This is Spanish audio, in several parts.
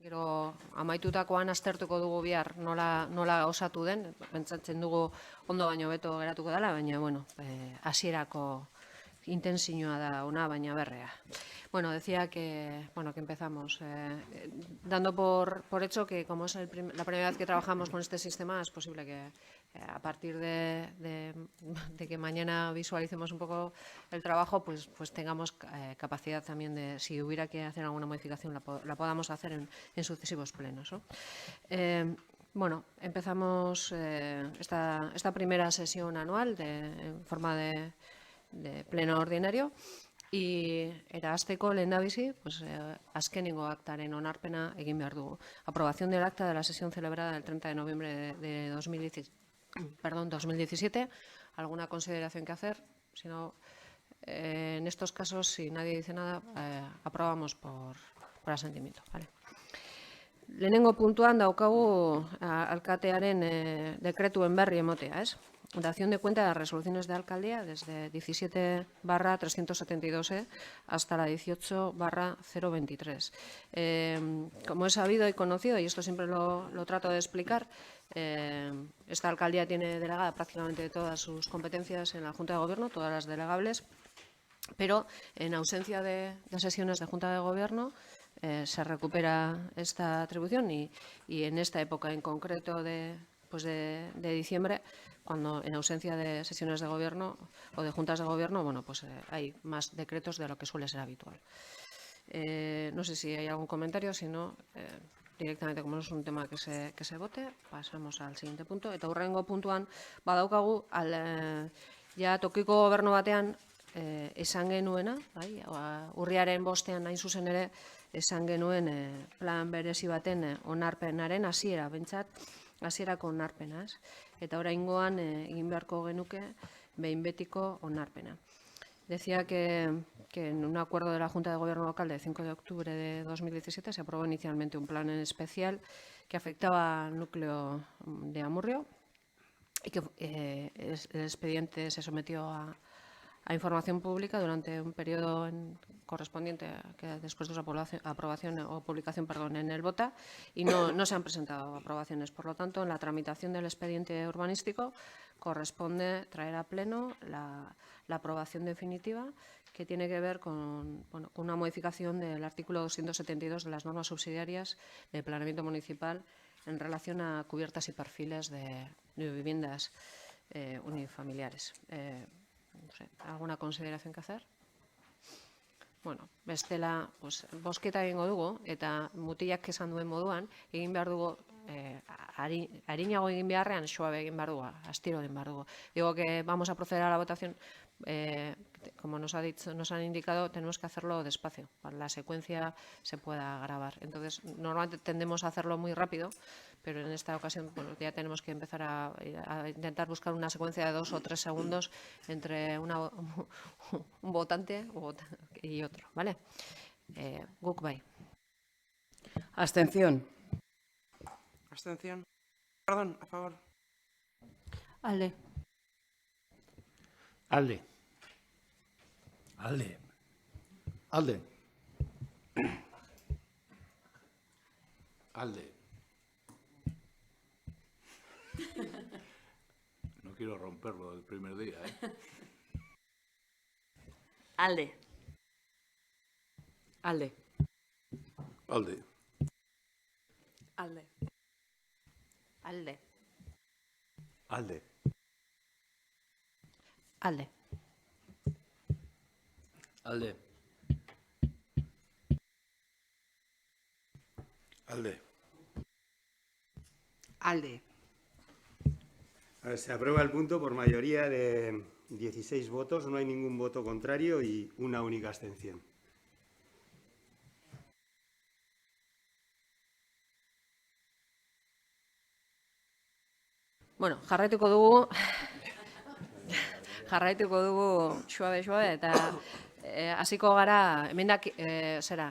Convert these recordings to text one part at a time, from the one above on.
Gero amaitutakoan aztertuko dugu bihar nola osatu den, pentsatzen dugu ondo baino beto geratuko dela, baina, bueno, hasierako intensioa da ona, baina berrea. Bueno, decía que empezamos dando por hecho que como es la primera vez que trabajamos con este sistema, es posible que a partir de que mañana visualicemos un poco el trabajo, pues tengamos capacidad también de, si hubiera que hacer alguna modificación, la podamos hacer en sucesivos plenos, ¿no? Bueno, empezamos esta primera sesión anual en forma de pleno ordinario. Y hasteko lehendabizi, azkenengo aktaren onarpena egin behar dugu. Aprobación del acta de la sesión celebrada el 30 de noviembre de 2017. ¿Alguna consideración que hacer? Si no, en estos casos, si nadie dice nada, aprobamos por asentimiento. Vale. Lehenengo puntuan daukagu alkatearen dekretuen berri emotea, ez? Dación de cuenta de las resoluciones de alcaldía desde 17/372 hasta la 18/023. Como es sabido y conocido, y esto siempre lo trato de explicar, esta alcaldía tiene delegada prácticamente todas sus competencias en la Junta de Gobierno, todas las delegables, pero en ausencia de sesiones de Junta de Gobierno se recupera esta atribución y en esta época en concreto de diciembre, cuando en ausencia de sesiones de gobierno o de juntas de gobierno, bueno, pues hay más decretos de lo que suele ser habitual. No sé si hay algún comentario, si no, directamente, como no es un tema que se vote, pasamos al siguiente punto. Eta hurrengo puntuan, badaukagu, ja tokiko gobernu batean esan genuena, urriaren 5ean hain zuzen ere, esan genuen plan berezi baten onarpenaren hasiera, bentsat, hasierako onarpena, ez? Eta oraingoan egin beharko genuke behin betiko onarpena. Decía que en un acuerdo de la Junta de Gobierno Local de 5 de octubre de 2017 se aprobó inicialmente un plan en especial que afectaba al núcleo de Amurrio y que el expediente se sometió a información pública durante un periodo correspondiente que después de su aprobación o publicación en el BOTA, y no se han presentado aprobaciones. Por lo tanto, en la tramitación del expediente urbanístico corresponde traer a pleno la aprobación definitiva, que tiene que ver con una modificación del artículo 272 de las normas subsidiarias del planeamiento municipal en relación a cubiertas y perfiles de viviendas unifamiliares. No sé, ¿alguna consideración que hacer? Bueno, bestela, bosketa egingo dugu, eta mutilak esan duen moduan, egin behar dugu, harinago egin beharrean, suabe egin behar dugu, astiro egin behar dugu. Digo que vamos a proceder a la votación, como nos han indicado, tenemos que hacerlo despacio, para que la secuencia se pueda grabar. Entonces, normalmente tendemos a hacerlo muy rápido, pero en esta ocasión ya tenemos que empezar a intentar buscar una secuencia de 2 o 3 segundos entre un votante y otro, ¿vale? Guk bai. Abstención. Abstención. Perdón, a favor. Alde. Alde. Alde. Alde. Alde. No quiero romperlo del primer día, ¿eh? Alde. Alde. Alde. Alde. Alde. Alde. Alde. Alde. Alde. Alde. Se aprueba el punto por mayoría de 16 votos, no hay ningún voto contrario y una única abstención. Bueno, jarraituko dugu suabe, eta hasiko gara, hemendak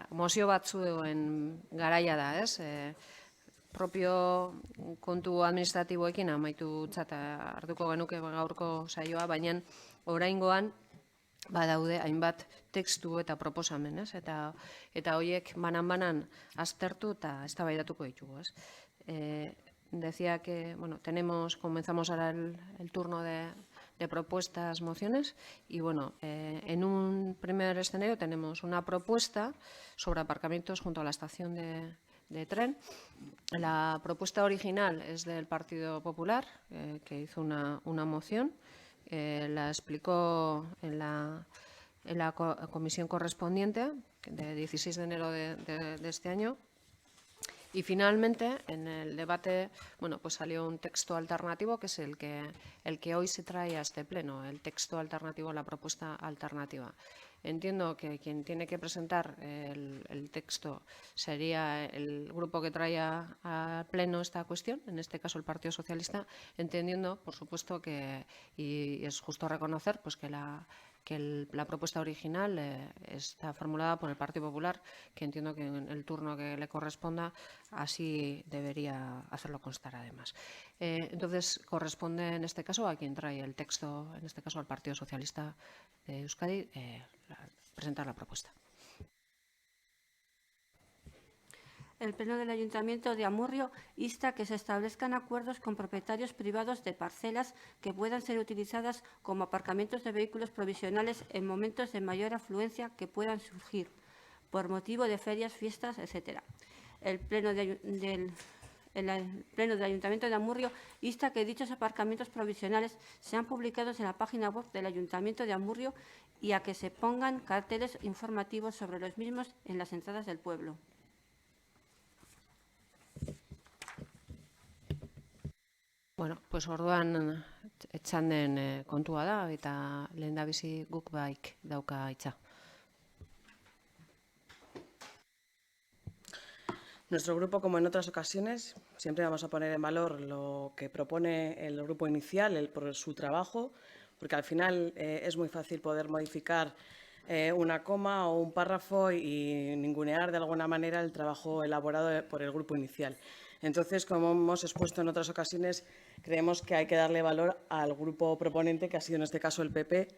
mozio batzuen garaia da, ez? Propio kontu administratiboekin amaitutzat hartuko genuke gaurko saioa, baina oraingoan badaude hainbat tekstu eta proposamen, ez? Eta horiek banan-banan aztertu eta eztabaidatuko ditugu, ez? Decía que, bueno, comenzamos ahora el turno de propuestas, mociones, y bueno, en un primer escenario tenemos una propuesta sobre aparcamientos junto a la estación de tren. La propuesta original es del Partido Popular, que hizo una moción, la explicó en la comisión correspondiente, de 16 de enero de este año. Y finalmente, en el debate, bueno, pues salió un texto alternativo, que es el que hoy se trae a este pleno, el texto alternativo, la propuesta alternativa. Entiendo que quien tiene que presentar el texto sería el grupo que trae al pleno esta cuestión, en este caso el Partido Socialista, entendiendo, por supuesto, y es justo reconocer pues que la propuesta original está formulada por el Partido Popular, que entiendo que en el turno que le corresponda así debería hacerlo constar además. Entonces, corresponde en este caso a quien trae el texto, en este caso al Partido Socialista de Euskadi, presentar la propuesta. El Pleno del Ayuntamiento de Amurrio insta que se establezcan acuerdos con propietarios privados de parcelas que puedan ser utilizadas como aparcamientos de vehículos provisionales en momentos de mayor afluencia que puedan surgir por motivo de ferias, fiestas, etc. El Pleno del Ayuntamiento de Amurrio insta que dichos aparcamientos provisionales sean publicados en la página web del Ayuntamiento de Amurrio y a que se pongan carteles informativos sobre los mismos en las entradas del pueblo. Bueno, pues orduan txanden kontua da, eta lehendabizi guk baik dauka hitza. Nuestro grupo, como en otras ocasiones, siempre vamos a poner en valor lo que propone el grupo inicial, por su trabajo, porque al final es muy fácil poder modificar una coma o un párrafo y ningunear de alguna manera el trabajo elaborado por el grupo inicial. Entonces, como hemos expuesto en otras ocasiones, creemos que hay que darle valor al grupo proponente, que ha sido en este caso el PP,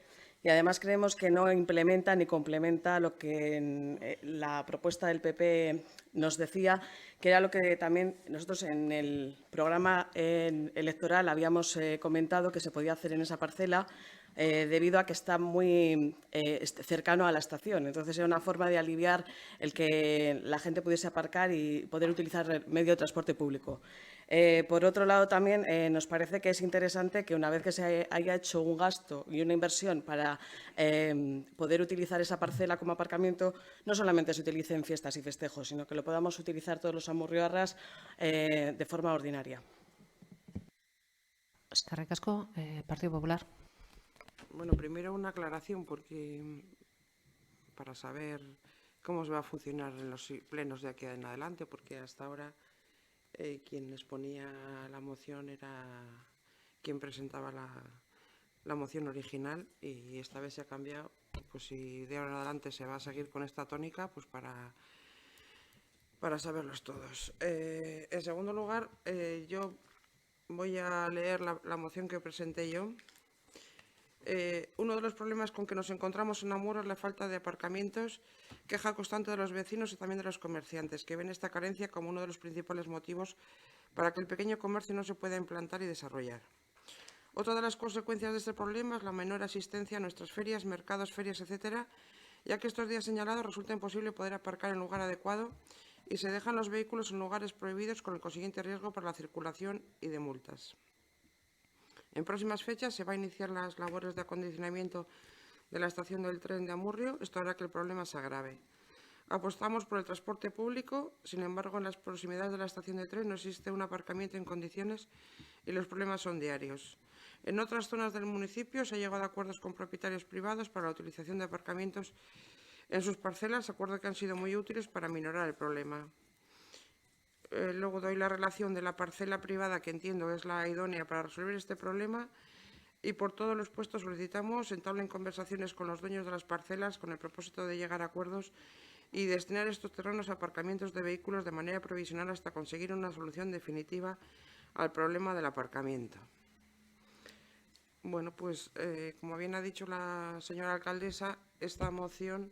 y además creemos que no implementa ni complementa lo que la propuesta del PP nos decía, que era lo que también nosotros en el programa electoral habíamos comentado que se podía hacer en esa parcela, debido a que está muy cercano a la estación. Entonces, era una forma de aliviar el que la gente pudiese aparcar y poder utilizar el medio de transporte público. Por otro lado, también nos parece que es interesante que una vez que se haya hecho un gasto y una inversión para poder utilizar esa parcela como aparcamiento, no solamente se utilice en fiestas y festejos, sino que lo podamos utilizar todos los amurrioarras de forma ordinaria. Eskerrik asko, Partido Popular. Bueno, primero una aclaración, porque para saber cómo se va a funcionar en los plenos de aquí en adelante, porque hasta ahora quien exponía la moción era quien presentaba la moción original, y esta vez se ha cambiado. Pues si de ahora en adelante se va a seguir con esta tónica, pues para saberlos todos. En segundo lugar, yo voy a leer la moción que presenté yo. Uno de los problemas con que nos encontramos en Amurrio es la falta de aparcamientos, queja constante de los vecinos y también de los comerciantes, que ven esta carencia como uno de los principales motivos para que el pequeño comercio no se pueda implantar y desarrollar. Otra de las consecuencias de este problema es la menor asistencia a nuestras ferias, mercados, ferias, etcétera, ya que estos días señalados resulta imposible poder aparcar en lugar adecuado y se dejan los vehículos en lugares prohibidos, con el consiguiente riesgo para la circulación y de multas. En próximas fechas se va a iniciar las labores de acondicionamiento de la estación del tren de Amurrio. Esto hará que el problema se agrave. Apostamos por el transporte público, sin embargo, en las proximidades de la estación de tren no existe un aparcamiento en condiciones y los problemas son diarios. En otras zonas del municipio se ha llegado a acuerdos con propietarios privados para la utilización de aparcamientos en sus parcelas, acuerdos que han sido muy útiles para minorar el problema. Luego doy la relación de la parcela privada, que entiendo es la idónea para resolver este problema, y por todo lo expuesto solicitamos entablen conversaciones con los dueños de las parcelas con el propósito de llegar a acuerdos y destinar estos terrenos a aparcamientos de vehículos de manera provisional hasta conseguir una solución definitiva al problema del aparcamiento. Bueno, pues como bien ha dicho la señora alcaldesa, esta moción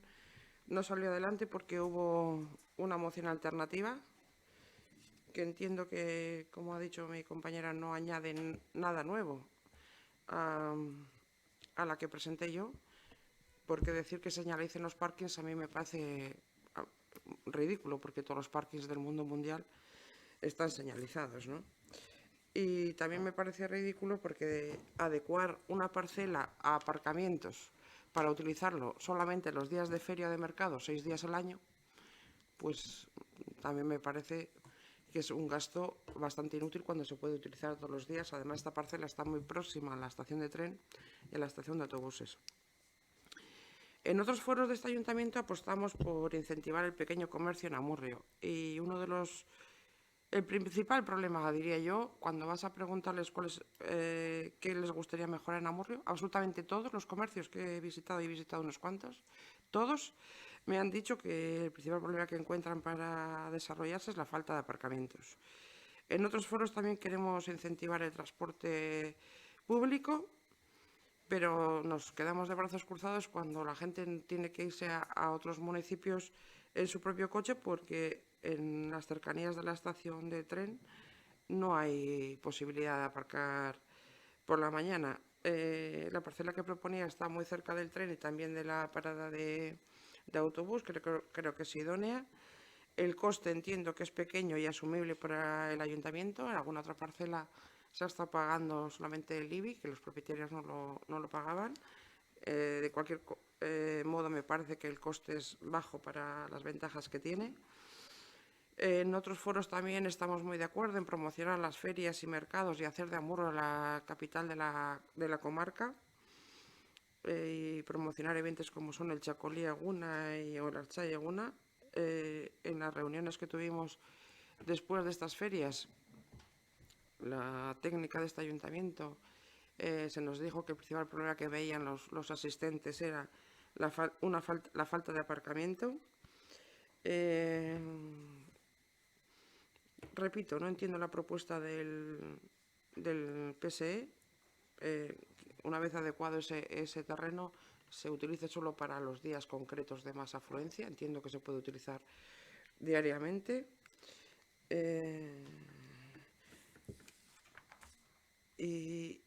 no salió adelante porque hubo una moción alternativa que entiendo que, como ha dicho mi compañera, no añade nada nuevo a la que presenté yo, porque decir que señalicen los parkings a mí me parece ridículo, porque todos los parkings del mundo mundial están señalizados, ¿no? Y también me parece ridículo porque adecuar una parcela a aparcamientos para utilizarlo solamente los días de feria de mercado, 6 días al año, pues también me parece que es un gasto bastante inútil cuando se puede utilizar todos los días. Además, esta parcela está muy próxima a la estación de tren y a la estación de autobuses. En otros foros de este ayuntamiento apostamos por incentivar el pequeño comercio en Amurrio. Y el principal problema, diría yo, cuando vas a preguntarles qué les gustaría mejorar en Amurrio, absolutamente todos los comercios que he visitado, y he visitado unos cuantos, todos me han dicho que el principal problema que encuentran para desarrollarse es la falta de aparcamientos. En otros foros también queremos incentivar el transporte público, pero nos quedamos de brazos cruzados cuando la gente tiene que irse a otros municipios en su propio coche, porque en las cercanías de la estación de tren no hay posibilidad de aparcar por la mañana. La parcela que proponía está muy cerca del tren y también de la parada de autobús, creo que es idónea. El coste entiendo que es pequeño y asumible para el ayuntamiento. En alguna otra parcela se ha estado pagando solamente el IBI, que los propietarios no lo pagaban. De cualquier modo, me parece que el coste es bajo para las ventajas que tiene. En otros foros también estamos muy de acuerdo en promocionar las ferias y mercados y hacer de Amurrio la capital de la comarca, y promocionar eventos como son el Chacolí Eguna o el Archay Eguna. En las reuniones que tuvimos después de estas ferias, la técnica de este ayuntamiento se nos dijo que el principal problema que veían los asistentes era la falta de aparcamiento. Repito, no entiendo la propuesta del PSE. Una vez adecuado ese terreno, se utilice solo para los días concretos de más afluencia. Entiendo que se puede utilizar diariamente. Y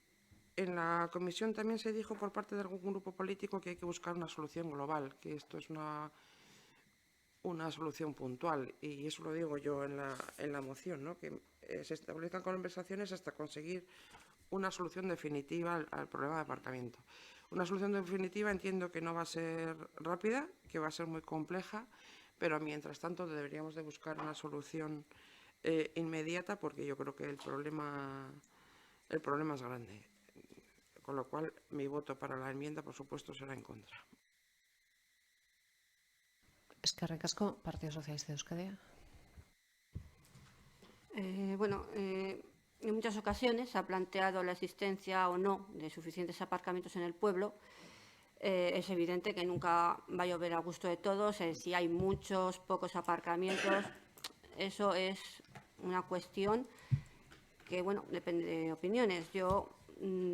en la comisión también se dijo por parte de algún grupo político que hay que buscar una solución global, que esto es una solución puntual, y eso lo digo yo en la moción, ¿no? Que se establezcan conversaciones hasta conseguir una solución definitiva al problema de aparcamiento. Una solución definitiva entiendo que no va a ser rápida, que va a ser muy compleja, pero mientras tanto deberíamos de buscar una solución inmediata, porque yo creo que el problema es grande. Con lo cual, mi voto para la enmienda, por supuesto, será en contra. Eskerrik asko, Partido Socialista de Euskadi. En muchas ocasiones se ha planteado la existencia o no de suficientes aparcamientos en el pueblo. Es evidente que nunca va a llover a gusto de todos. Si hay muchos, pocos aparcamientos, eso es una cuestión que, bueno, depende de opiniones. Yo,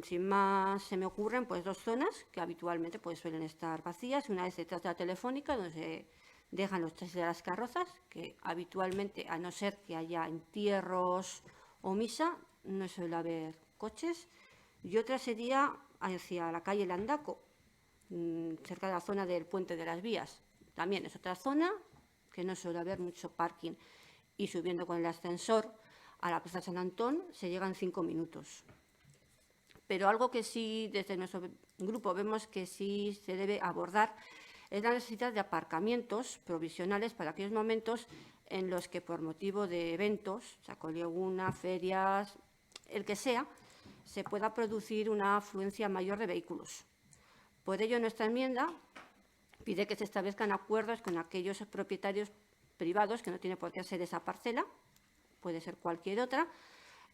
sin más, se me ocurren pues 2 zonas que habitualmente pues suelen estar vacías. Una es detrás de la Telefónica, donde se dejan los chasis de las carrozas, que habitualmente, a no ser que haya entierros o misa, no suele haber coches. Y otra sería hacia la calle Landaco, cerca de la zona del Puente de las Vías. También es otra zona que no suele haber mucho parking. Y subiendo con el ascensor a la Plaza San Antón se llega en 5 minutos. Pero algo que sí, desde nuestro grupo, vemos que sí se debe abordar es la necesidad de aparcamientos provisionales para aquellos momentos en los que, por motivo de eventos, Chacolí Eguna, ferias, el que sea, se pueda producir una afluencia mayor de vehículos. Por ello, nuestra enmienda pide que se establezcan acuerdos con aquellos propietarios privados, que no tiene por qué ser esa parcela, puede ser cualquier otra,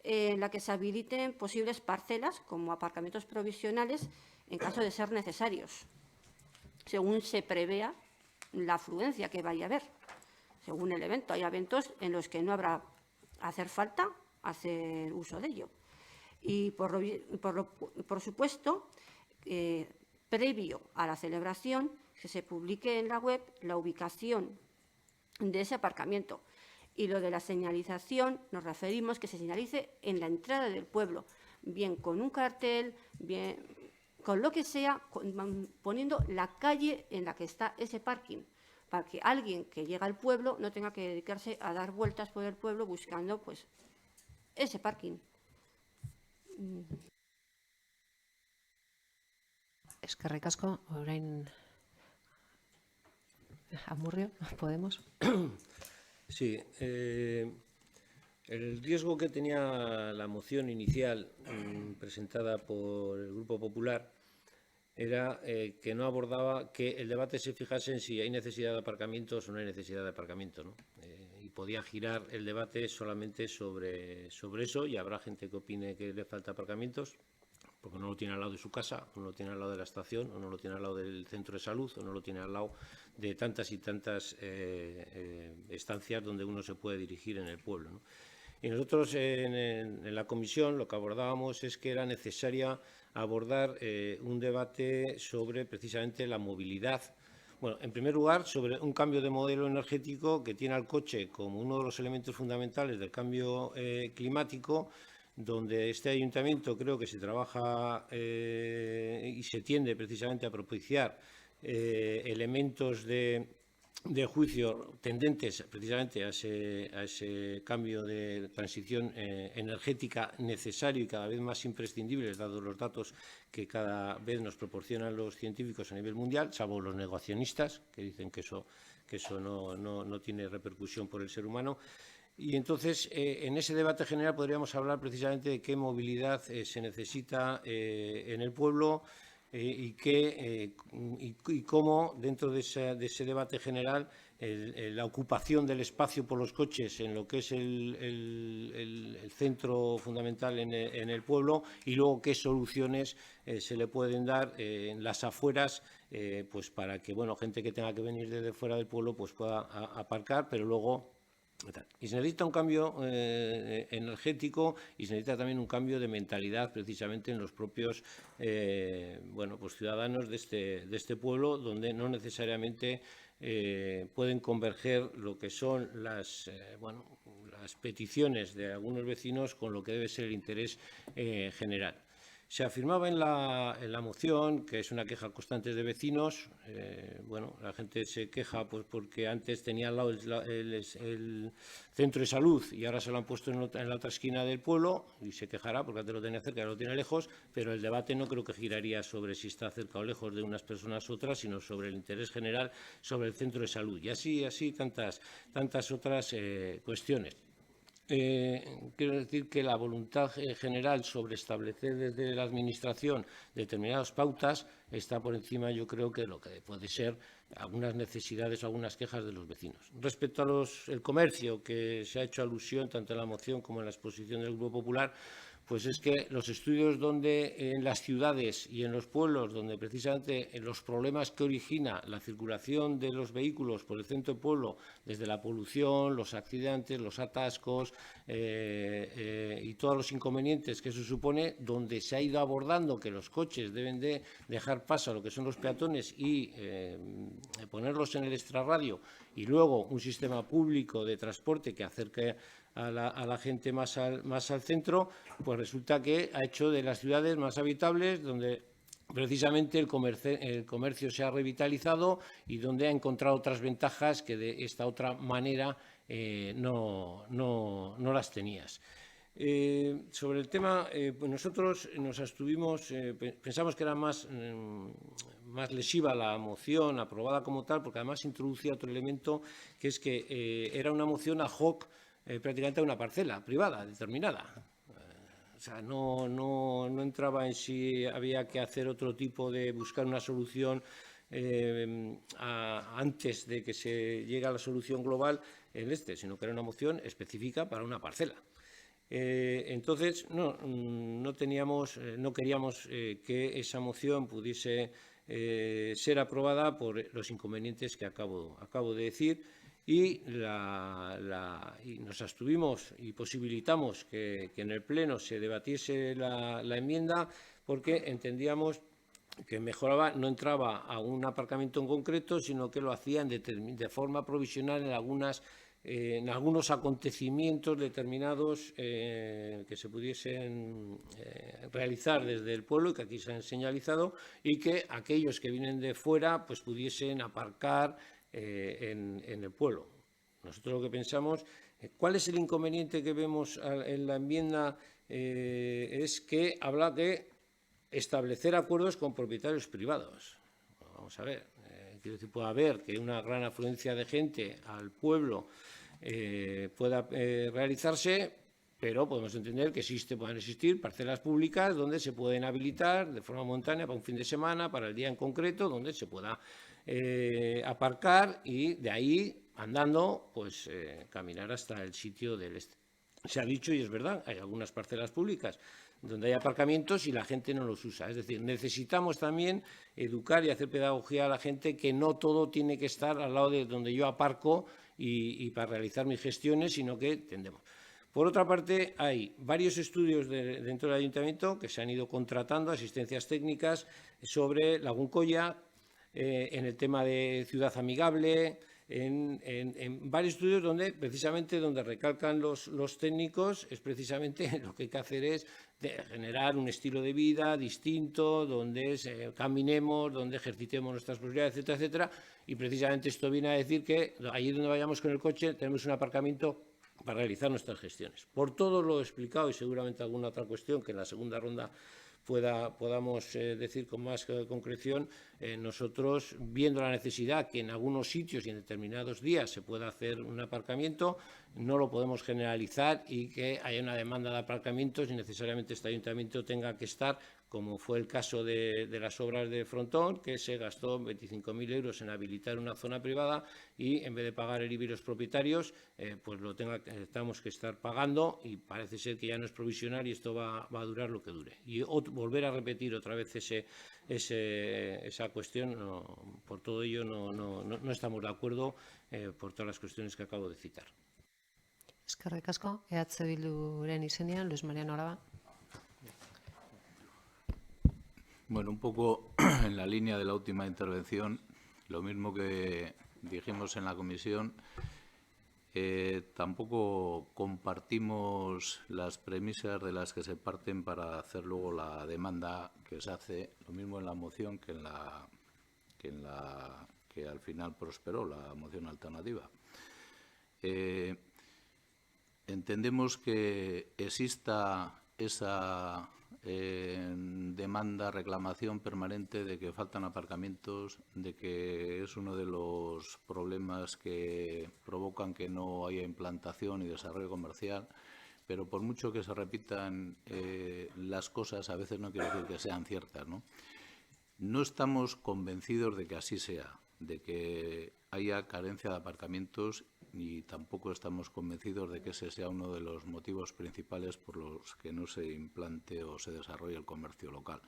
en la que se habiliten posibles parcelas como aparcamientos provisionales en caso de ser necesarios, según se prevea la afluencia que vaya a haber, según el evento. Hay eventos en los que no habrá hacer falta hacer uso de ello. Y, por supuesto, previo a la celebración, que se publique en la web la ubicación de ese aparcamiento. Y lo de la señalización, nos referimos que se señalice en la entrada del pueblo, bien con un cartel, bien con lo que sea, poniendo la calle en la que está ese parking, para que alguien que llega al pueblo no tenga que dedicarse a dar vueltas por el pueblo buscando pues ese parking. Eskerrik asko, orain Amurrio, ¿podemos? Sí, el riesgo que tenía la moción inicial presentada por el Grupo Popular era que no abordaba que el debate se fijase en si hay necesidad de aparcamientos o no hay necesidad de aparcamiento, ¿no? Y podía girar el debate solamente sobre eso, y habrá gente que opine que le falta aparcamientos porque no lo tiene al lado de su casa, o no lo tiene al lado de la estación, o no lo tiene al lado del centro de salud, o no lo tiene al lado de tantas y tantas estancias donde uno se puede dirigir en el pueblo, ¿no? Y nosotros en la comisión lo que abordábamos es que era necesaria abordar un debate sobre precisamente la movilidad. Bueno, en primer lugar, sobre un cambio de modelo energético que tiene al coche como uno de los elementos fundamentales del cambio climático, donde este ayuntamiento creo que se trabaja y se tiende precisamente a propiciar elementos de juicio tendentes precisamente a ese cambio de transición energética necesario y cada vez más imprescindible, dados los datos que cada vez nos proporcionan los científicos a nivel mundial, salvo los negacionistas, que dicen que eso no tiene repercusión por el ser humano. Y entonces, en ese debate general podríamos hablar precisamente de qué movilidad se necesita en el pueblo y cómo, dentro de ese debate general, la ocupación del espacio por los coches en lo que es el centro fundamental en el pueblo, y luego qué soluciones se le pueden dar en las afueras, pues para que gente que tenga que venir desde fuera del pueblo pues pueda aparcar, pero luego... Y se necesita un cambio energético, y se necesita también un cambio de mentalidad precisamente en los propios pues ciudadanos de este pueblo, donde no necesariamente pueden converger lo que son las peticiones de algunos vecinos con lo que debe ser el interés general. Se afirmaba en la moción, que es una queja constante de vecinos, la gente se queja pues porque antes tenía al lado el centro de salud y ahora se lo han puesto en la otra esquina del pueblo, y se quejará porque antes lo tenía cerca y ahora lo tiene lejos, pero el debate no creo que giraría sobre si está cerca o lejos de unas personas u otras, sino sobre el interés general sobre el centro de salud, y así tantas otras cuestiones. Quiero decir que la voluntad general sobre establecer desde la Administración determinadas pautas está por encima, yo creo, que lo que puede ser algunas necesidades o algunas quejas de los vecinos. Respecto a el comercio, que se ha hecho alusión tanto en la moción como en la exposición del Grupo Popular, pues es que los estudios donde en las ciudades y en los pueblos, donde precisamente los problemas que origina la circulación de los vehículos por el centro del pueblo, desde la polución, los accidentes, los atascos y todos los inconvenientes que eso supone, donde se ha ido abordando que los coches deben de dejar paso a lo que son los peatones y ponerlos en el extrarradio, y luego un sistema público de transporte que acerque a la gente más al centro, pues resulta que ha hecho de las ciudades más habitables, donde precisamente el comercio se ha revitalizado y donde ha encontrado otras ventajas que de esta otra manera no las tenías. Sobre el tema, pues nosotros nos abstuvimos, pensamos que era más lesiva la moción aprobada como tal, porque además introducía otro elemento, que es que era una moción ad hoc prácticamente a una parcela privada determinada. O sea, no entraba en si había que hacer otro tipo de buscar una solución antes de que se llegue a la solución global sino que era una moción específica para una parcela. Entonces, no queríamos que esa moción pudiese ser aprobada por los inconvenientes que acabo de decir. y nos abstuvimos y posibilitamos que en el Pleno se debatiese la enmienda porque entendíamos que mejoraba, no entraba a un aparcamiento en concreto, sino que lo hacían de forma provisional en algunos acontecimientos determinados que se pudiesen realizar desde el pueblo y que aquí se han señalizado, y que aquellos que vienen de fuera pues pudiesen aparcar en el pueblo. Nosotros lo que pensamos, ¿cuál es el inconveniente que vemos en la enmienda? Es que habla de establecer acuerdos con propietarios privados. Vamos a ver, quiero decir, puede haber que una gran afluencia de gente al pueblo pueda realizarse, pero podemos entender que pueden existir parcelas públicas donde se pueden habilitar de forma momentánea para un fin de semana, para el día en concreto, donde se pueda aparcar y de ahí, andando, pues caminar hasta el sitio del este. Se ha dicho, y es verdad, hay algunas parcelas públicas donde hay aparcamientos y la gente no los usa. Es decir, necesitamos también educar y hacer pedagogía a la gente que no todo tiene que estar al lado de donde yo aparco y para realizar mis gestiones, sino que tendemos. Por otra parte, hay varios estudios dentro del Ayuntamiento que se han ido contratando, asistencias técnicas, sobre Laguncoya, en el tema de ciudad amigable, en varios estudios donde precisamente donde recalcan los técnicos es precisamente lo que hay que hacer es generar un estilo de vida distinto, donde caminemos, donde ejercitemos nuestras posibilidades, etcétera, etcétera. Y precisamente esto viene a decir que allí donde vayamos con el coche tenemos un aparcamiento para realizar nuestras gestiones. Por todo lo explicado y seguramente alguna otra cuestión que en la segunda ronda podamos decir con más concreción, nosotros, viendo la necesidad que en algunos sitios y en determinados días se pueda hacer un aparcamiento, no lo podemos generalizar y que haya una demanda de aparcamientos y necesariamente este ayuntamiento tenga que estar, como fue el caso de las obras de Frontón, que se gastó 25.000 euros en habilitar una zona privada y en vez de pagar el IBI los propietarios, pues tengamos que estar pagando, y parece ser que ya no es provisional y esto va a durar lo que dure. Y volver a repetir otra vez esa cuestión, por todo ello no estamos de acuerdo por todas las cuestiones que acabo de citar. Eskerrik asko, EH Bilduren izenean, Luis Mariano Araba. Bueno, un poco en la línea de la última intervención, lo mismo que dijimos en la comisión, tampoco compartimos las premisas de las que se parten para hacer luego la demanda que se hace, lo mismo en la moción que que al final prosperó, la moción alternativa. Entendemos que exista esa demanda, reclamación permanente de que faltan aparcamientos, de que es uno de los problemas que provocan que no haya implantación y desarrollo comercial, pero por mucho que se repitan las cosas, a veces no quiere decir que sean ciertas, ¿no? No estamos convencidos de que así sea, de que haya carencia de aparcamientos, y tampoco estamos convencidos de que ese sea uno de los motivos principales por los que no se implante o se desarrolle el comercio local.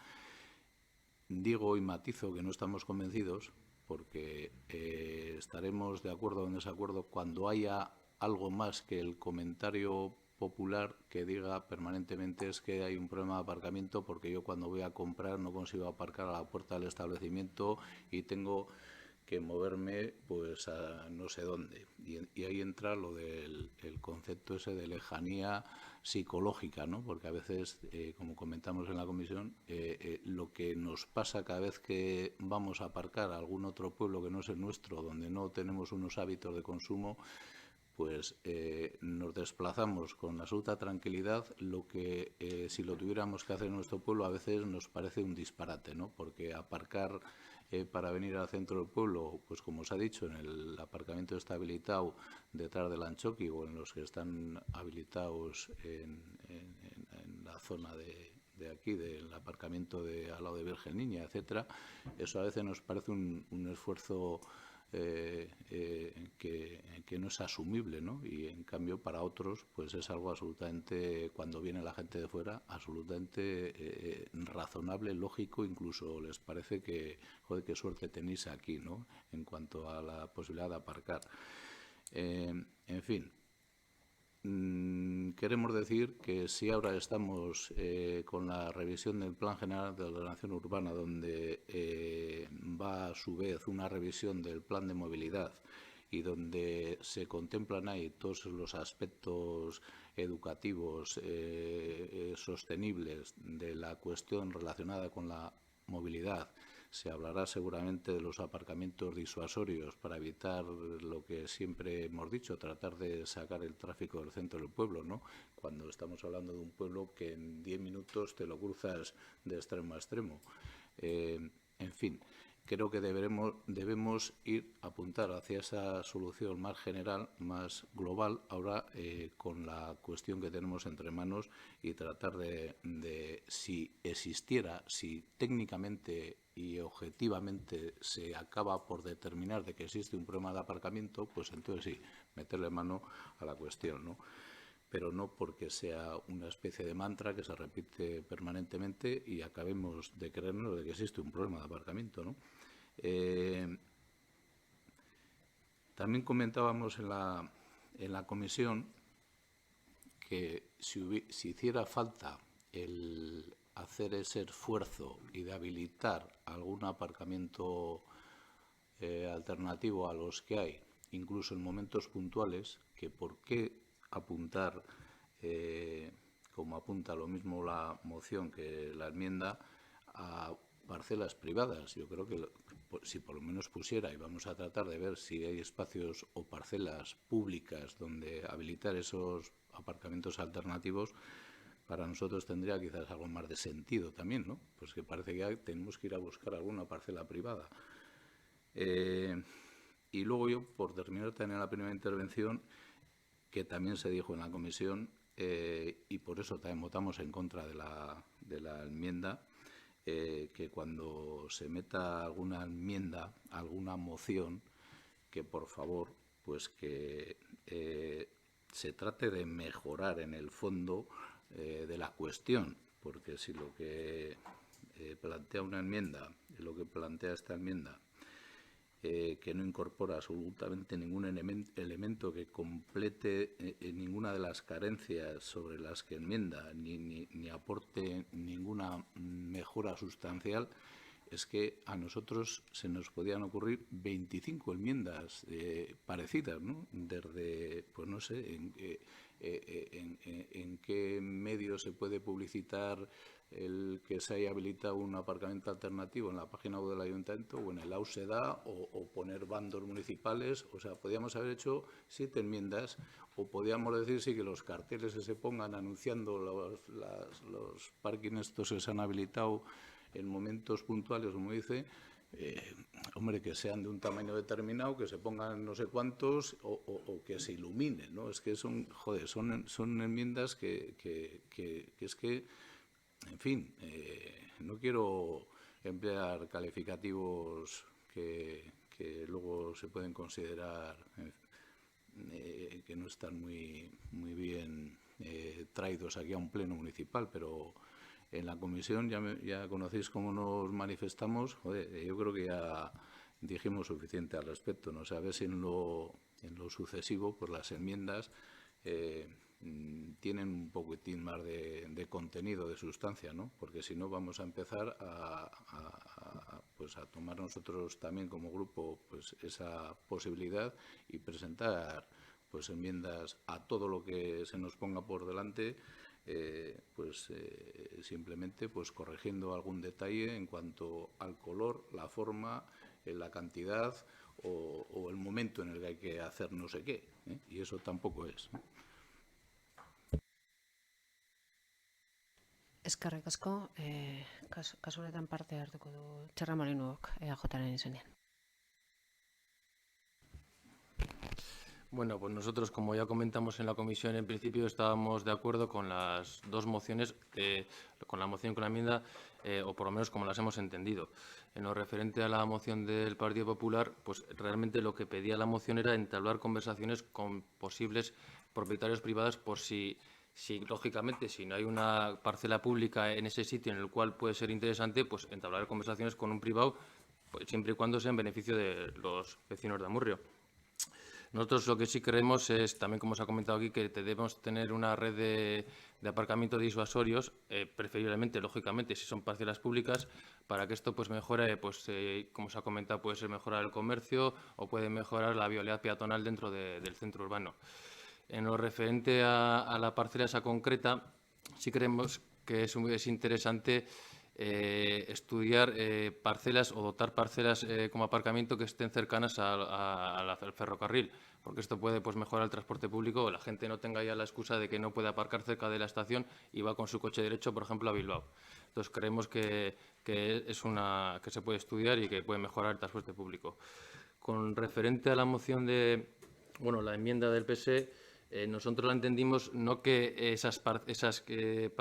Digo y matizo que no estamos convencidos porque estaremos de acuerdo o en desacuerdo cuando haya algo más que el comentario popular que diga permanentemente es que hay un problema de aparcamiento porque yo cuando voy a comprar no consigo aparcar a la puerta del establecimiento y tengo que moverme pues a no sé dónde. Y ahí entra lo del concepto ese de lejanía psicológica, ¿no? Porque a veces, como comentamos en la comisión, lo que nos pasa cada vez que vamos a aparcar a algún otro pueblo que no es el nuestro, donde no tenemos unos hábitos de consumo, pues nos desplazamos con absoluta tranquilidad, lo que si lo tuviéramos que hacer en nuestro pueblo a veces nos parece un disparate, ¿no? Porque aparcar para venir al centro del pueblo, pues como os ha dicho, en el aparcamiento está habilitado detrás del Anchoqui o en los que están habilitados en la zona de aquí, del aparcamiento al lado de Virgen Niña, etcétera, eso a veces nos parece un esfuerzo que no es asumible, ¿no? Y en cambio para otros pues es algo absolutamente, cuando viene la gente de fuera, absolutamente razonable, lógico, incluso les parece que, joder, qué suerte tenéis aquí, ¿no? En cuanto a la posibilidad de aparcar. En fin, queremos decir que si ahora estamos con la revisión del Plan General de Ordenación Urbana, donde va a su vez una revisión del Plan de Movilidad y donde se contemplan ahí todos los aspectos educativos sostenibles de la cuestión relacionada con la movilidad, se hablará seguramente de los aparcamientos disuasorios para evitar lo que siempre hemos dicho, tratar de sacar el tráfico del centro del pueblo, ¿no? Cuando estamos hablando de un pueblo que en 10 minutos te lo cruzas de extremo a extremo. En fin, creo que debemos ir a apuntar hacia esa solución más general, más global, ahora con la cuestión que tenemos entre manos y tratar de si existiera, si técnicamente y objetivamente se acaba por determinar de que existe un problema de aparcamiento, pues entonces sí, meterle mano a la cuestión, ¿no? Pero no porque sea una especie de mantra que se repite permanentemente y acabemos de creernos de que existe un problema de aparcamiento, ¿no? También comentábamos en la comisión que si hiciera falta el hacer ese esfuerzo y de habilitar algún aparcamiento alternativo a los que hay, incluso en momentos puntuales, que por qué apuntar, como apunta lo mismo la moción que la enmienda, a parcelas privadas. Yo creo que si por lo menos pusiera, y vamos a tratar de ver si hay espacios o parcelas públicas donde habilitar esos aparcamientos alternativos, para nosotros tendría quizás algo más de sentido también, ¿no? Pues que parece que tenemos que ir a buscar alguna parcela privada. Y luego yo, por terminar también la primera intervención, que también se dijo en la comisión, y por eso también votamos en contra de la enmienda, que cuando se meta alguna enmienda, alguna moción, que por favor, pues que se trate de mejorar en el fondo de la cuestión, porque si lo que plantea una enmienda es lo que plantea esta enmienda, que no incorpora absolutamente ningún elemento que complete ninguna de las carencias sobre las que enmienda, ni aporte ninguna mejora sustancial, es que a nosotros se nos podían ocurrir 25 enmiendas parecidas, ¿no? Desde, pues no sé, en qué medio se puede publicitar el que se haya habilitado un aparcamiento alternativo en la página web del ayuntamiento o en el AUSEDA o poner bandos municipales. O sea, podíamos haber hecho 7 enmiendas o podíamos decir sí que los carteles que se pongan anunciando los parkings estos que se han habilitado en momentos puntuales, como dice, hombre, que sean de un tamaño determinado, que se pongan no sé cuántos o que se iluminen, ¿no? Es que son enmiendas que es que, en fin, no quiero emplear calificativos que luego se pueden considerar que no están muy bien traídos aquí a un pleno municipal, pero en la comisión ya conocéis cómo nos manifestamos. Joder, yo creo que ya dijimos suficiente al respecto, ¿no? O sea, a ver si en lo sucesivo, pues las enmiendas tienen un poquitín más de contenido, de sustancia, ¿no? Porque si no vamos a empezar pues a tomar nosotros también como grupo pues esa posibilidad y presentar pues enmiendas a todo lo que se nos ponga por delante, simplemente pues corrigiendo algún detalle en cuanto al color, la forma, la cantidad o el momento en el que hay que hacer no sé qué, ¿eh? Y eso tampoco es. Eskerrik asko, kasu honetan parte hartuko du Txarra Marinuok EAJaren izenean. Bueno, pues nosotros, como ya comentamos en la comisión, en principio estábamos de acuerdo con las dos mociones, con la moción y con la enmienda, o por lo menos como las hemos entendido. En lo referente a la moción del Partido Popular, pues realmente lo que pedía la moción era entablar conversaciones con posibles propietarios privados por si lógicamente, si no hay una parcela pública en ese sitio en el cual puede ser interesante, pues entablar conversaciones con un privado, pues, siempre y cuando sea en beneficio de los vecinos de Amurrio. Nosotros lo que sí creemos es, también como se ha comentado aquí, que debemos tener una red de aparcamiento disuasorios, preferiblemente, lógicamente, si son parcelas públicas, para que esto pues mejore, pues como se ha comentado, puede ser mejorar el comercio o puede mejorar la vialidad peatonal dentro del centro urbano. En lo referente a la parcela esa concreta, sí creemos que es interesante estudiar parcelas o dotar parcelas como aparcamiento que estén cercanas al ferrocarril, porque esto puede pues, mejorar el transporte público o la gente no tenga ya la excusa de que no puede aparcar cerca de la estación y va con su coche derecho, por ejemplo, a Bilbao. Entonces, creemos que se puede estudiar y que puede mejorar el transporte público. Con referente a la moción la enmienda del PSE, nosotros la entendimos no que esas parcelas que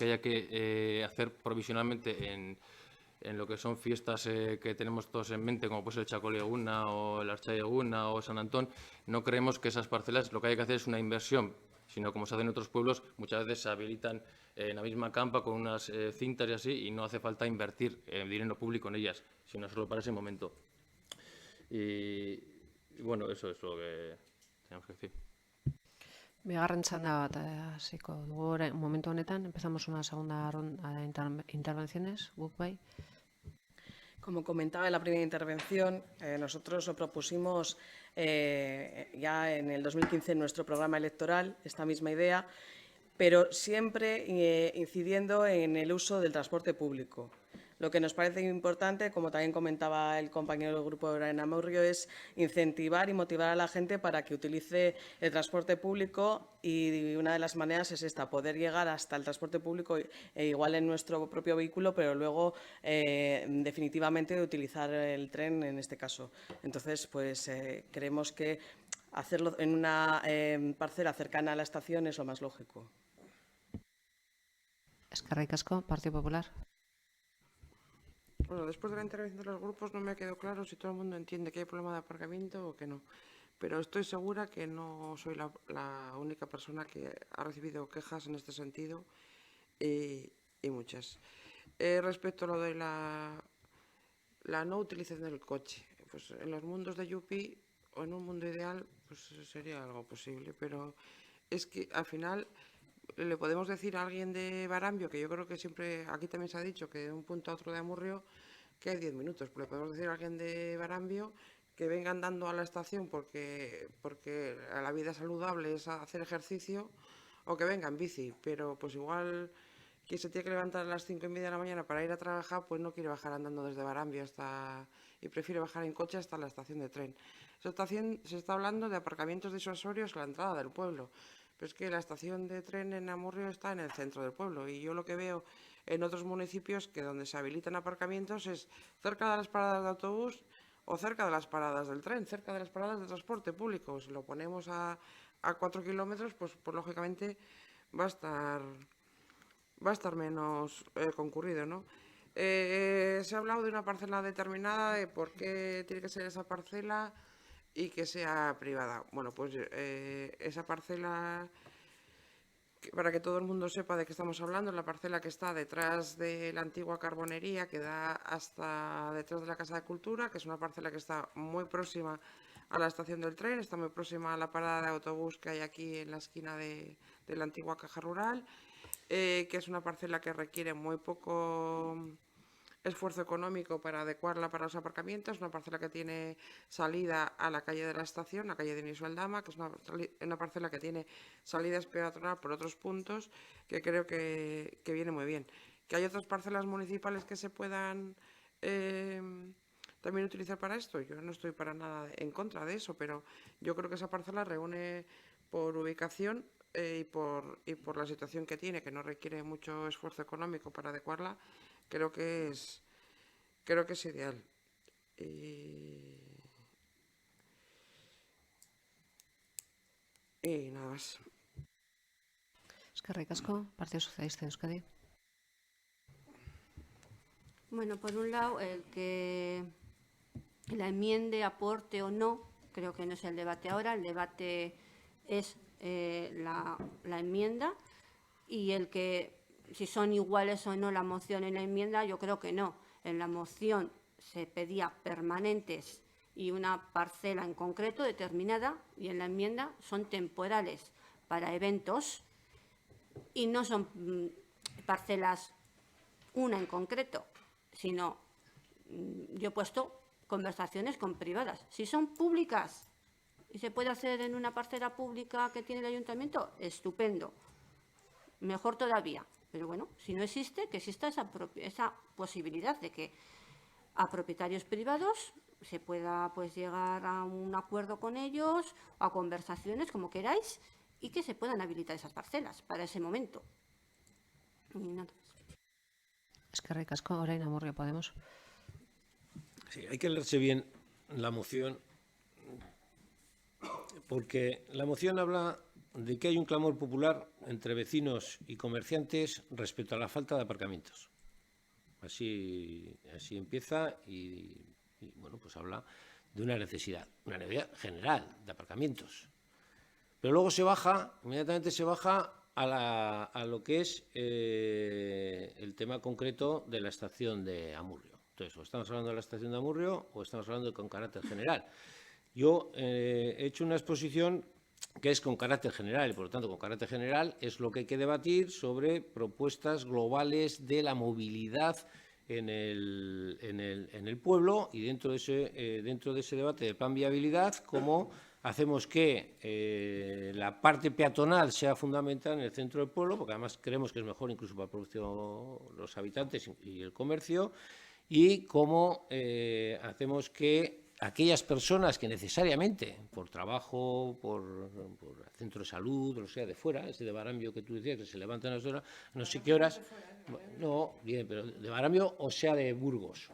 haya que hacer provisionalmente en lo que son fiestas que tenemos todos en mente, como puede ser el Chacoleguna o el Archayeguna o San Antón, no creemos que esas parcelas lo que hay que hacer es una inversión, sino como se hace en otros pueblos, muchas veces se habilitan en la misma campa con unas cintas y así, y no hace falta invertir dinero público en ellas, sino solo para ese momento. Y bueno, eso es lo que tenemos que decir. Bigarren txanda bat hasiko dugu momentu honetan. Empezamos una segunda ronda de intervenciones. Guk bai. Como comentaba en la primera intervención, nosotros lo propusimos ya en el 2015 en nuestro programa electoral, esta misma idea, pero siempre incidiendo en el uso del transporte público. Lo que nos parece importante, como también comentaba el compañero del Grupo de Amurrio, es incentivar y motivar a la gente para que utilice el transporte público, y una de las maneras es esta, poder llegar hasta el transporte público igual en nuestro propio vehículo, pero luego definitivamente utilizar el tren en este caso. Entonces, pues creemos que hacerlo en una parcela cercana a la estación es lo más lógico. Eskerrik asko, Partido Popular. Bueno, después de la intervención de los grupos no me ha quedado claro si todo el mundo entiende que hay problema de aparcamiento o que no. Pero estoy segura que no soy la única persona que ha recibido quejas en este sentido y muchas. Respecto a lo de la no utilización del coche, pues en los mundos de Yupi o en un mundo ideal pues sería algo posible, pero es que al final le podemos decir a alguien de Barambio, que yo creo que siempre, aquí también se ha dicho que de un punto a otro de Amurrio, que hay 10 minutos, pero le podemos decir a alguien de Barambio que venga andando a la estación porque la vida saludable es hacer ejercicio, o que venga en bici, pero pues igual quien se tiene que levantar a las 5:30 de la mañana para ir a trabajar, pues no quiere bajar andando desde Barambio y prefiere bajar en coche hasta la estación de tren. Se está hablando de aparcamientos disuasorios a la entrada del pueblo. Pero es que la estación de tren en Amurrio está en el centro del pueblo, y yo lo que veo en otros municipios que donde se habilitan aparcamientos es cerca de las paradas de autobús o cerca de las paradas del tren, cerca de las paradas de transporte público. Si lo ponemos a 4 kilómetros, pues lógicamente va a estar menos concurrido, ¿no? Se ha hablado de una parcela determinada, de por qué tiene que ser esa parcela y que sea privada. Bueno, pues esa parcela, para que todo el mundo sepa de qué estamos hablando, es la parcela que está detrás de la antigua carbonería, que da hasta detrás de la Casa de Cultura, que es una parcela que está muy próxima a la estación del tren, está muy próxima a la parada de autobús que hay aquí en la esquina de la antigua Caja Rural, que es una parcela que requiere muy poco esfuerzo económico para adecuarla para los aparcamientos, una parcela que tiene salida a la calle de la estación, la calle de Nisualdama, que es una parcela que tiene salida peatonal por otros puntos, que creo que viene muy bien. Que hay otras parcelas municipales que se puedan también utilizar para esto, yo no estoy para nada en contra de eso, pero yo creo que esa parcela reúne por ubicación y por la situación que tiene, que no requiere mucho esfuerzo económico para adecuarla, creo que es ideal. Y nada más. Eskerrik asko, Partido Socialista de Euskadi. Bueno, por un lado, el que la enmienda aporte o no, creo que no es el debate ahora, el debate es la enmienda, y el que si son iguales o no la moción y la enmienda, yo creo que no. En la moción se pedía permanentes y una parcela en concreto determinada, y en la enmienda son temporales para eventos y no son parcelas una en concreto, sino yo he puesto conversaciones con privadas. Si son públicas y se puede hacer en una parcela pública que tiene el ayuntamiento, estupendo, mejor todavía. Pero bueno, si no existe, que exista esa posibilidad de que a propietarios privados se pueda pues llegar a un acuerdo con ellos, o a conversaciones, como queráis, y que se puedan habilitar esas parcelas para ese momento. Y nada más. Eskerrik asko, orain Amurrio Podemos. Sí, hay que leerse bien la moción, porque la moción habla de que hay un clamor popular entre vecinos y comerciantes respecto a la falta de aparcamientos. Así empieza y bueno, pues habla de una necesidad general de aparcamientos. Pero luego inmediatamente se baja a lo que es el tema concreto de la estación de Amurrio. Entonces, o estamos hablando de la estación de Amurrio o estamos hablando con carácter general. Yo he hecho una exposición que es con carácter general, y por lo tanto con carácter general es lo que hay que debatir sobre propuestas globales de la movilidad en el pueblo, y dentro de ese debate de plan viabilidad, cómo hacemos que la parte peatonal sea fundamental en el centro del pueblo, porque además creemos que es mejor incluso para los habitantes y el comercio, y cómo hacemos que aquellas personas que necesariamente, por trabajo, por centro de salud, o sea, de fuera, ese de Barambio que tú decías, que se levantan a las horas, no sé qué horas, no, bien, pero de Barambio o sea de Burgos,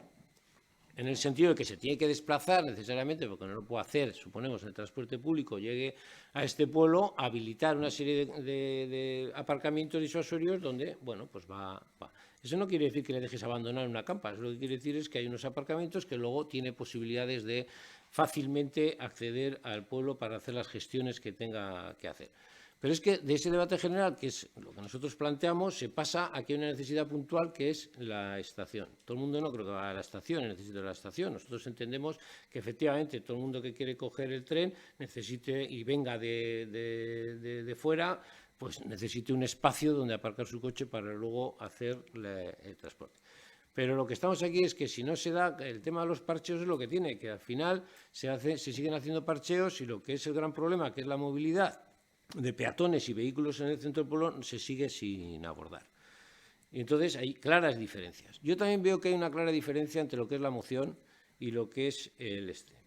en el sentido de que se tiene que desplazar necesariamente, porque no lo puede hacer, suponemos, en el transporte público, llegue a este pueblo, habilitar una serie de aparcamientos disuasorios donde, bueno, pues va. Eso no quiere decir que le dejes abandonar una campa, lo que quiere decir es que hay unos aparcamientos que luego tiene posibilidades de fácilmente acceder al pueblo para hacer las gestiones que tenga que hacer. Pero es que de ese debate general, que es lo que nosotros planteamos, se pasa a que hay una necesidad puntual, que es la estación. Todo el mundo no creo que va a la estación, necesite la estación. Nosotros entendemos que efectivamente todo el mundo que quiere coger el tren necesite y venga de fuera, pues necesite un espacio donde aparcar su coche para luego hacer el transporte. Pero lo que estamos aquí es que si no se da, el tema de los parcheos es lo que tiene, que al final se siguen haciendo parcheos y lo que es el gran problema, que es la movilidad de peatones y vehículos en el centro del pueblo, se sigue sin abordar. Y entonces hay claras diferencias. Yo también veo que hay una clara diferencia entre lo que es la moción y lo que es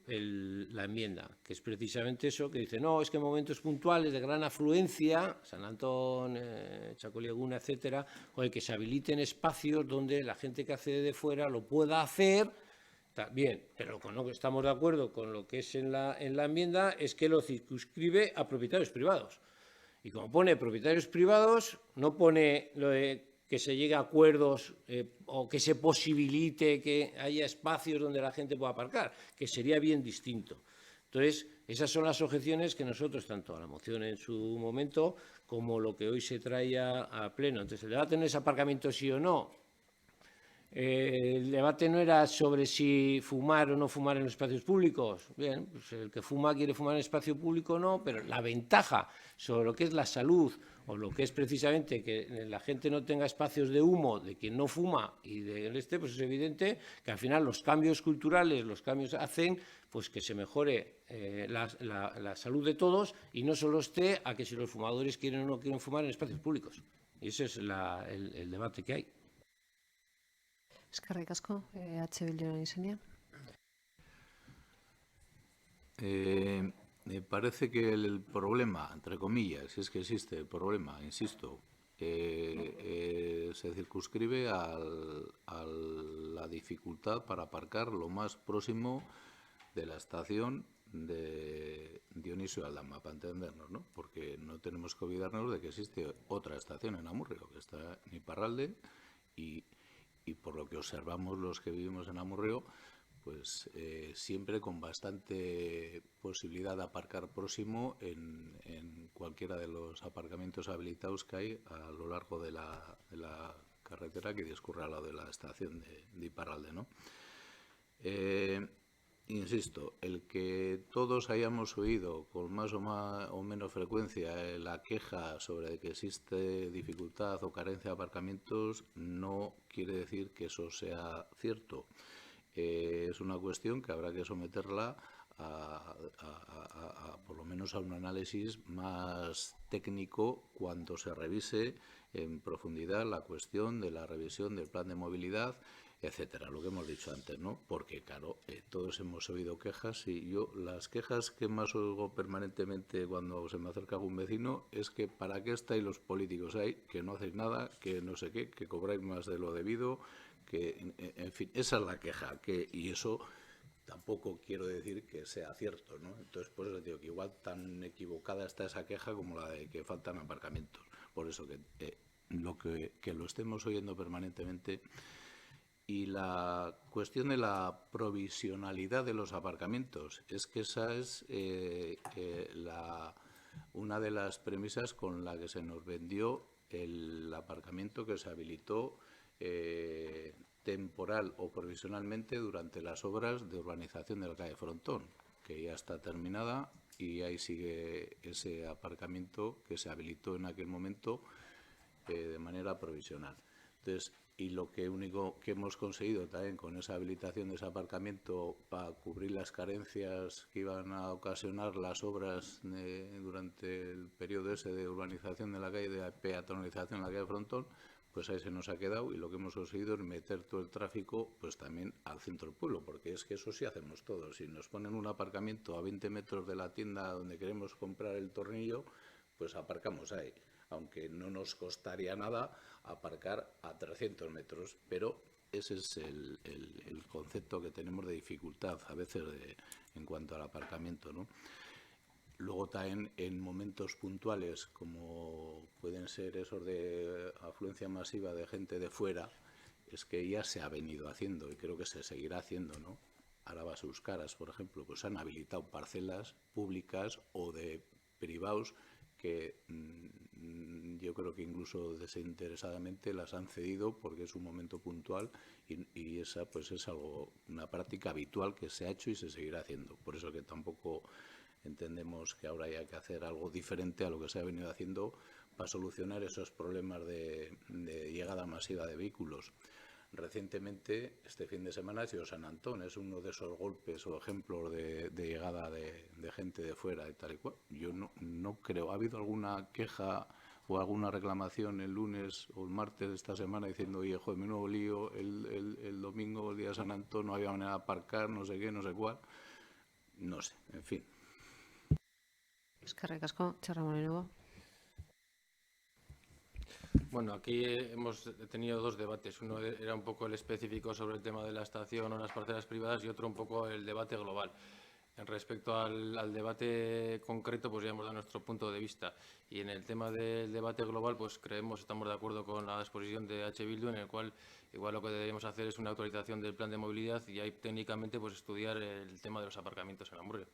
la enmienda, que es precisamente eso, que dice, no, es que en momentos puntuales de gran afluencia, San Antón, Chacolleguna, etcétera, que se habiliten espacios donde la gente que accede de fuera lo pueda hacer. Bien, pero con lo que estamos de acuerdo con lo que es en la enmienda es que lo circunscribe a propietarios privados. Y como pone propietarios privados, no pone lo de que se llegue a acuerdos o que se posibilite que haya espacios donde la gente pueda aparcar, que sería bien distinto. Entonces, esas son las objeciones que nosotros, tanto a la moción en su momento como lo que hoy se trae a pleno. Entonces, el debate no es aparcamiento sí o no. El debate no era sobre si fumar o no fumar en los espacios públicos. Bien, pues el que fuma quiere fumar en espacio público o no, pero la ventaja sobre lo que es la salud o lo que es precisamente que la gente no tenga espacios de humo de quien no fuma y de pues es evidente que al final los cambios culturales, los cambios hacen pues que se mejore la salud de todos y no solo esté a que si los fumadores quieren o no quieren fumar en espacios públicos. Y ese es el debate que hay. Eskerrik asko, Bilduren izenean. Me parece que el problema, entre comillas, si es que existe el problema, insisto, se circunscribe a la dificultad para aparcar lo más próximo de la estación de Dionisio Aldama, para entendernos, ¿no? Porque no tenemos que olvidarnos de que existe otra estación en Amurrio, que está en Iparralde, y por lo que observamos los que vivimos en Amurrio, pues siempre con bastante posibilidad de aparcar próximo en cualquiera de los aparcamientos habilitados que hay a lo largo de la carretera que discurre al lado de la estación de Iparralde, ¿no? insisto, el que todos hayamos oído con más o menos frecuencia la queja sobre que existe dificultad o carencia de aparcamientos no quiere decir que eso sea cierto. Es una cuestión que habrá que someterla por lo menos a un análisis más técnico cuando se revise en profundidad la cuestión de la revisión del plan de movilidad, etcétera, lo que hemos dicho antes, ¿no? Porque, claro, todos hemos oído quejas y yo las quejas que más oigo permanentemente cuando se me acerca algún vecino es que ¿para qué estáis los políticos ahí? Que no hacéis nada, que no sé qué, que cobráis más de lo debido, que, en fin, esa es la queja, y eso tampoco quiero decir que sea cierto, ¿no? Entonces, por eso digo que igual tan equivocada está esa queja como la de que faltan aparcamientos. Por eso que lo estemos oyendo permanentemente. Y la cuestión de la provisionalidad de los aparcamientos, es que esa es una de las premisas con la que se nos vendió el aparcamiento que se habilitó temporal o provisionalmente durante las obras de urbanización de la calle Frontón, que ya está terminada y ahí sigue ese aparcamiento que se habilitó en aquel momento de manera provisional. Entonces, y lo único que hemos conseguido también con esa habilitación de ese aparcamiento para cubrir las carencias que iban a ocasionar las obras durante el periodo ese de urbanización de la calle, de peatonalización en la calle Frontón, pues ahí se nos ha quedado y lo que hemos conseguido es meter todo el tráfico pues también al centro del pueblo, porque es que eso sí hacemos todos. Si nos ponen un aparcamiento a 20 metros de la tienda donde queremos comprar el tornillo, pues aparcamos ahí, aunque no nos costaría nada aparcar a 300 metros, pero ese es el concepto que tenemos de dificultad a veces en cuanto al aparcamiento, ¿no? Luego también en momentos puntuales, como pueden ser esos de afluencia masiva de gente de fuera, es que ya se ha venido haciendo y creo que se seguirá haciendo, ¿no? Araba sus caras, por ejemplo, pues han habilitado parcelas públicas o de privados que yo creo que incluso desinteresadamente las han cedido porque es un momento puntual y esa pues es una práctica habitual que se ha hecho y se seguirá haciendo. Por eso que tampoco entendemos que ahora haya que hacer algo diferente a lo que se ha venido haciendo para solucionar esos problemas de llegada masiva de vehículos. Recientemente, este fin de semana ha sido San Antón, es uno de esos golpes o ejemplos de llegada de gente de fuera y tal y cual. Yo no creo, ¿ha habido alguna queja o alguna reclamación el lunes o el martes de esta semana diciendo, oye, joder, menudo lío, el domingo, el día de San Antón, no había manera de aparcar, no sé qué, no sé cuál? No sé, en fin. Eskerrik asko, Txarra Molino. Bueno, aquí hemos tenido dos debates. Uno era un poco el específico sobre el tema de la estación o las parcelas privadas y otro un poco el debate global. En respecto al debate concreto, pues ya hemos dado nuestro punto de vista. Y en el tema del debate global, pues estamos de acuerdo con la exposición de H. Bildu, en el cual igual lo que debemos hacer es una actualización del plan de movilidad y ahí técnicamente pues estudiar el tema de los aparcamientos en Amurrio.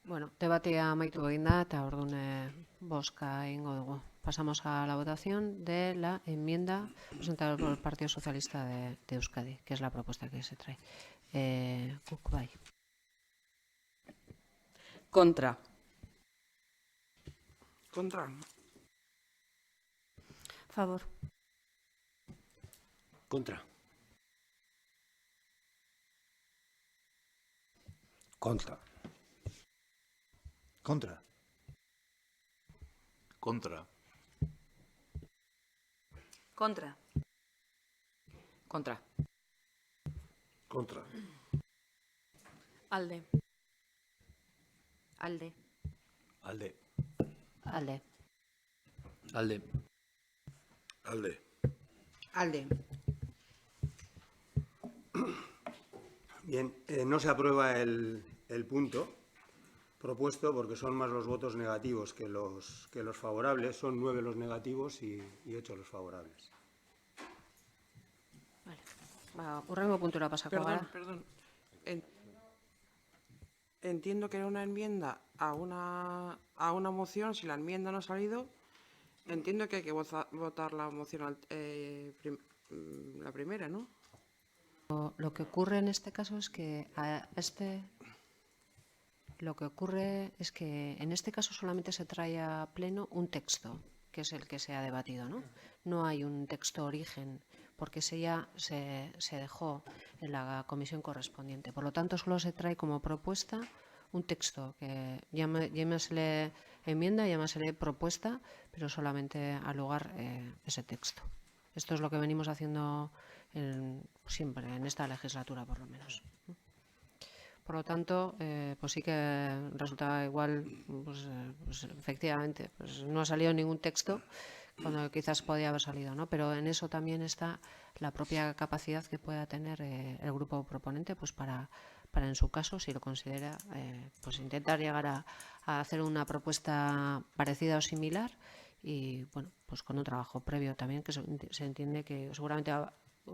Bueno, debatea amaitu egin da eta orduan bozka egingo dugu. Pasamos a la votación de la enmienda presentada por el Partido Socialista de Euskadi, que es la propuesta que se trae. Guk bai. Contra. Contra. Favor. Contra. Contra. Contra. Contra. Contra. Contra. Contra. Alde. Alde. Alde. Alde. Alde. Alde. Alde. Bien, no se aprueba el punto propuesto porque son más los votos negativos que los favorables. Son 9 los negativos y 8 los favorables. Ba, hurrengo puntura pasako gara. Perdón. Entiendo que era una enmienda a una moción. Si la enmienda no ha salido, entiendo que hay que votar la moción, la primera, ¿no? Lo que ocurre en este caso es que en este caso solamente se trae a pleno un texto, que es el que se ha debatido, ¿no? No hay un texto origen, porque ese ya se dejó en la comisión correspondiente. Por lo tanto, solo se trae como propuesta un texto, que llámasele enmienda, llámasele propuesta, pero solamente al lugar ese texto. Esto es lo que venimos haciendo siempre, en esta legislatura por lo menos. Por lo tanto, pues sí que resulta igual, pues efectivamente, pues no ha salido ningún texto cuando quizás podía haber salido, ¿no? Pero en eso también está la propia capacidad que pueda tener el grupo proponente, pues para en su caso, si lo considera, pues intentar llegar a hacer una propuesta parecida o similar y, bueno, pues con un trabajo previo también que se entiende que seguramente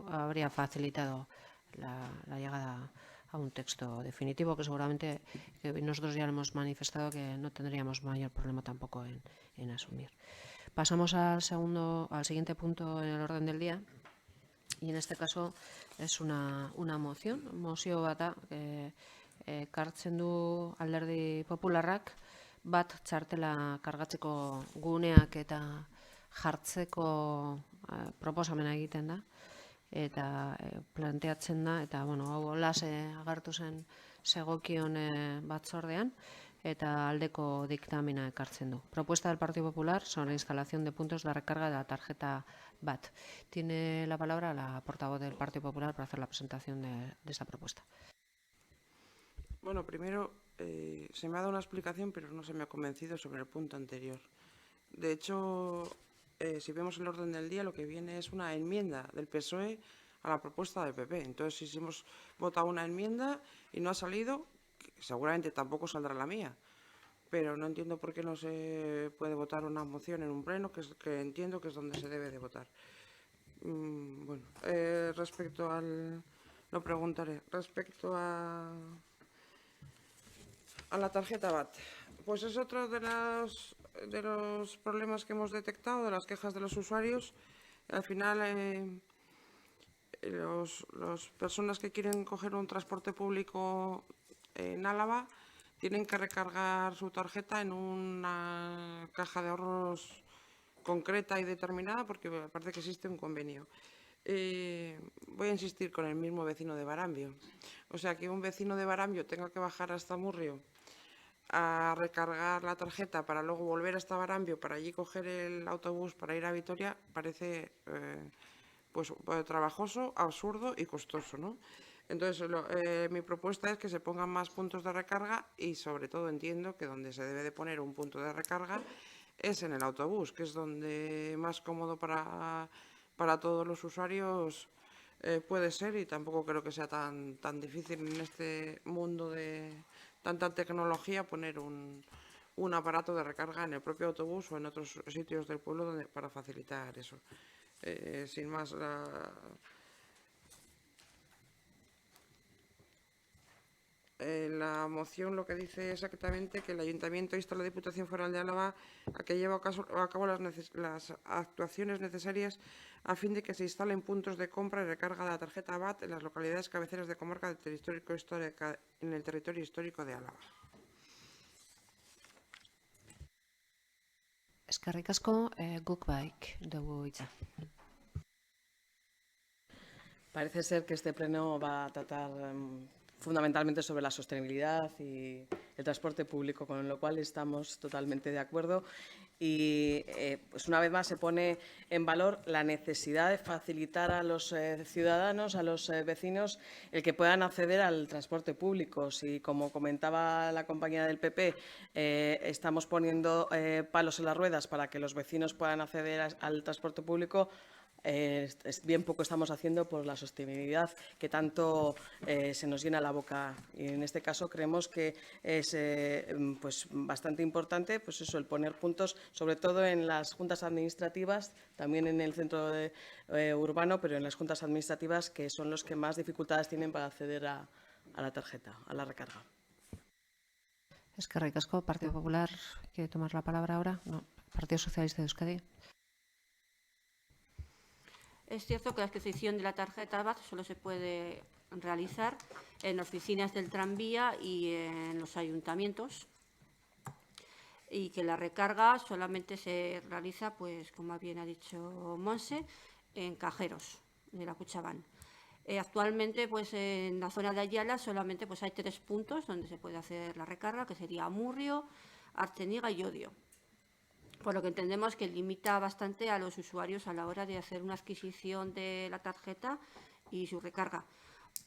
habría facilitado la llegada a un texto definitivo, que seguramente nosotros ya hemos manifestado que no tendríamos mayor problema tampoco en asumir. Pasamos al siguiente punto en el orden del día, y en este caso es una moción. Mozio bata kartzen du Alderdi Popularrak bat txartela kargatzeko guneak eta jartzeko proposamena egiten da, eta planteatzen da, eta hau lase agertu zen segokion batzordean, eta aldeko diktamena ekartzen du. Propuesta del Partido Popular sobre la instalación de puntos de recarga de la tarjeta BAT. Tiene la palabra la portavoz del Partido Popular para hacer la presentación de esta propuesta. Bueno, primero se me ha dado una explicación, pero no se me ha convencido sobre el punto anterior. De hecho, si vemos el orden del día, lo que viene es una enmienda del PSOE a la propuesta del PP. Entonces, si hemos votado una enmienda y no ha salido, seguramente tampoco saldrá la mía. Pero no entiendo por qué no se puede votar una moción en un pleno, que entiendo que es donde se debe de votar. Bueno, respecto al... Lo preguntaré. Respecto a la tarjeta BAT. Pues es otro de los problemas que hemos detectado, de las quejas de los usuarios. Al final, las personas que quieren coger un transporte público en Álava tienen que recargar su tarjeta en una caja de ahorros concreta y determinada, porque me parece que existe un convenio. Voy a insistir con el mismo vecino de Barambio. O sea, que un vecino de Barambio tenga que bajar hasta Murrio a recargar la tarjeta para luego volver hasta Barambio, para allí coger el autobús para ir a Vitoria, parece pues trabajoso, absurdo y costoso, ¿no? Entonces, mi propuesta es que se pongan más puntos de recarga y, sobre todo, entiendo que donde se debe de poner un punto de recarga es en el autobús, que es donde más cómodo para todos los usuarios puede ser, y tampoco creo que sea tan difícil en este mundo de tanta tecnología poner un aparato de recarga en el propio autobús o en otros sitios del pueblo para facilitar eso. Sin más, la moción lo que dice exactamente que el Ayuntamiento insta a la Diputación Foral de Álava a que lleve a cabo las actuaciones necesarias a fin de que se instalen puntos de compra y recarga de la tarjeta BAT en las localidades cabeceras de comarca en el territorio histórico de Álava. Eskerrik asko, guk baik dugu hitza. Parece ser que este pleno va a tratar fundamentalmente sobre la sostenibilidad y el transporte público, con lo cual estamos totalmente de acuerdo. Y pues una vez más se pone en valor la necesidad de facilitar a los ciudadanos, a los vecinos, el que puedan acceder al transporte público. Si, como comentaba la compañera del PP, estamos poniendo palos en las ruedas para que los vecinos puedan acceder al transporte público, bien poco estamos haciendo por la sostenibilidad que tanto se nos llena la boca. Y en este caso creemos que es pues bastante importante, pues eso, el poner puntos, sobre todo en las juntas administrativas, también en el centro urbano, pero en las juntas administrativas, que son los que más dificultades tienen para acceder a la tarjeta, a la recarga. Eskerrik asko. Partido Popular, ¿quiere tomar la palabra ahora? No. Partido Socialista de Euskadi. Es cierto que la adquisición de la tarjeta BAT solo se puede realizar en oficinas del tranvía y en los ayuntamientos, y que la recarga solamente se realiza, pues como bien ha dicho Monse, en cajeros de la Kutxabank. Actualmente, pues en la zona de Ayala solamente pues hay 3 puntos donde se puede hacer la recarga, que sería Amurrio, Artzeniga y Llodio. Por lo que entendemos que limita bastante a los usuarios a la hora de hacer una adquisición de la tarjeta y su recarga.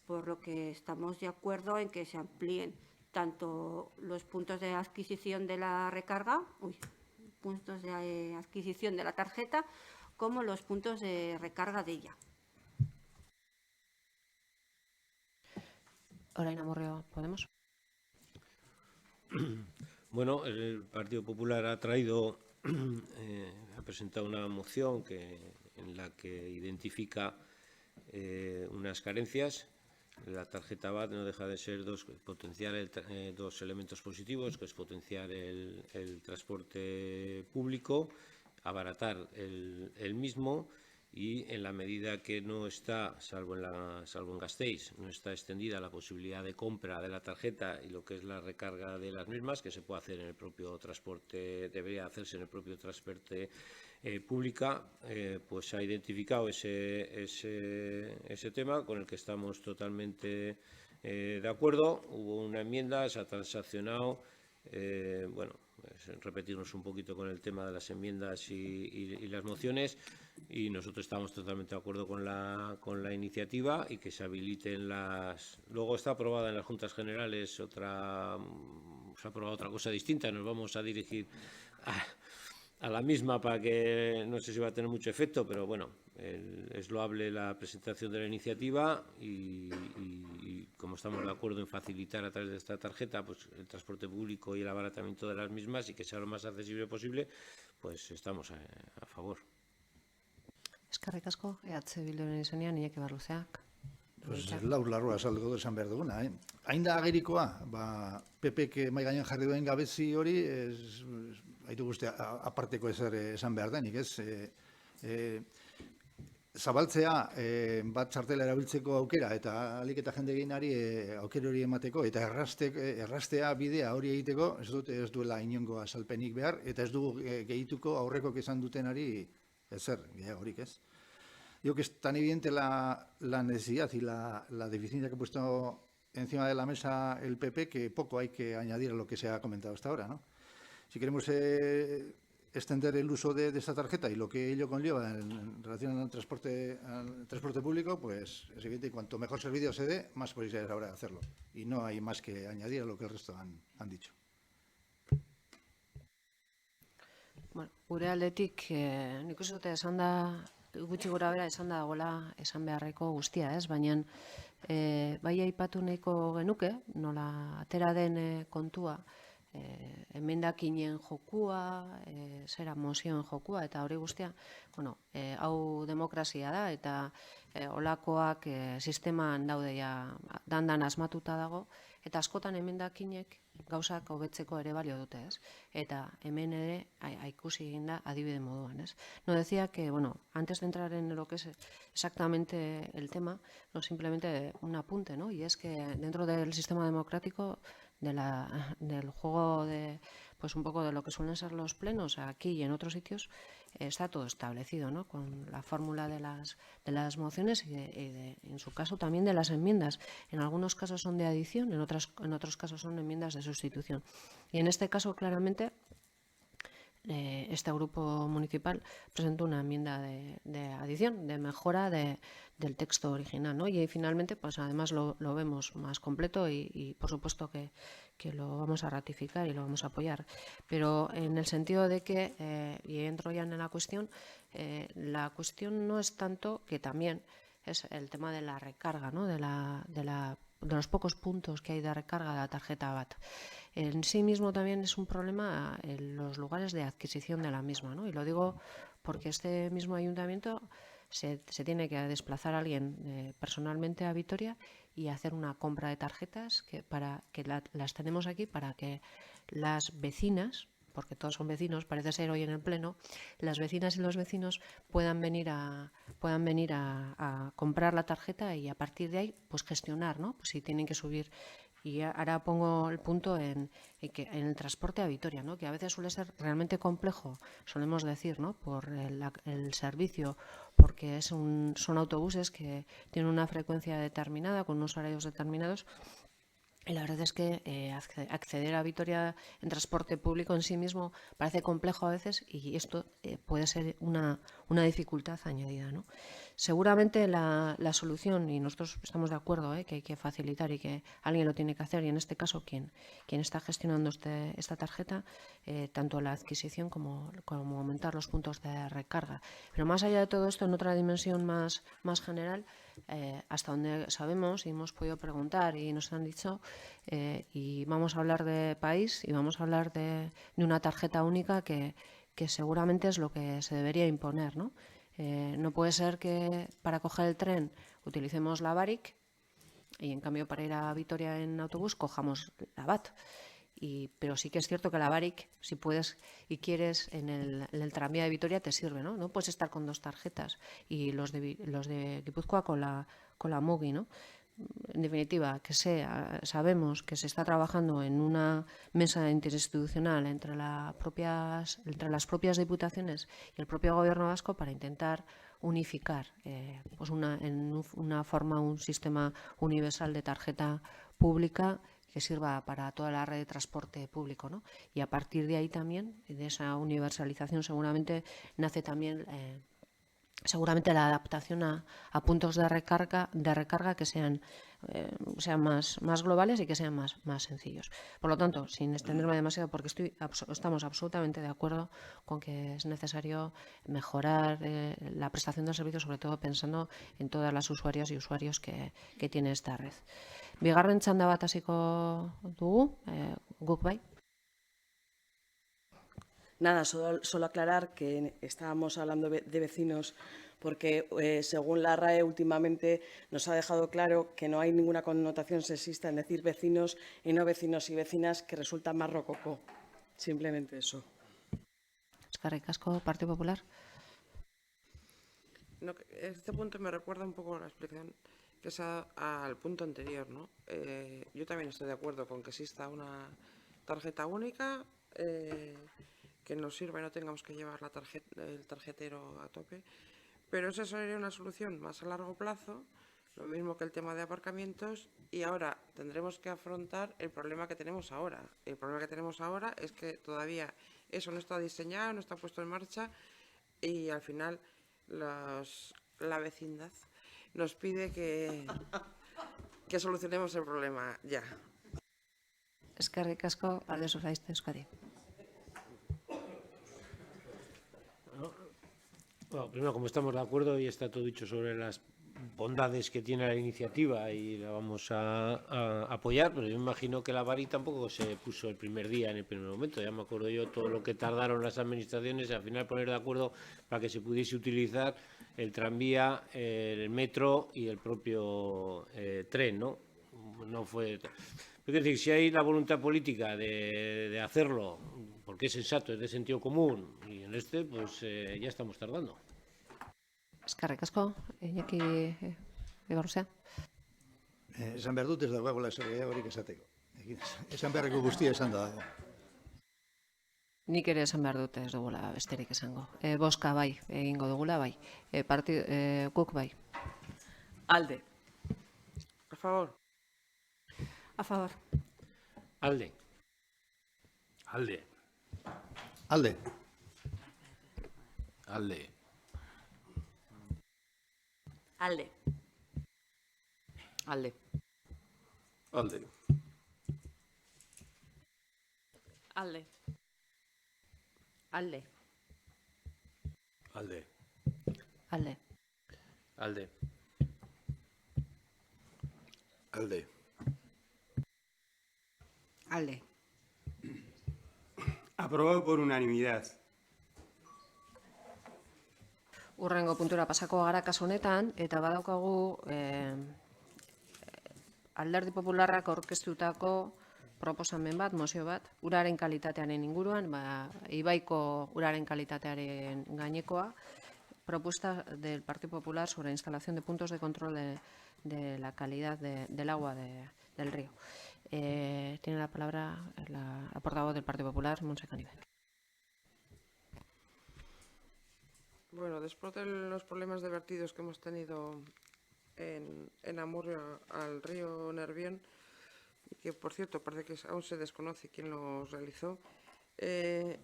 Por lo que estamos de acuerdo en que se amplíen tanto los puntos de adquisición de la recarga, puntos de adquisición de la tarjeta, como los puntos de recarga de ella. Orain Amurrio, ¿podemos? Bueno, el Partido Popular ha presentado una moción en la que identifica unas carencias. La tarjeta BAT no deja de ser potenciar dos elementos positivos, que es potenciar el transporte público, abaratar el mismo, y en la medida que no está, salvo en Gasteiz, no está extendida la posibilidad de compra de la tarjeta y lo que es la recarga de las mismas, que se puede hacer en el propio transporte, debería hacerse en el propio transporte pública, pues ha identificado ese tema con el que estamos totalmente de acuerdo. Hubo una enmienda, se ha transaccionado. Bueno, repetirnos un poquito con el tema de las enmiendas y las mociones, y nosotros estamos totalmente de acuerdo con la iniciativa y que se habiliten las... Luego está aprobada en las Juntas Generales se ha aprobado otra cosa distinta, nos vamos a dirigir a la misma para que no sé si va a tener mucho efecto, pero bueno, es loable la presentación de la iniciativa y como estamos de acuerdo en facilitar a través de esta tarjeta pues el transporte público y el abaratamiento de las mismas y que sea lo más accesible posible, pues estamos a favor. Eskerrik asko, EH Bilduren izenean, Iñaki Barluzeak. Pues larrua azalduko esan behar duguna. Hain da agerikoa, PPk mahai gainean jarri duen gabezi hori, haitu guztia aparteko ezer esan behar denik, ez? Zabaltzea bat txartela erabiltzeko aukera eta ahalik eta jende gehienari aukera hori emateko eta errastea bidea hori egiteko ez duela inongo azalpenik behar eta ez dugu gehituko aurrekok esan dutenari ezer gehiagorik, ez? Digo que es tan evidente la necesidad y la deficiencia que ha puesto encima de la mesa el PP que poco hay que añadir a lo que se ha comentado hasta ahora, ¿no? Si queremos extender el uso de esta tarjeta y lo que ello conlleva en relación al transporte público, pues es evidente que cuanto mejor servicio se dé, más posibilidades habrá de hacerlo. Y no hay más que añadir a lo que el resto han dicho. Bueno, gure aldetik nik uste dute esan da, gutxi gora bera esan da dagoela esan beharreko guztia, ez? Baina bai aipatu nahiko genuke, nola atera den kontua, emendakinen jokua, zera mozioen jokua, eta hori guztia, bueno, hau demokrazia da, eta olakoak sisteman daude ja dandan asmatuta dago, eta askotan emendakinek gauzak hobetzeko ere balio dute, ez? Eta hemen ere ikusi egin da adibide moduan, ez? No decía que, bueno, antes de entrar en lo que es exactamente el tema, no simplemente un apunte, ¿no? Y es que dentro del sistema democrático del juego de, pues un poco de lo que suelen ser los plenos aquí y en otros sitios, está todo establecido, ¿no? Con la fórmula de las mociones y en su caso también de las enmiendas. En algunos casos son de adición, en otros casos son enmiendas de sustitución. Y en este caso, claramente, este grupo municipal presentó una enmienda de adición, de mejora del texto original, ¿no? Y finalmente, pues además lo vemos más completo y por supuesto que lo vamos a ratificar y lo vamos a apoyar. Pero en el sentido de que, y entro ya en la cuestión no es tanto, que también es el tema de la recarga, ¿no? De los pocos puntos que hay de recarga de la tarjeta BAT. En sí mismo también es un problema en los lugares de adquisición de la misma, ¿no? Y lo digo porque este mismo ayuntamiento se tiene que desplazar alguien personalmente a Vitoria y hacer una compra de tarjetas las tenemos aquí para que las vecinas, porque todos son vecinos, parece ser hoy en el Pleno, las vecinas y los vecinos puedan venir a comprar la tarjeta y a partir de ahí pues gestionar, ¿no? Pues si tienen que subir. Y ahora pongo el punto en el transporte a Vitoria, ¿no? Que a veces suele ser realmente complejo, solemos decir, ¿no? Por el servicio, porque son autobuses que tienen una frecuencia determinada, con unos horarios determinados. Y la verdad es que acceder a Vitoria en transporte público en sí mismo parece complejo a veces y esto puede ser una dificultad añadida, ¿no? Seguramente la solución, y nosotros estamos de acuerdo que hay que facilitar y que alguien lo tiene que hacer, y en este caso quien está gestionando esta tarjeta, tanto la adquisición como aumentar los puntos de recarga. Pero más allá de todo esto, en otra dimensión más general, hasta donde sabemos y hemos podido preguntar y nos han dicho, y vamos a hablar de país y vamos a hablar de una tarjeta única que seguramente es lo que se debería imponer, ¿no? No puede ser que para coger el tren utilicemos la Barik y en cambio para ir a Vitoria en autobús cojamos la BAT. Pero sí que es cierto que la Barik, si puedes y quieres, en el tranvía de Vitoria te sirve, ¿no? No puedes estar con dos tarjetas y los de Guipúzcoa con la Mugi, ¿no? En definitiva, sabemos que se está trabajando en una mesa interinstitucional entre las propias diputaciones y el propio Gobierno vasco para intentar unificar pues en una forma, un sistema universal de tarjeta pública que sirva para toda la red de transporte público, ¿no? Y a partir de ahí también, de esa universalización, seguramente nace también la adaptación a puntos de recarga que sean más globales y que sean más sencillos. Por lo tanto, sin extenderme demasiado, porque estamos absolutamente de acuerdo con que es necesario mejorar la prestación del servicio, sobre todo pensando en todas las usuarias y usuarios que tiene esta red. Bigarren txanda bat hasiko dugu, guk bai. Nada, solo aclarar que estábamos hablando de vecinos porque según la RAE últimamente nos ha dejado claro que no hay ninguna connotación sexista en decir vecinos y no vecinos y vecinas, que resulta más rococó. Simplemente eso. Eskerrik asko, Partido Popular. No, este punto me recuerda un poco a la explicación que es al punto anterior, ¿no? Yo también estoy de acuerdo con que exista una tarjeta única que nos sirva y no tengamos que llevar el tarjetero a tope, pero esa sería una solución más a largo plazo, lo mismo que el tema de aparcamientos, y ahora tendremos que afrontar el problema que tenemos ahora. El problema que tenemos ahora es que todavía eso no está diseñado, no está puesto en marcha y al final la vecindad nos pide que solucionemos el problema ya. Eskerrik asko, Alde Sozialista de Euskadi. Bueno, primero, como estamos de acuerdo y está todo dicho sobre las bondades que tiene la iniciativa y la vamos a apoyar, pero yo me imagino que la Barik tampoco se puso el primer día en el primer momento. Ya me acuerdo yo todo lo que tardaron las administraciones y al final poner de acuerdo para que se pudiese utilizar el tranvía, el metro y el propio tren, ¿no? No fue... Es decir, si hay la voluntad política de hacerlo, porque es sensato, es de sentido común, y en pues ya estamos tardando. Eskerrik asko, Iñaki Ibarruzea. Esan behar dut ez dagoela ezer gehiagorik esateko. Esan beharreko guztia esan da dago. Nik ere esan behar dut ez dugula besterik esango. Boska bai, egingo dugula bai. Guk bai. Alde. A favor. A favor. Alde. Alde. Alde. Alde. Alde. Alde. Alde. Alde. Alde. Alde. Alde. Alde. Alde. Alde. Aprobado por unanimidad. Urrengo puntura pasako gara kasu honetan, eta badaukagu Alderdi Popularrak aurkeztutako proposamen bat, mozio bat, uraren kalitatearen inguruan, ibaiko uraren kalitatearen gainekoa, propuesta del Partido Popular sobre instalación de puntos de control de la calidad del agua del río. Tiene la palabra la portavoz del Partido Popular, Montse Canive. Bueno, después de los problemas de vertidos que hemos tenido en Amurrio al río Nervión, y que por cierto parece que aún se desconoce quién los realizó, he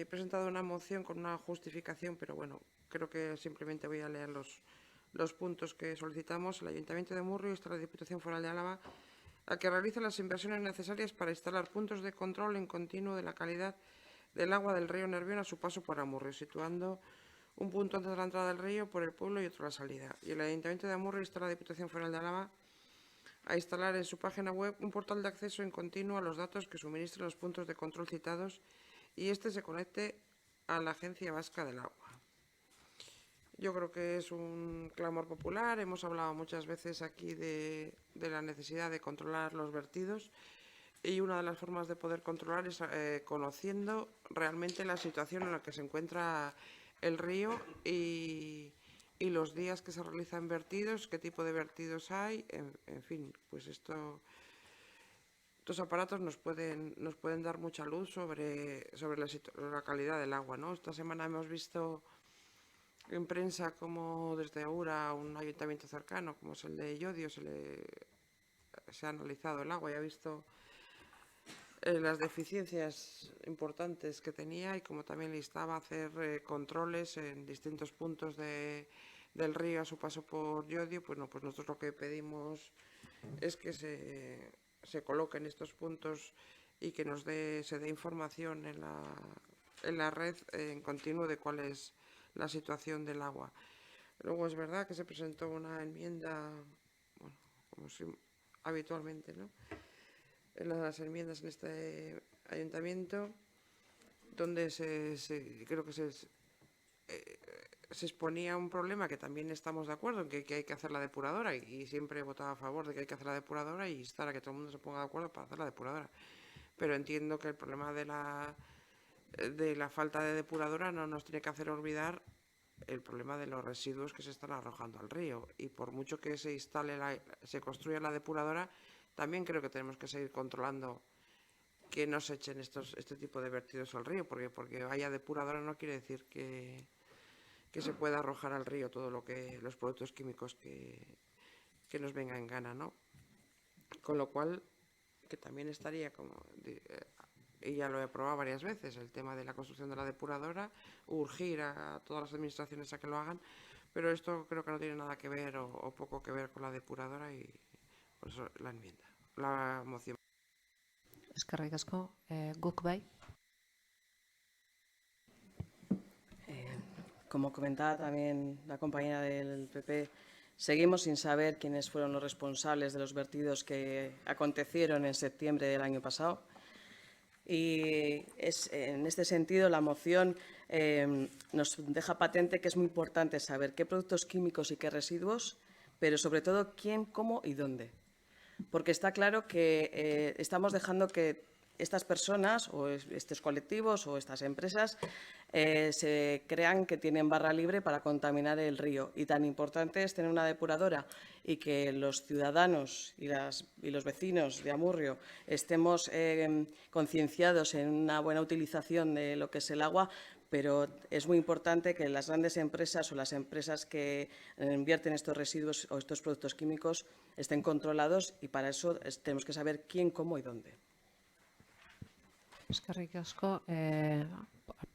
presentado una moción con una justificación, pero bueno, creo que simplemente voy a leer los puntos que solicitamos. El Ayuntamiento de Amurrio insta a la Diputación Foral de Álava a que realice las inversiones necesarias para instalar puntos de control en continuo de la calidad del agua del río Nervión a su paso por Amurrio, situando un punto antes de la entrada del río por el pueblo y otro a la salida. Y el Ayuntamiento de Amurrio insta a la Diputación Foral de Álava a instalar en su página web un portal de acceso en continuo a los datos que suministren los puntos de control citados y este se conecte a la Agencia Vasca del Agua. Yo creo que es un clamor popular. Hemos hablado muchas veces aquí de la necesidad de controlar los vertidos y una de las formas de poder controlar es conociendo realmente la situación en la que se encuentra el río y los días que se realizan vertidos, qué tipo de vertidos hay, en fin, pues estos aparatos nos pueden dar mucha luz sobre la calidad del agua, ¿no? Esta semana hemos visto en prensa como desde Aura, un ayuntamiento cercano, como es el de Llodio, se ha analizado el agua y ha visto las deficiencias importantes que tenía y como también le instaba a hacer controles en distintos puntos del río a su paso por Llodio, pues nosotros lo que pedimos es que se coloquen estos puntos y que se dé información en la red en continuo de cuál es la situación del agua. Luego es verdad que se presentó una enmienda, bueno, como habitualmente, ¿no?, en las enmiendas en este ayuntamiento, donde creo que se exponía un problema que también estamos de acuerdo en que hay que hacer la depuradora y siempre he votado a favor de que hay que hacer la depuradora y instar a que todo el mundo se ponga de acuerdo para hacer la depuradora. Pero entiendo que el problema de la falta de depuradora no nos tiene que hacer olvidar el problema de los residuos que se están arrojando al río y por mucho que se construya la depuradora, también creo que tenemos que seguir controlando que no se echen este tipo de vertidos al río, porque haya depuradora no quiere decir que se pueda arrojar al río todo los productos químicos que nos venga en gana, ¿no? Con lo cual, que también estaría y ya lo he aprobado varias veces, el tema de la construcción de la depuradora, urgir a todas las administraciones a que lo hagan, pero esto creo que no tiene nada que ver o poco que ver con la depuradora y por eso la moción. Eskerrik asko, guk bai. Como comentaba también la compañera del PP, seguimos sin saber quiénes fueron los responsables de los vertidos que acontecieron en septiembre del año pasado. Y en este sentido la moción nos deja patente que es muy importante saber qué productos químicos y qué residuos, pero sobre todo quién, cómo y dónde. Porque está claro que estamos dejando que estas personas o estos colectivos o estas empresas se crean que tienen barra libre para contaminar el río. Y tan importante es tener una depuradora y que los ciudadanos y los vecinos de Amurrio estemos concienciados en una buena utilización de lo que es el agua, pero es muy importante que las grandes empresas o las empresas que invierten estos residuos o estos productos químicos estén controlados y para eso tenemos que saber quién, cómo y dónde. Eskerrik asko.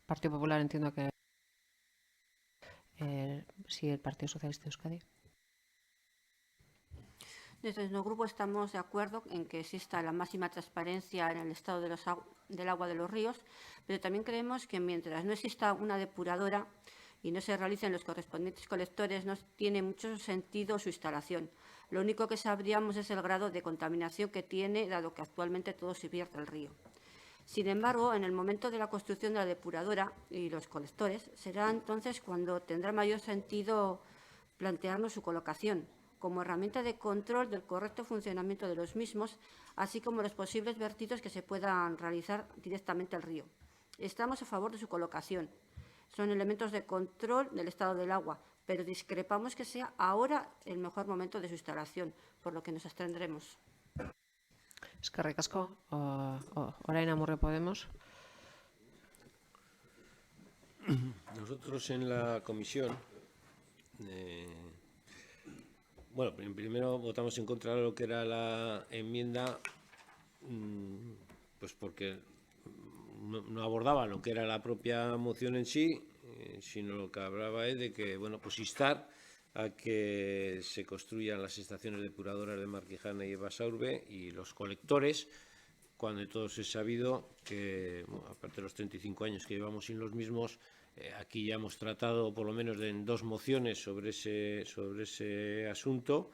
Partido Popular entiendo que sí, el Partido Socialista de Euskadi. Desde nuestro grupo estamos de acuerdo en que exista la máxima transparencia en el estado del agua de los ríos, pero también creemos que mientras no exista una depuradora y no se realicen los correspondientes colectores, no tiene mucho sentido su instalación. Lo único que sabríamos es el grado de contaminación que tiene, dado que actualmente todo se vierte al río. Sin embargo, en el momento de la construcción de la depuradora y los colectores, será entonces cuando tendrá mayor sentido plantearnos su colocación, como herramienta de control del correcto funcionamiento de los mismos, así como los posibles vertidos que se puedan realizar directamente al río. Estamos a favor de su colocación. Son elementos de control del estado del agua, pero discrepamos que sea ahora el mejor momento de su instalación, por lo que nos abstendremos. Eskerrik asko. Orain Amurrio Podemos. Nosotros en la comisión, bueno, primero votamos en contra de lo que era la enmienda, pues porque no abordaba lo que era la propia moción en sí, sino lo que hablaba es de que, bueno, pues instar a que se construyan las estaciones depuradoras de Marquijana y Basaurbe y los colectores, cuando de todos es sabido que, bueno, aparte de los 35 años que llevamos sin los mismos, aquí ya hemos tratado por lo menos en 2 mociones sobre ese asunto,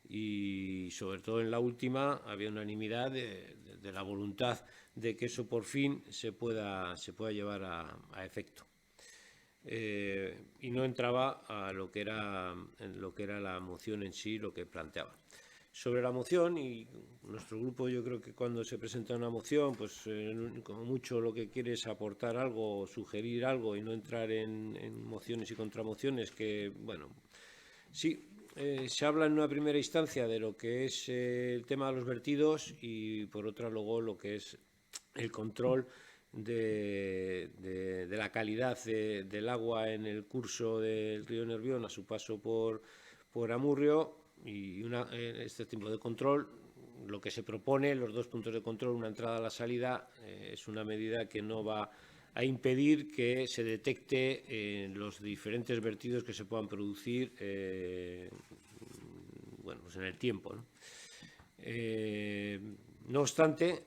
y sobre todo en la última había unanimidad de la voluntad de que eso por fin se pueda llevar a efecto. Y no entraba a lo que era la moción en sí, lo que planteaba. Sobre la moción, y nuestro grupo, yo creo que cuando se presenta una moción, pues como mucho lo que quiere es aportar algo, sugerir algo y no entrar en mociones y contramociones que, bueno, sí, se habla en una primera instancia de lo que es el tema de los vertidos y por otra luego lo que es el control de la calidad del agua en el curso del río Nervión a su paso por Amurrio. Y este tipo de control, lo que se propone, los 2 puntos de control, una entrada a la salida, es una medida que no va a impedir que se detecte los diferentes vertidos que se puedan producir bueno, pues en el tiempo, ¿no? No obstante,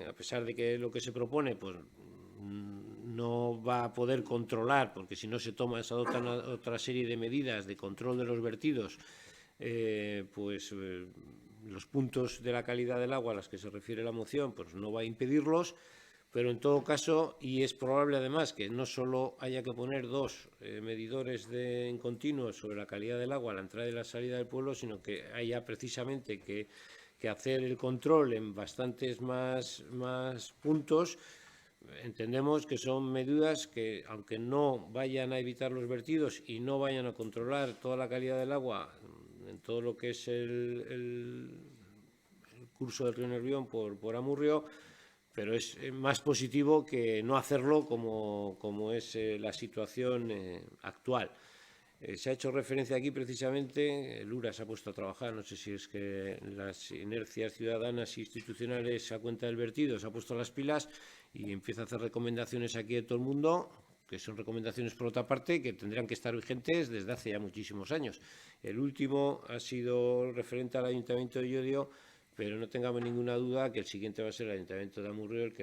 a pesar de que lo que se propone pues no va a poder controlar, porque si no se adoptan otra serie de medidas de control de los vertidos, los puntos de la calidad del agua a los que se refiere la moción, pues no va a impedirlos, pero en todo caso, y es probable además que no solo haya que poner 2 medidores en continuo sobre la calidad del agua a la entrada y la salida del pueblo, sino que haya precisamente que hacer el control en bastantes más puntos. Entendemos que son medidas que, aunque no vayan a evitar los vertidos y no vayan a controlar toda la calidad del agua en todo lo que es el curso del río Nervión por Amurrio, pero es más positivo que no hacerlo como es la situación actual. Se ha hecho referencia aquí precisamente, el URA se ha puesto a trabajar, no sé si es que las inercias ciudadanas e institucionales a cuenta del vertido se ha puesto las pilas y empieza a hacer recomendaciones aquí de todo el mundo, que son recomendaciones por otra parte que tendrían que estar vigentes desde hace ya muchísimos años. El último ha sido referente al Ayuntamiento de Llodio, pero no tengamos ninguna duda que el siguiente va a ser el Ayuntamiento de Amurrio, al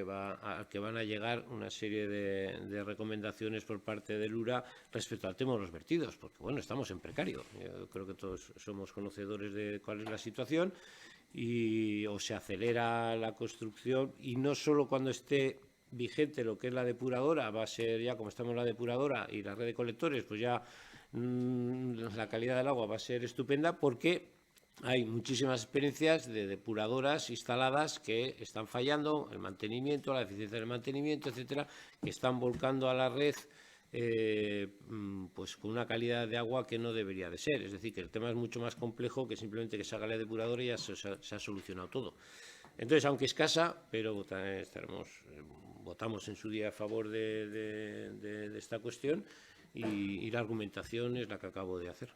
que van a llegar una serie de recomendaciones por parte del URA respecto al tema de los vertidos, porque bueno, estamos en precario. Yo creo que todos somos conocedores de cuál es la situación y o se acelera la construcción, y no solo cuando esté vigente lo que es la depuradora, va a ser ya como estamos en la depuradora y la red de colectores, pues ya la calidad del agua va a ser estupenda, porque hay muchísimas experiencias de depuradoras instaladas que están fallando, el mantenimiento, la eficiencia del mantenimiento, etcétera, que están volcando a la red pues con una calidad de agua que no debería de ser. Es decir, que el tema es mucho más complejo que simplemente que se haga la depuradora y ya se ha solucionado todo. Entonces, aunque escasa, pero votamos en su día a favor de esta cuestión, y la argumentación es la que acabo de hacer.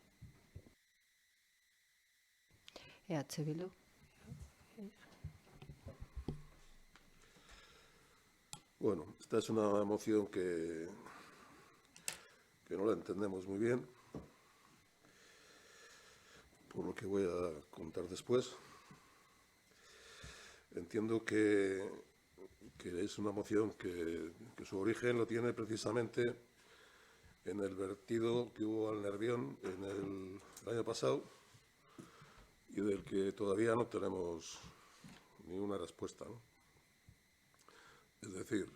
EH Bildu. Bueno, esta es una moción que no la entendemos muy bien, por lo que voy a contar después. Entiendo que es una moción que su origen lo tiene precisamente en el vertido que hubo al Nervión en el año pasado, y del que todavía no tenemos ninguna respuesta, ¿no? Es decir,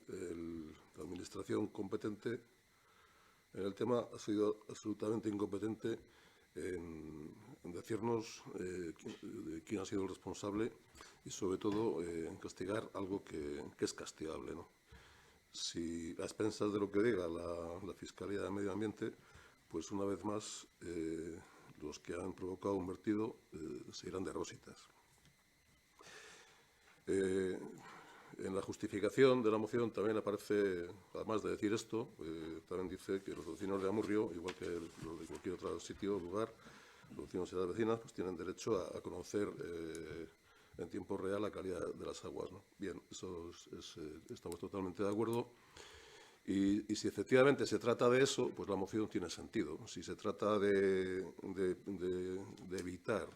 la administración competente en el tema ha sido absolutamente incompetente en decirnos quién ha sido el responsable y, sobre todo, en castigar algo que es castigable, ¿no? Si a expensas de lo que diga la Fiscalía de Medio Ambiente, pues una vez más los que han provocado un vertido se irán de rositas. En la justificación de la moción también aparece, además de decir esto, también dice que los vecinos de Amurrio, igual que los de cualquier otro sitio o lugar, los vecinos y las vecinas, pues tienen derecho a conocer en tiempo real la calidad de las aguas, ¿no? Bien, eso estamos totalmente de acuerdo. Y si efectivamente se trata de eso, pues la moción tiene sentido. Si se trata de evitar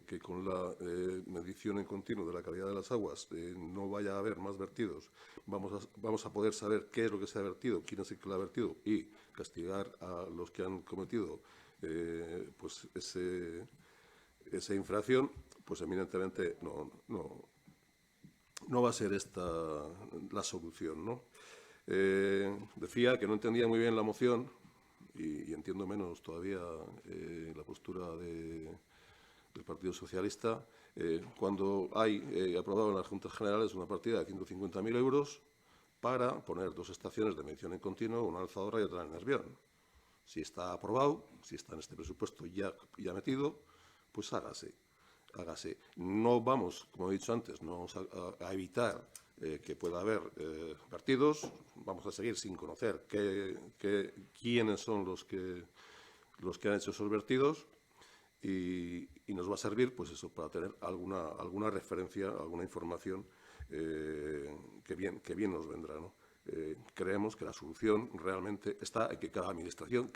que con la medición en continuo de la calidad de las aguas no vaya a haber más vertidos, vamos a poder saber qué es lo que se ha vertido, quién es el que lo ha vertido y castigar a los que han cometido pues esa infracción, pues evidentemente no va a ser esta la solución, ¿no? Decía que no entendía muy bien la moción y entiendo menos todavía la postura del Partido Socialista, cuando hay aprobado en las Juntas Generales una partida de 150.000 euros para poner 2 estaciones de medición en continuo, una alzadora y otra en Nervión. Si está aprobado, si está en este presupuesto ya metido, pues hágase. No vamos, como he dicho antes, no vamos a evitar que pueda haber vertidos, vamos a seguir sin conocer quiénes son los que han hecho esos vertidos y nos va a servir, pues eso, para tener alguna referencia, alguna información que bien nos vendrá, ¿no? Creemos que la solución realmente está en que cada administración,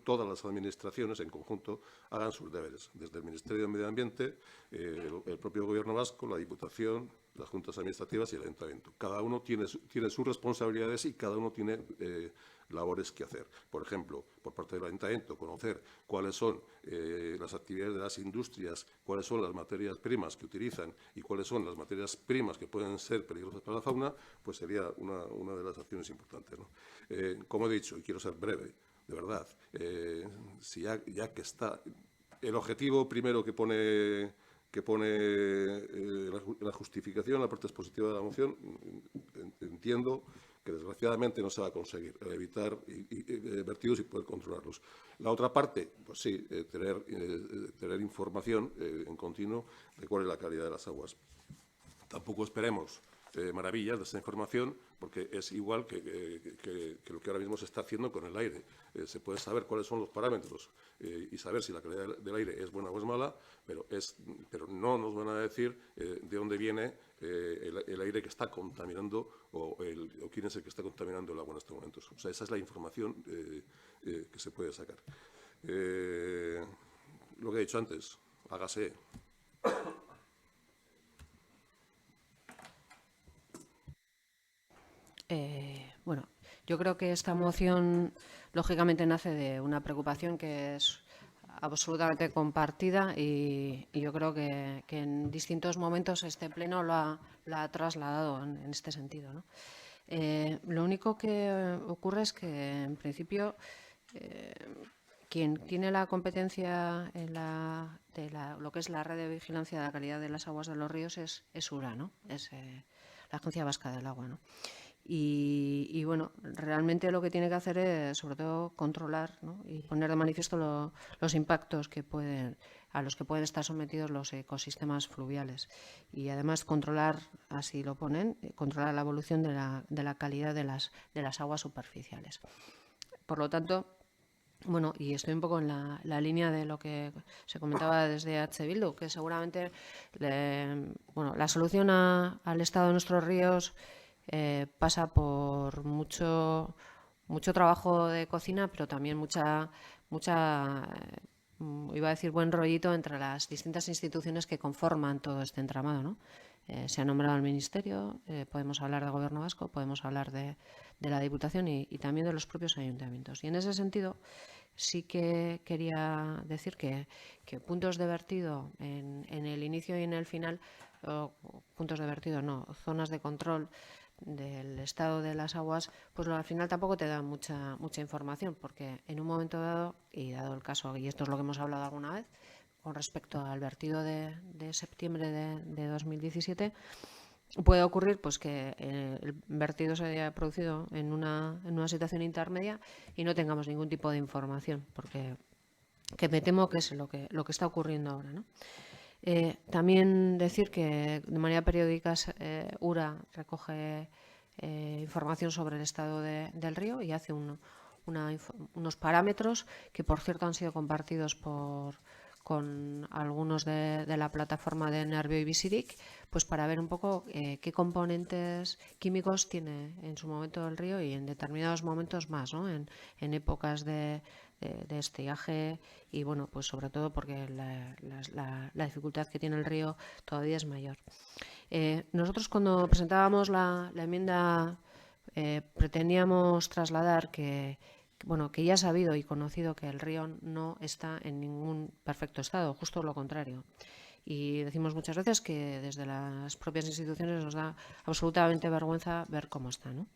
todas las administraciones en conjunto hagan sus deberes, desde el Ministerio de Medio Ambiente, el propio Gobierno vasco, la Diputación, las juntas administrativas y el Ayuntamiento. Cada uno tiene sus responsabilidades y cada uno tiene labores que hacer. Por ejemplo, por parte del Ayuntamiento, conocer cuáles son las actividades de las industrias, cuáles son las materias primas que utilizan y cuáles son las materias primas que pueden ser peligrosas para la fauna, pues sería una de las acciones importantes, ¿no? Como he dicho, y quiero ser breve, de verdad, si ya que está el objetivo primero que pone la justificación, la parte expositiva de la moción, entiendo que desgraciadamente no se va a conseguir evitar vertidos y poder controlarlos. La otra parte, pues sí, tener información en continuo de cuál es la calidad de las aguas. Tampoco esperemos maravillas de esa información, porque es igual que lo que ahora mismo se está haciendo con el aire. Se puede saber cuáles son los parámetros y saber si la calidad del aire es buena o es mala, pero no nos van a decir de dónde viene el aire que está contaminando o quién es el que está contaminando el agua en estos momentos. O sea, esa es la información que se puede sacar. Lo que he dicho antes, hágase. Bueno, yo creo que esta moción lógicamente nace de una preocupación que es absolutamente compartida y yo creo que en distintos momentos este pleno la ha trasladado en este sentido, ¿no? Lo único que ocurre es que en principio quien tiene la competencia de lo que es la red de vigilancia de la calidad de las aguas de los ríos es URA, ¿no? Es la Agencia Vasca del Agua, ¿no? Y bueno, realmente lo que tiene que hacer es, sobre todo, controlar, ¿no? Y poner de manifiesto los impactos a los que pueden estar sometidos los ecosistemas fluviales. Y además controlar, así lo ponen, controlar la evolución de la calidad de las aguas superficiales. Por lo tanto, bueno, y estoy un poco en la línea de lo que se comentaba desde H. Bildu, que seguramente la solución al estado de nuestros ríos pasa por mucho trabajo de cocina, pero también mucha iba a decir buen rollito entre las distintas instituciones que conforman todo este entramado, ¿no? Se ha nombrado el Ministerio, podemos hablar del Gobierno vasco, podemos hablar de la Diputación y también de los propios ayuntamientos. Y en ese sentido sí que quería decir que puntos de vertido en el inicio y en el final, puntos de vertido no, zonas de control, del estado de las aguas, pues al final tampoco te da mucha información, porque en un momento dado, y dado el caso, y esto es lo que hemos hablado alguna vez, con respecto al vertido de septiembre de 2017, puede ocurrir pues que el vertido se haya producido en una situación intermedia y no tengamos ningún tipo de información, porque que me temo que es lo que está ocurriendo ahora, ¿no? También decir que de manera periódica URA recoge información sobre el estado del río y hace unos parámetros que, por cierto, han sido compartidos con algunos de la plataforma de Nervio y Visidic, pues para ver un poco qué componentes químicos tiene en su momento el río y en determinados momentos más, ¿no? En épocas de estiaje y, bueno, pues sobre todo porque la dificultad que tiene el río todavía es mayor. Nosotros, cuando presentábamos la enmienda, pretendíamos trasladar que ya sabido y conocido que el río no está en ningún perfecto estado, justo lo contrario. Y decimos muchas veces que desde las propias instituciones nos da absolutamente vergüenza ver cómo está, ¿no?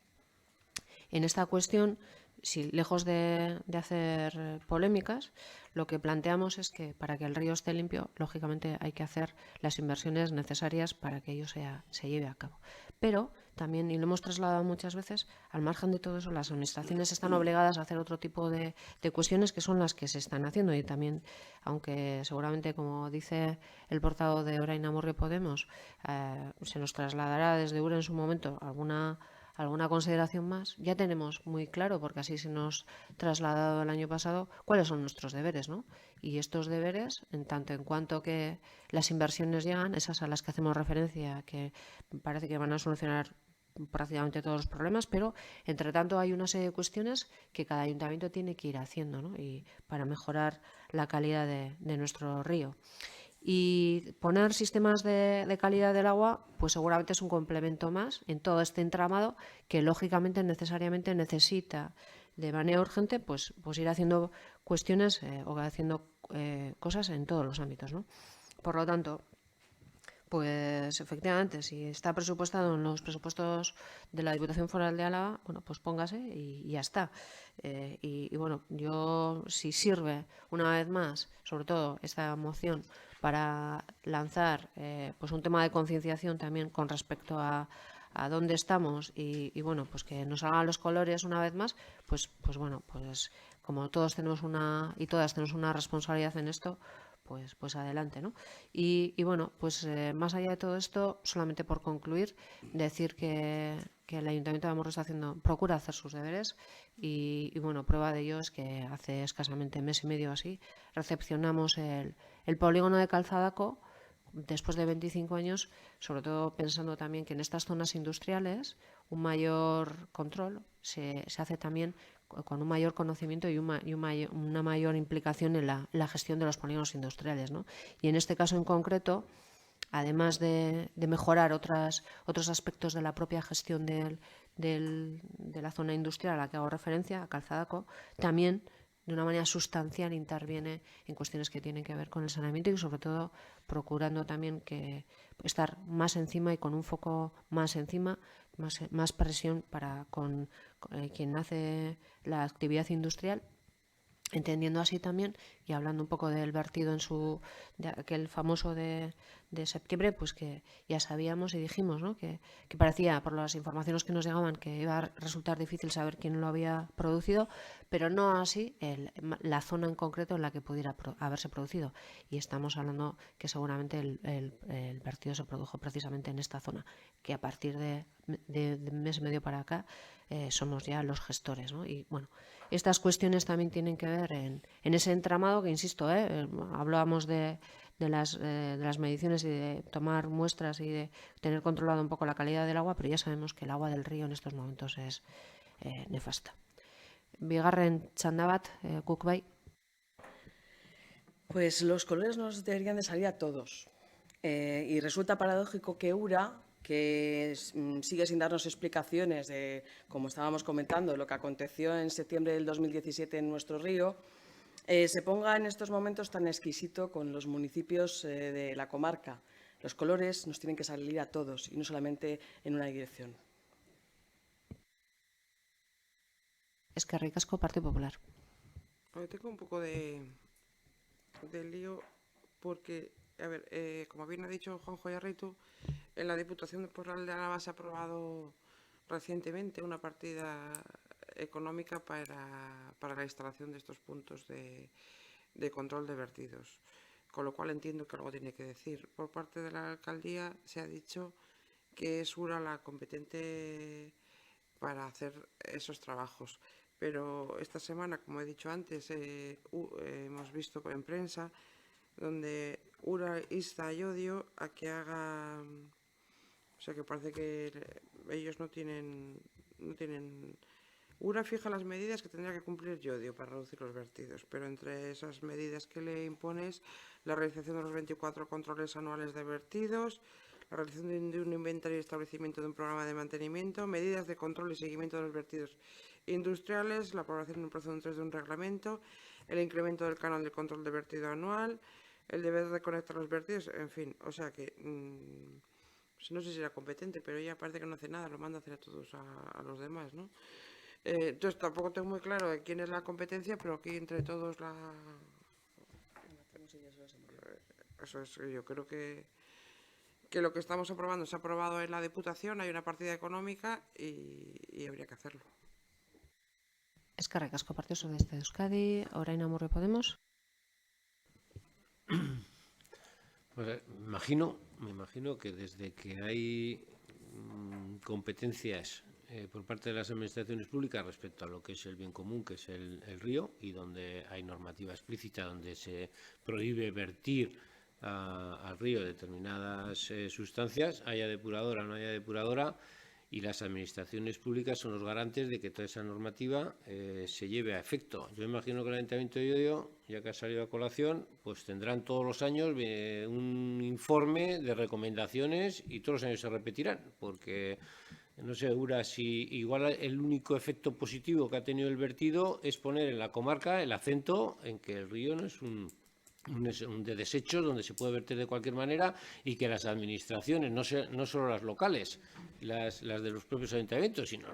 En esta cuestión, si lejos de hacer polémicas, lo que planteamos es que para que el río esté limpio, lógicamente hay que hacer las inversiones necesarias para que ello se lleve a cabo. Pero también, y lo hemos trasladado muchas veces, al margen de todo eso, las administraciones están obligadas a hacer otro tipo de cuestiones que son las que se están haciendo. Y también, aunque seguramente, como dice el portavoz de Orain Amurrio Podemos, se nos trasladará desde URA en su momento alguna consideración más, ya tenemos muy claro, porque así se nos ha trasladado el año pasado, cuáles son nuestros deberes, ¿no? Y estos deberes, en tanto en cuanto que las inversiones llegan, esas a las que hacemos referencia, que parece que van a solucionar prácticamente todos los problemas, pero entre tanto hay una serie de cuestiones que cada ayuntamiento tiene que ir haciendo, ¿no? Y para mejorar la calidad de nuestro río. Y poner sistemas de calidad del agua, pues seguramente es un complemento más en todo este entramado que lógicamente necesariamente necesita de manera urgente pues ir haciendo cuestiones o haciendo cosas en todos los ámbitos, ¿no? Por lo tanto, pues efectivamente, si está presupuestado en los presupuestos de la Diputación Foral de Álava, bueno, pues póngase y ya está. Y bueno, yo, si sirve una vez más, sobre todo esta moción, para lanzar pues un tema de concienciación también con respecto a dónde estamos y bueno, pues que nos hagan los colores una vez más, pues bueno, pues como todos tenemos y todas tenemos una responsabilidad en esto, pues adelante, ¿no? Y bueno, pues más allá de todo esto, solamente por concluir, decir que el Ayuntamiento de Amurrio procura hacer sus deberes y bueno, prueba de ello es que hace escasamente mes y medio así recepcionamos el polígono de Calzadaco después de 25 años, sobre todo pensando también que en estas zonas industriales un mayor control se hace también con un mayor conocimiento y una mayor implicación en la gestión de los polígonos industriales, ¿no? Y en este caso en concreto, además de mejorar otros aspectos de la propia gestión de la zona industrial a la que hago referencia, a Calzadaco, también de una manera sustancial interviene en cuestiones que tienen que ver con el saneamiento y sobre todo procurando también que estar más encima y con un foco más encima, más presión para con quien hace la actividad industrial, entendiendo así también y hablando un poco del vertido de aquel famoso de septiembre, pues que ya sabíamos y dijimos, ¿no? que parecía, por las informaciones que nos llegaban, que iba a resultar difícil saber quién lo había producido, pero no así la zona en concreto en la que pudiera haberse producido. Y estamos hablando que seguramente el vertido se produjo precisamente en esta zona, que a partir de mes y medio para acá somos ya los gestores, ¿no? Y bueno, estas cuestiones también tienen que ver en ese entramado que, insisto, hablábamos de las mediciones y de tomar muestras y de tener controlado un poco la calidad del agua, pero ya sabemos que el agua del río en estos momentos es nefasta. Bigarren txanda bat, guk bai. Pues los colores nos deberían de salir a todos. Y resulta paradójico que URA, que sigue sin darnos explicaciones de, como estábamos comentando, lo que aconteció en septiembre del 2017 en nuestro río, se ponga en estos momentos tan exquisito con los municipios de la comarca. Los colores nos tienen que salir a todos y no solamente en una dirección. Eskerrik asko, Partido Popular. Tengo un poco de lío porque, a ver, como bien ha dicho Juanjo Yarritu, en la Diputación Foral de Álava se ha aprobado recientemente una partida económica para la instalación de estos puntos de control de vertidos, con lo cual entiendo que algo tiene que decir. Por parte de la alcaldía se ha dicho que es URA la competente para hacer esos trabajos, pero esta semana, como he dicho antes, hemos visto en prensa donde URA insta a Llodio a que haga, o sea que parece que ellos no tienen. URA fija las medidas que tendría que cumplir Llodio para reducir los vertidos, pero entre esas medidas que le impone es la realización de los 24 controles anuales de vertidos, la realización de un inventario y establecimiento de un programa de mantenimiento, medidas de control y seguimiento de los vertidos industriales, la aprobación en proceso 3 de un reglamento, el incremento del canon de control de vertido anual, el deber de conectar los vertidos, en fin, o sea que no sé si era competente, pero ella parece que no hace nada, lo manda a hacer a todos a los demás, ¿no? Entonces tampoco tengo muy claro de quién es la competencia, pero aquí entre todos eso es, yo creo que lo que estamos aprobando se ha aprobado en la Diputación, hay una partida económica y habría que hacerlo. Eskerrik asko, Partido Socialista de Euskadi. Orain Amurrio Podemos. Pues me imagino que desde que hay competencias por parte de las administraciones públicas respecto a lo que es el bien común, que es el río, y donde hay normativa explícita donde se prohíbe vertir al río determinadas sustancias, haya depuradora o no haya depuradora, y las administraciones públicas son los garantes de que toda esa normativa se lleve a efecto. Yo imagino que el Ayuntamiento de Llodio, ya que ha salido a colación, pues tendrán todos los años un informe de recomendaciones y todos los años se repetirán, porque no sé, URA, si igual el único efecto positivo que ha tenido el vertido es poner en la comarca el acento en que el río no es un de desechos donde se puede verter de cualquier manera, y que las administraciones, no solo las locales, las de los propios ayuntamientos, sino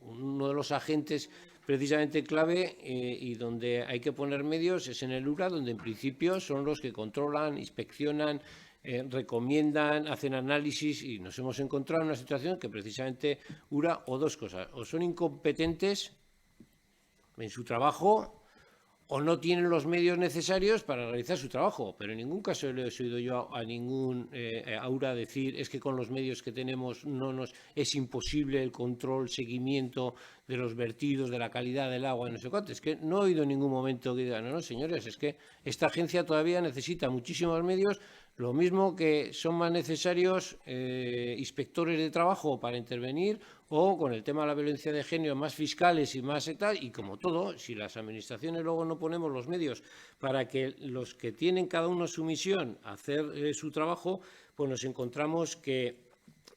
uno de los agentes precisamente clave y donde hay que poner medios es en el URA, donde en principio son los que controlan, inspeccionan, recomiendan, hacen análisis, y nos hemos encontrado en una situación que precisamente URA, o dos cosas, o son incompetentes en su trabajo o no tienen los medios necesarios para realizar su trabajo, pero en ningún caso le he oído yo a ningún URA decir es que con los medios que tenemos es imposible el control, seguimiento de los vertidos, de la calidad del agua, no sé cuánto. Es que no he oído en ningún momento que digan, no, señores, es que esta agencia todavía necesita muchísimos medios, lo mismo que son más necesarios inspectores de trabajo para intervenir, o con el tema de la violencia de género, más fiscales y más tal, y como todo, si las administraciones luego no ponemos los medios para que los que tienen cada uno su misión hacer su trabajo, pues nos encontramos que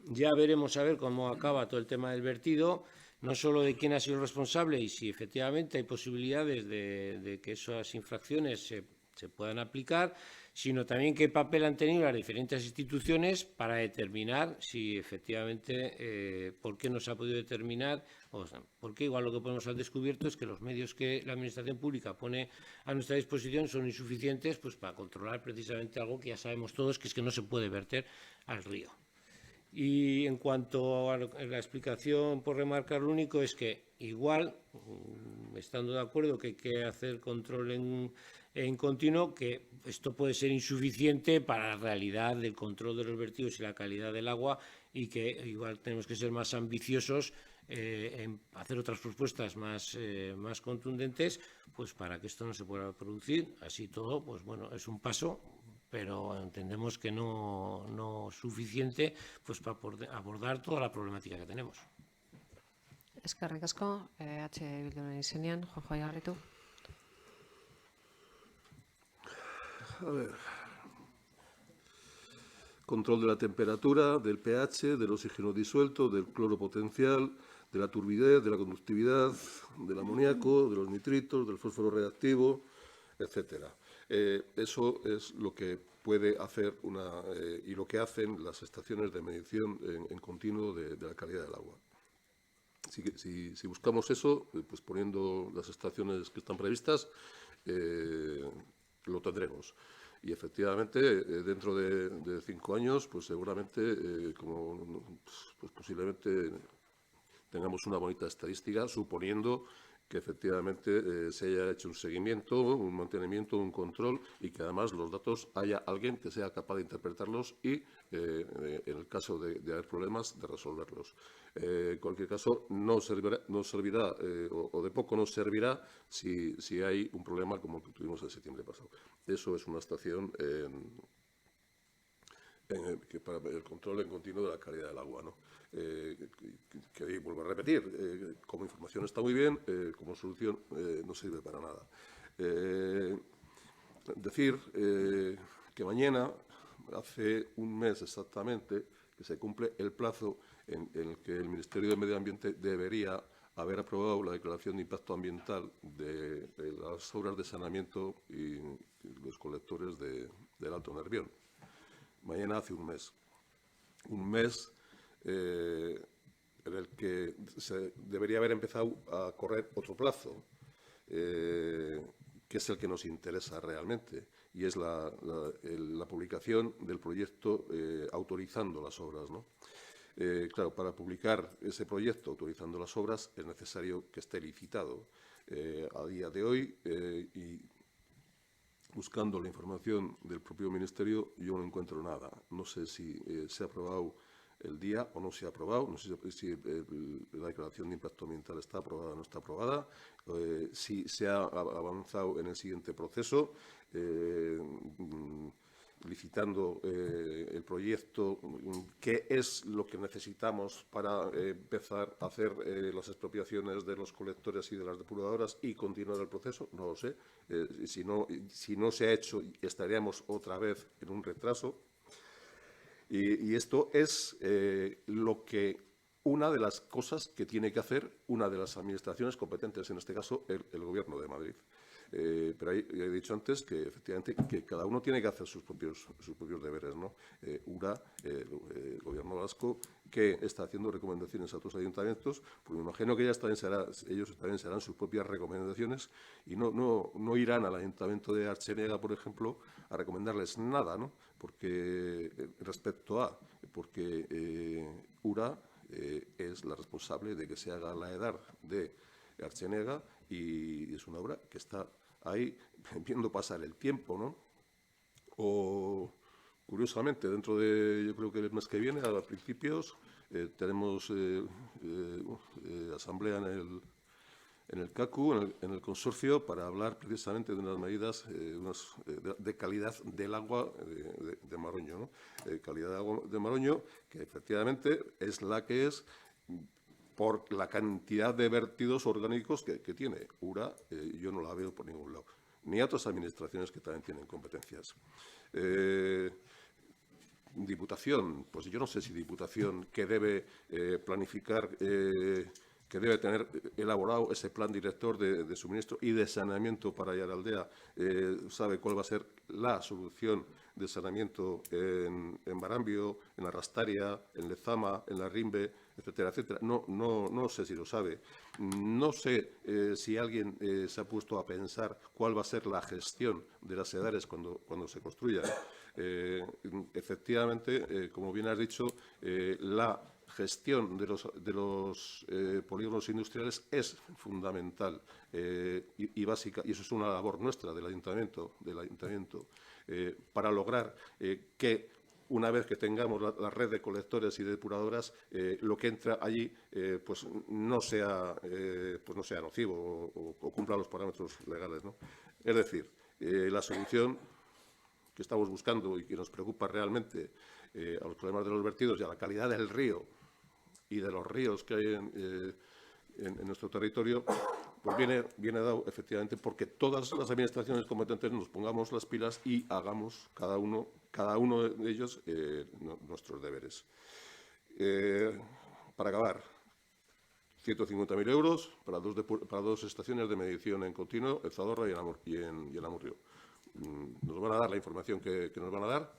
ya veremos a ver cómo acaba todo el tema del vertido, no solo de quién ha sido el responsable y si efectivamente hay posibilidades de que esas infracciones se puedan aplicar, sino también qué papel han tenido las diferentes instituciones para determinar si efectivamente, por qué no se ha podido determinar, porque igual lo que ponemos al descubierto es que los medios que la Administración Pública pone a nuestra disposición son insuficientes pues para controlar precisamente algo que ya sabemos todos, que es que no se puede verter al río. Y en cuanto a la explicación, por remarcar, lo único es que igual, estando de acuerdo que hay que hacer control en continuo, que esto puede ser insuficiente para la realidad del control de los vertidos y la calidad del agua, y que igual tenemos que ser más ambiciosos en hacer otras propuestas más contundentes, pues para que esto no se pueda producir. Así todo, pues bueno, es un paso, pero entendemos que no suficiente pues para abordar toda la problemática que tenemos. Eskerrik asko, Bilduren izenean, Juanjo Yarritu. A ver. Control de la temperatura, del pH, del oxígeno disuelto, del cloro potencial, de la turbidez, de la conductividad, del amoníaco, de los nitritos, del fósforo reactivo, etcétera. Eso es lo que puede hacer y lo que hacen las estaciones de medición en continuo de la calidad del agua. si buscamos eso, pues poniendo las estaciones que están previstas, lo tendremos. Y efectivamente, dentro de 5 años, pues seguramente, pues posiblemente tengamos una bonita estadística, suponiendo que efectivamente se haya hecho un seguimiento, un mantenimiento, un control y que además los datos haya alguien que sea capaz de interpretarlos y, en el caso de haber problemas, de resolverlos. En cualquier caso, no servirá o de poco nos servirá si hay un problema como el que tuvimos en septiembre pasado. Eso es una estación que para el control en continuo de la calidad del agua, ¿no? Que vuelvo a repetir, como información está muy bien, como solución no sirve para nada. Decir que mañana, hace un mes exactamente, que se cumple el plazo en el que el Ministerio de Medio Ambiente debería haber aprobado la declaración de impacto ambiental de las obras de saneamiento y los colectores del Alto Nervión. Mañana hace un mes. Un mes en el que se debería haber empezado a correr otro plazo, que es el que nos interesa realmente, y es la publicación del proyecto autorizando las obras, ¿no? Claro, para publicar ese proyecto autorizando las obras es necesario que esté licitado. A día de hoy, y buscando la información del propio Ministerio, yo no encuentro nada. No sé si se ha aprobado el día o no se ha aprobado, no sé si la declaración de impacto ambiental está aprobada o no está aprobada, si se ha avanzado en el siguiente proceso, licitando el proyecto, qué es lo que necesitamos para empezar a hacer las expropiaciones de los colectores y de las depuradoras y continuar el proceso, no lo sé. Si no se ha hecho, estaríamos otra vez en un retraso. Y esto es una de las cosas que tiene que hacer una de las administraciones competentes, en este caso el Gobierno de Madrid. Pero he dicho antes que efectivamente que cada uno tiene que hacer sus propios deberes, ¿no? URA, el Gobierno vasco, que está haciendo recomendaciones a otros ayuntamientos, pues me imagino que ellos también serán sus propias recomendaciones y no irán al Ayuntamiento de Artziniega, por ejemplo, a recomendarles nada, ¿no? Porque URA es la responsable de que se haga la EDAR de Artziniega y es una obra que está ahí viendo pasar el tiempo, ¿no? O, curiosamente, dentro de, yo creo que el mes que viene, a principios, tenemos asamblea en el CACU, en el consorcio, para hablar precisamente de unas medidas de calidad del agua de Maroño, ¿no? Calidad de agua de Maroño, que efectivamente es la que es por la cantidad de vertidos orgánicos que tiene. URA, yo no la veo por ningún lado. Ni a otras administraciones que también tienen competencias. Diputación, pues yo no sé si Diputación, que debe planificar, que debe tener elaborado ese plan director de suministro y de saneamiento para Aiaraldea, sabe cuál va a ser la solución de saneamiento en Barambio, en Arrastaria, en Lezama, en La Rimbe, etcétera, etcétera. No sé si lo sabe. No sé si alguien se ha puesto a pensar cuál va a ser la gestión de las EDARES cuando se construyan. Efectivamente, como bien has dicho, la gestión de los polígonos industriales es fundamental y básica, y eso es una labor nuestra del ayuntamiento, para lograr que una vez que tengamos la red de colectores y de depuradoras, lo que entra allí pues no sea nocivo o cumpla los parámetros legales, ¿no? Es decir, la solución que estamos buscando y que nos preocupa realmente a los problemas de los vertidos y a la calidad del río y de los ríos que hay en nuestro territorio, pues viene dado efectivamente porque todas las administraciones competentes nos pongamos las pilas y hagamos cada uno de ellos nuestros deberes. Para acabar, 150.000 euros para dos estaciones de medición en continuo, el Zadorra y en Amurrio. Nos van a dar la información que nos van a dar,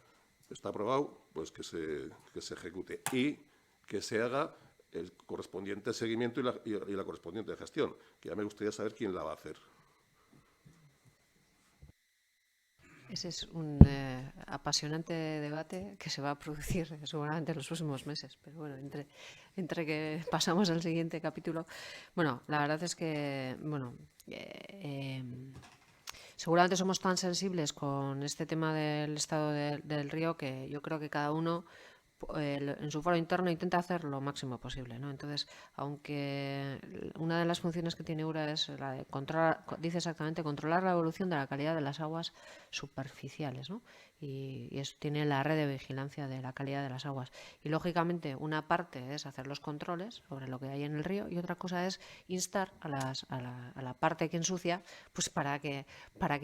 está aprobado, pues que se ejecute y que se haga el correspondiente seguimiento y la correspondiente gestión, que ya me gustaría saber quién la va a hacer. Ese es un apasionante debate que se va a producir seguramente en los próximos meses. Pero bueno, entre que pasamos al siguiente capítulo. Bueno, la verdad es que, bueno, seguramente somos tan sensibles con este tema del estado del río que yo creo que cada uno en su foro interno intenta hacer lo máximo posible, ¿no? Entonces, aunque una de las funciones que tiene URA es la de dice exactamente controlar la evolución de la calidad de las aguas superficiales, ¿no? Y tiene la red de vigilancia de la calidad de las aguas. Y lógicamente una parte es hacer los controles sobre lo que hay en el río y otra cosa es instar a la parte que ensucia, pues para que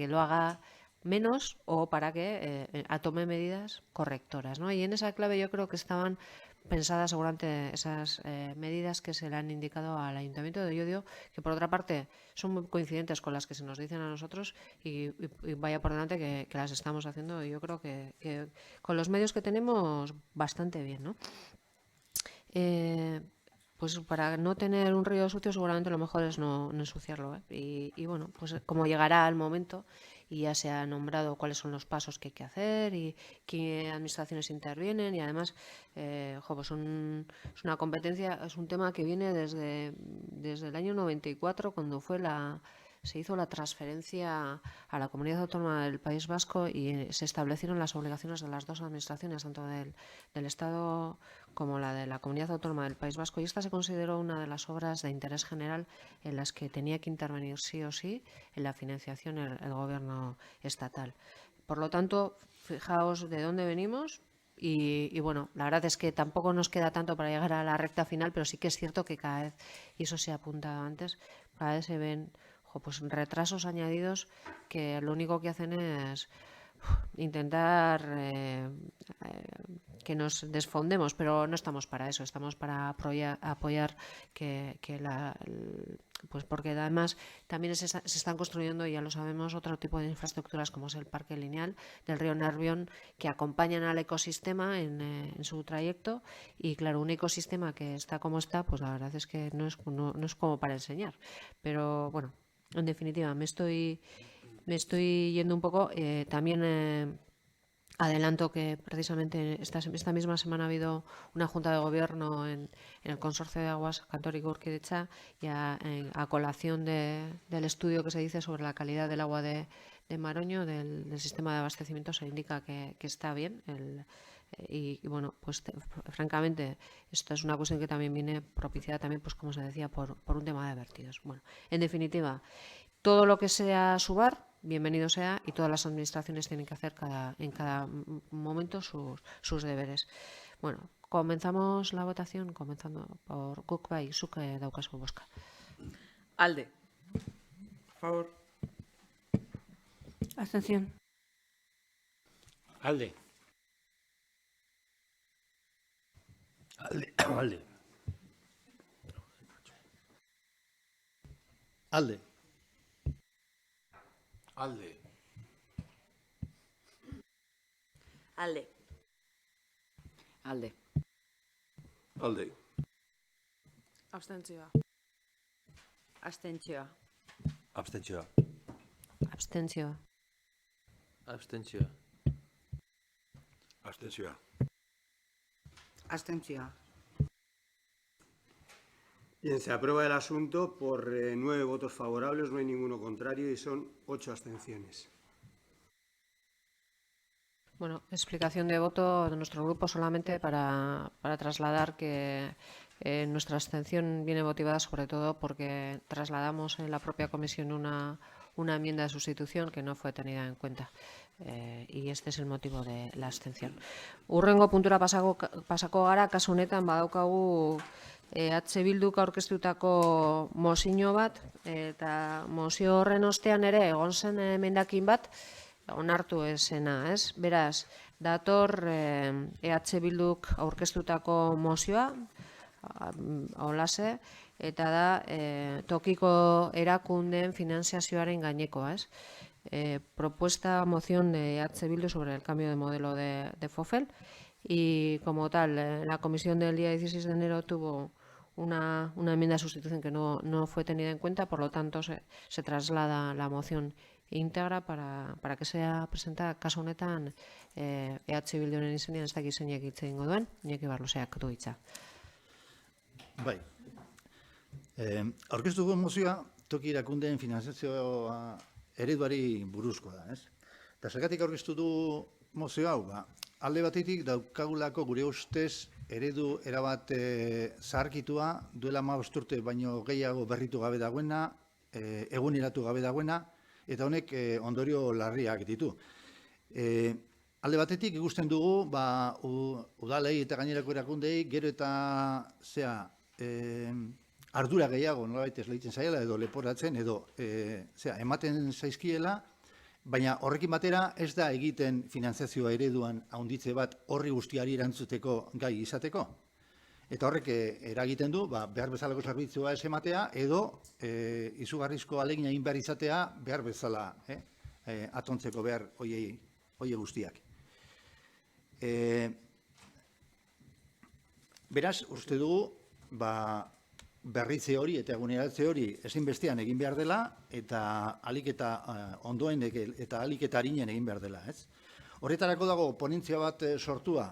lo haga menos o para que tome medidas correctoras, ¿no? Y en esa clave yo creo que estaban pensadas seguramente esas medidas que se le han indicado al Ayuntamiento de Llodio, que por otra parte son muy coincidentes con las que se nos dicen a nosotros y vaya por delante que las estamos haciendo, y yo creo que con los medios que tenemos bastante bien, ¿no? Pues para no tener un río sucio seguramente lo mejor es no ensuciarlo, ¿eh? Y bueno, pues como llegará el momento y ya se ha nombrado cuáles son los pasos que hay que hacer y qué administraciones intervienen, y además pues es una competencia, es un tema que viene desde el año 94, cuando se hizo la transferencia a la Comunidad Autónoma del País Vasco y se establecieron las obligaciones de las dos administraciones, tanto del Estado como la de la Comunidad Autónoma del País Vasco, y esta se consideró una de las obras de interés general en las que tenía que intervenir sí o sí en la financiación el gobierno estatal. Por lo tanto, fijaos de dónde venimos. Y bueno, la verdad es que tampoco nos queda tanto para llegar a la recta final, pero sí que es cierto que cada vez, y eso se ha apuntado antes, cada vez se ven pues retrasos añadidos que lo único que hacen es intentar que nos desfondemos, pero no estamos para eso, estamos para apoyar pues porque además también se están construyendo, ya lo sabemos, otro tipo de infraestructuras como es el parque lineal del río Nervión, que acompañan al ecosistema en su trayecto, y claro, un ecosistema que está como está, pues la verdad es que no es como para enseñar, pero bueno, en definitiva, me estoy yendo un poco. También adelanto que precisamente esta misma semana ha habido una junta de gobierno en el Consorcio de Aguas Cantórico Urquidecha, y a colación del estudio que se dice sobre la calidad del agua de Maroño, del sistema de abastecimiento, se indica que está bien. Y bueno, pues francamente esto es una cuestión que también viene propiciada también, pues como se decía, por un tema de vertidos. Bueno, en definitiva, todo lo que sea SUBAR, bienvenido sea, y todas las administraciones tienen que hacer en cada momento sus deberes. Bueno, comenzamos la votación, comenzando por guk bai, zuk daukazu bozka. Alde. A favor. Abstención. Alde. Alde. Alde. Alde. Alde. Alde. Alde. Alde. Abstentzioa. Abstentzioa. Abstentzioa. Abstentzioa. Abstentzioa. Abstentzioa. Abstentzioa. Bien, se aprueba el asunto por 9 votos favorables, no hay ninguno contrario y son 8 abstenciones. Bueno, explicación de voto de nuestro grupo solamente para trasladar que nuestra abstención viene motivada sobre todo porque trasladamos en la propia comisión una enmienda de sustitución que no fue tenida en cuenta. Y este es el motivo de la abstención. Hurrengo puntura pasako gara, kasu honetan badaukagu Bilduk aurkeztutako mozio bat, eta mozio horren ostean ere egon zen emendakin bat, onartu ezena, ez? Beraz, dator Bilduk aurkeztutako mozioa, holase, eta da tokiko erakundeen finanziazioaren gainekoa, ez? Propuesta moción de Bildu sobre el cambio de modelo de FOFEL, y como tal, la comisión del día 16 de enero tuvo una enmienda de sustitución que no fue tenida en cuenta, por lo tanto se traslada la moción íntegra para que sea presentada kasu honetan EH Bilduren izenean, ez dakit zeinek hitz egingo duen, Iñaki Barloseak du hitza. Bai. Aurkeztu dugun mozioa toki erakundeen finantzazioa ereduari buruzkoa da, ez? Eta zergatik aurkeztu du mozio hau, alde batetik daukagulako gure ustez eredu erabat zaharkitua, duela 15 urte baino gehiago berritu gabe dagoena, eguneratu gabe dagoena, eta honek ondorio larriak ditu. Alde batetik ikusten dugu, udalei eta gainerako erakundei gero eta ardura gehiago nolabait esleitzen zaiela edo leporatzen edo ematen zaizkiela, baina horrekin batera ez da egiten finantzazioa ereduan handitze bat horri guztiari erantzuteko gai izateko. Eta horrek eragiten du, behar bezalako zerbitzua ez ematea edo izugarrizko ahalegina egin behar izatea behar bezala atontzeko behar hoie guztiak. Beraz, uste dugu, berritze hori eta eguneratze hori ezinbestean egin behar dela eta ahalik eta ondoen eta ahalik eta arinen egin behar dela. Horretarako dago ponentzia bat sortua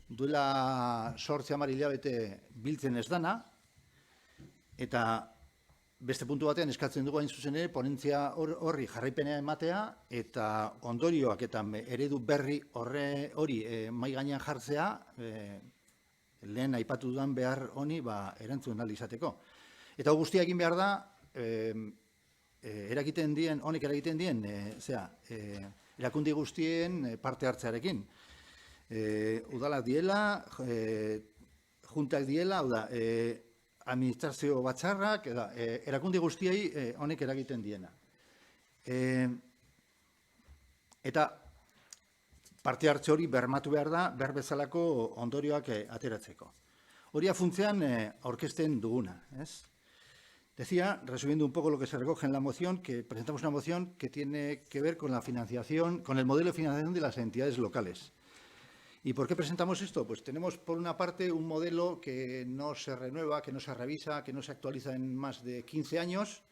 duela 8-10 hilabete biltzen ez dana, eta beste puntu batean eskatzen dugu hain zuzen ere ponentzia horri jarraipenea ematea eta ondorioak eta eredu berri hori mahai gainean jartzea lehen aipatu dudan behar honi erantzun ahal izateko. Eta guztia egin behar da, honek eragiten dien, erakundi guztien parte hartzearekin. Udalak diela, juntak diela, administrazio batzarrak, erakundi guztiei honek eragiten diena. Eta parte hartze hori bermatu behar da, behar bezalako ondorioak ateratzeko. Hori funtzean aurkezten duguna. Decía, resumiendo un poco lo que se recoge en la moción, que presentamos una moción que tiene que ver con la financiación, con el modelo de financiación de las entidades locales. ¿Y por qué presentamos esto? Pues tenemos, por una parte, un modelo que no se renueva, que no se revisa, que no se actualiza en más de 15 años,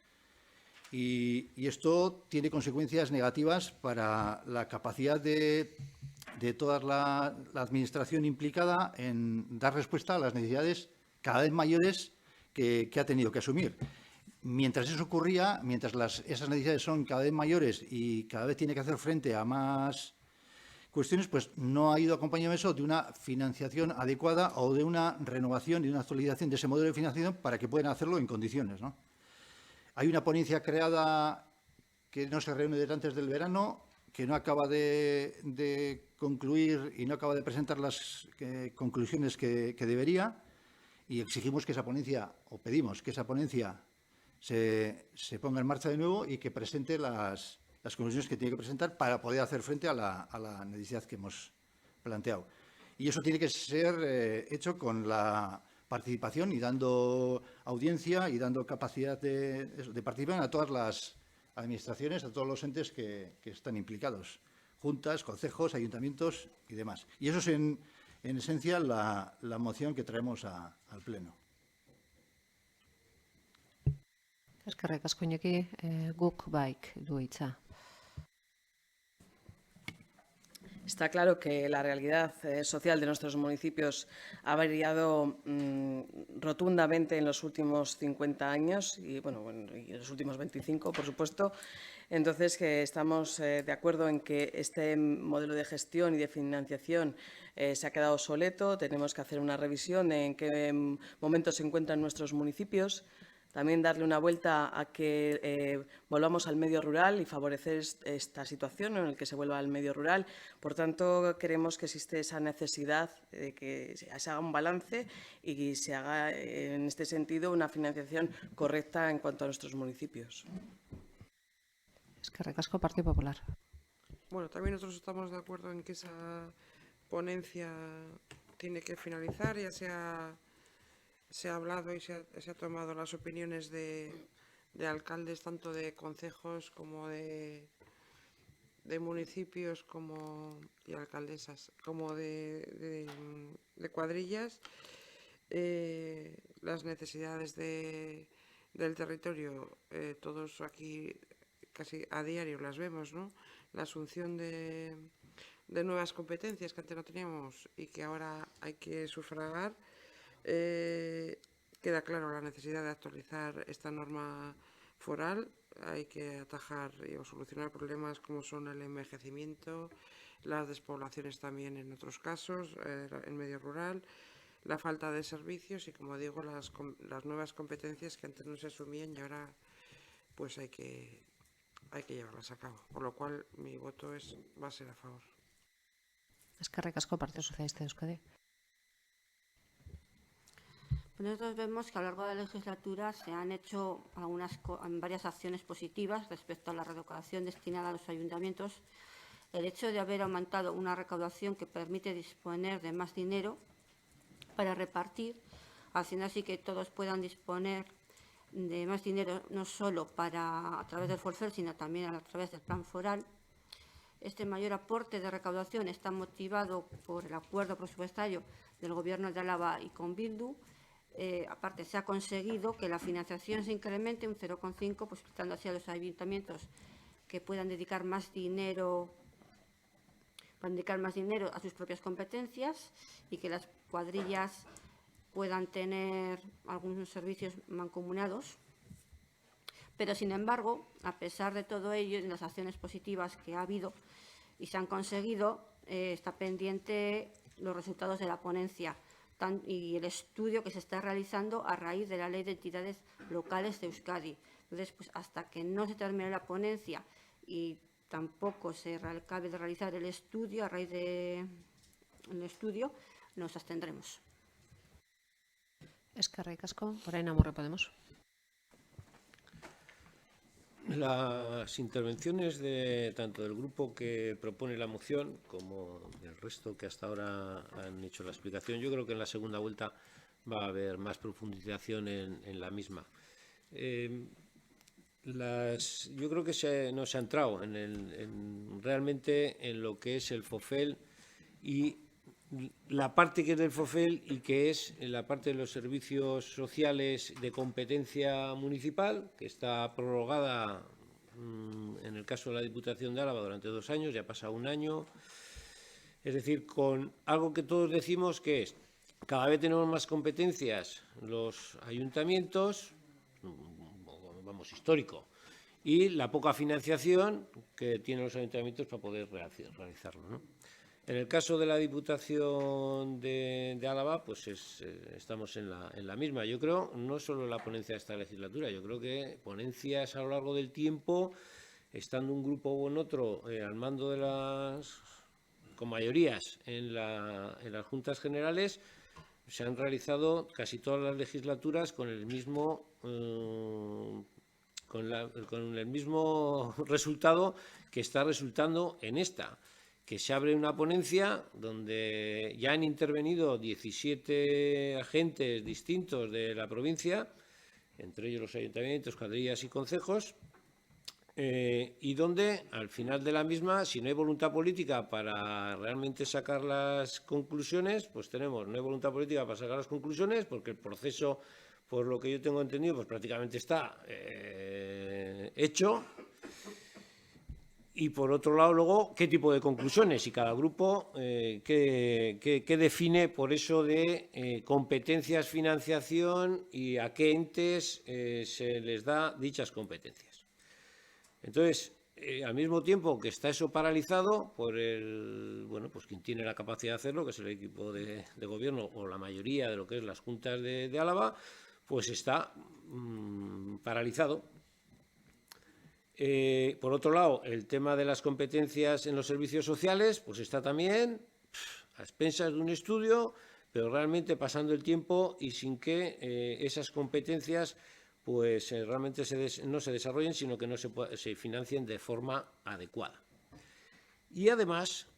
y esto tiene consecuencias negativas para la capacidad de toda la administración implicada en dar respuesta a las necesidades cada vez mayores que ha tenido que asumir. Mientras eso ocurría, mientras esas necesidades son cada vez mayores y cada vez tiene que hacer frente a más cuestiones, pues no ha ido acompañado eso de una financiación adecuada o de una renovación y una actualización de ese modelo de financiación para que puedan hacerlo en condiciones, ¿no? Hay una ponencia creada que no se reúne desde antes del verano, que no acaba de concluir y no acaba de presentar las conclusiones que debería, y exigimos que esa ponencia, o pedimos que esa ponencia se ponga en marcha de nuevo y que presente las conclusiones que tiene que presentar para poder hacer frente a la necesidad que hemos planteado. Y eso tiene que ser hecho con la participación y dando audiencia y dando capacidad de participación a todas las administraciones, a todos los entes que están implicados, juntas, concejos, ayuntamientos y demás. Y eso es en esencia la moción que traemos al Pleno. Eskerrik asko Iñaki, guk baik du hitza. Está claro que la realidad social de nuestros municipios ha variado rotundamente en los últimos 50 años y en los últimos 25, por supuesto. Entonces, que estamos de acuerdo en que este modelo de gestión y de financiación se ha quedado obsoleto. Tenemos que hacer una revisión de en qué momento se encuentran nuestros municipios. También darle una vuelta a que volvamos al medio rural y favorecer esta situación en la que se vuelva al medio rural. Por tanto, creemos que existe esa necesidad de que se haga un balance y se haga, en este sentido, una financiación correcta en cuanto a nuestros municipios. Eskerrik asko, Partido Popular. Bueno, también nosotros estamos de acuerdo en que esa ponencia tiene que finalizar. Ya se ha hablado y se ha tomado las opiniones de alcaldes, tanto de concejos como de municipios y alcaldesas, como de cuadrillas. las necesidades del territorio, todos aquí casi a diario las vemos, ¿no? La asunción de nuevas competencias que antes no teníamos y que ahora hay que sufragar. Queda claro la necesidad de actualizar esta norma foral. Hay que atajar o solucionar problemas como son el envejecimiento, las despoblaciones también en otros casos, en medio rural, la falta de servicios y, como digo, las nuevas competencias que antes no se asumían y ahora pues hay que llevarlas a cabo. Por lo cual mi voto va a ser a favor. Eskerrik asko, Partido Socialista de Euskadi. Nosotros vemos que a lo largo de la legislatura se han hecho varias acciones positivas respecto a la recaudación destinada a los ayuntamientos. El hecho de haber aumentado una recaudación que permite disponer de más dinero para repartir, haciendo así que todos puedan disponer de más dinero, no solo a través del FORFER, sino también a través del plan foral. Este mayor aporte de recaudación está motivado por el acuerdo presupuestario del Gobierno de Álava y con Bildu. Aparte, se ha conseguido que la financiación se incremente un 0,5, posibilitando así a los ayuntamientos que puedan dedicar más dinero a sus propias competencias y que las cuadrillas puedan tener algunos servicios mancomunados. Pero, sin embargo, a pesar de todo ello y de las acciones positivas que ha habido y se han conseguido, está pendiente los resultados de la ponencia y el estudio que se está realizando a raíz de la Ley de Entidades Locales de Euskadi. Entonces, pues hasta que no se termine la ponencia y tampoco se acabe de realizar el estudio, a raíz del estudio, nos abstendremos. Eskerrik asko. Orain Amurrio Podemos. Las intervenciones tanto del grupo que propone la moción como del resto que hasta ahora han hecho la explicación, yo creo que en la segunda vuelta va a haber más profundización en la misma. Yo creo que no se ha entrado realmente en lo que es el FOFEL y la parte que es del FOFEL y que es la parte de los servicios sociales de competencia municipal, que está prorrogada en el caso de la Diputación de Álava durante 2 años, ya ha pasado 1 año. Es decir, con algo que todos decimos que es, cada vez tenemos más competencias los ayuntamientos, vamos, histórico, y la poca financiación que tienen los ayuntamientos para poder realizarlo, ¿no? En el caso de la Diputación de Álava, pues estamos en la misma. Yo creo, no solo la ponencia de esta legislatura, yo creo que ponencias a lo largo del tiempo, estando un grupo o en otro al mando con mayorías en las Juntas Generales, se han realizado casi todas las legislaturas con el mismo resultado que está resultando en esta, que se abre una ponencia donde ya han intervenido 17 agentes distintos de la provincia, entre ellos los ayuntamientos, cuadrillas y concejos, y donde al final de la misma, si no hay voluntad política para realmente sacar las conclusiones, pues no hay voluntad política para sacar las conclusiones, porque el proceso, por lo que yo tengo entendido, pues prácticamente está hecho. Y por otro lado, luego, ¿qué tipo de conclusiones? Y cada grupo, ¿qué define por eso de competencias, financiación y a qué entes se les da dichas competencias? Entonces, al mismo tiempo que está eso paralizado por pues quien tiene la capacidad de hacerlo, que es el equipo de gobierno o la mayoría de lo que es las juntas de Álava, pues está paralizado. Por otro lado, el tema de las competencias en los servicios sociales, pues está también a expensas de un estudio, pero realmente pasando el tiempo y sin que esas competencias pues realmente no se desarrollen, sino que no se financien de forma adecuada. Y además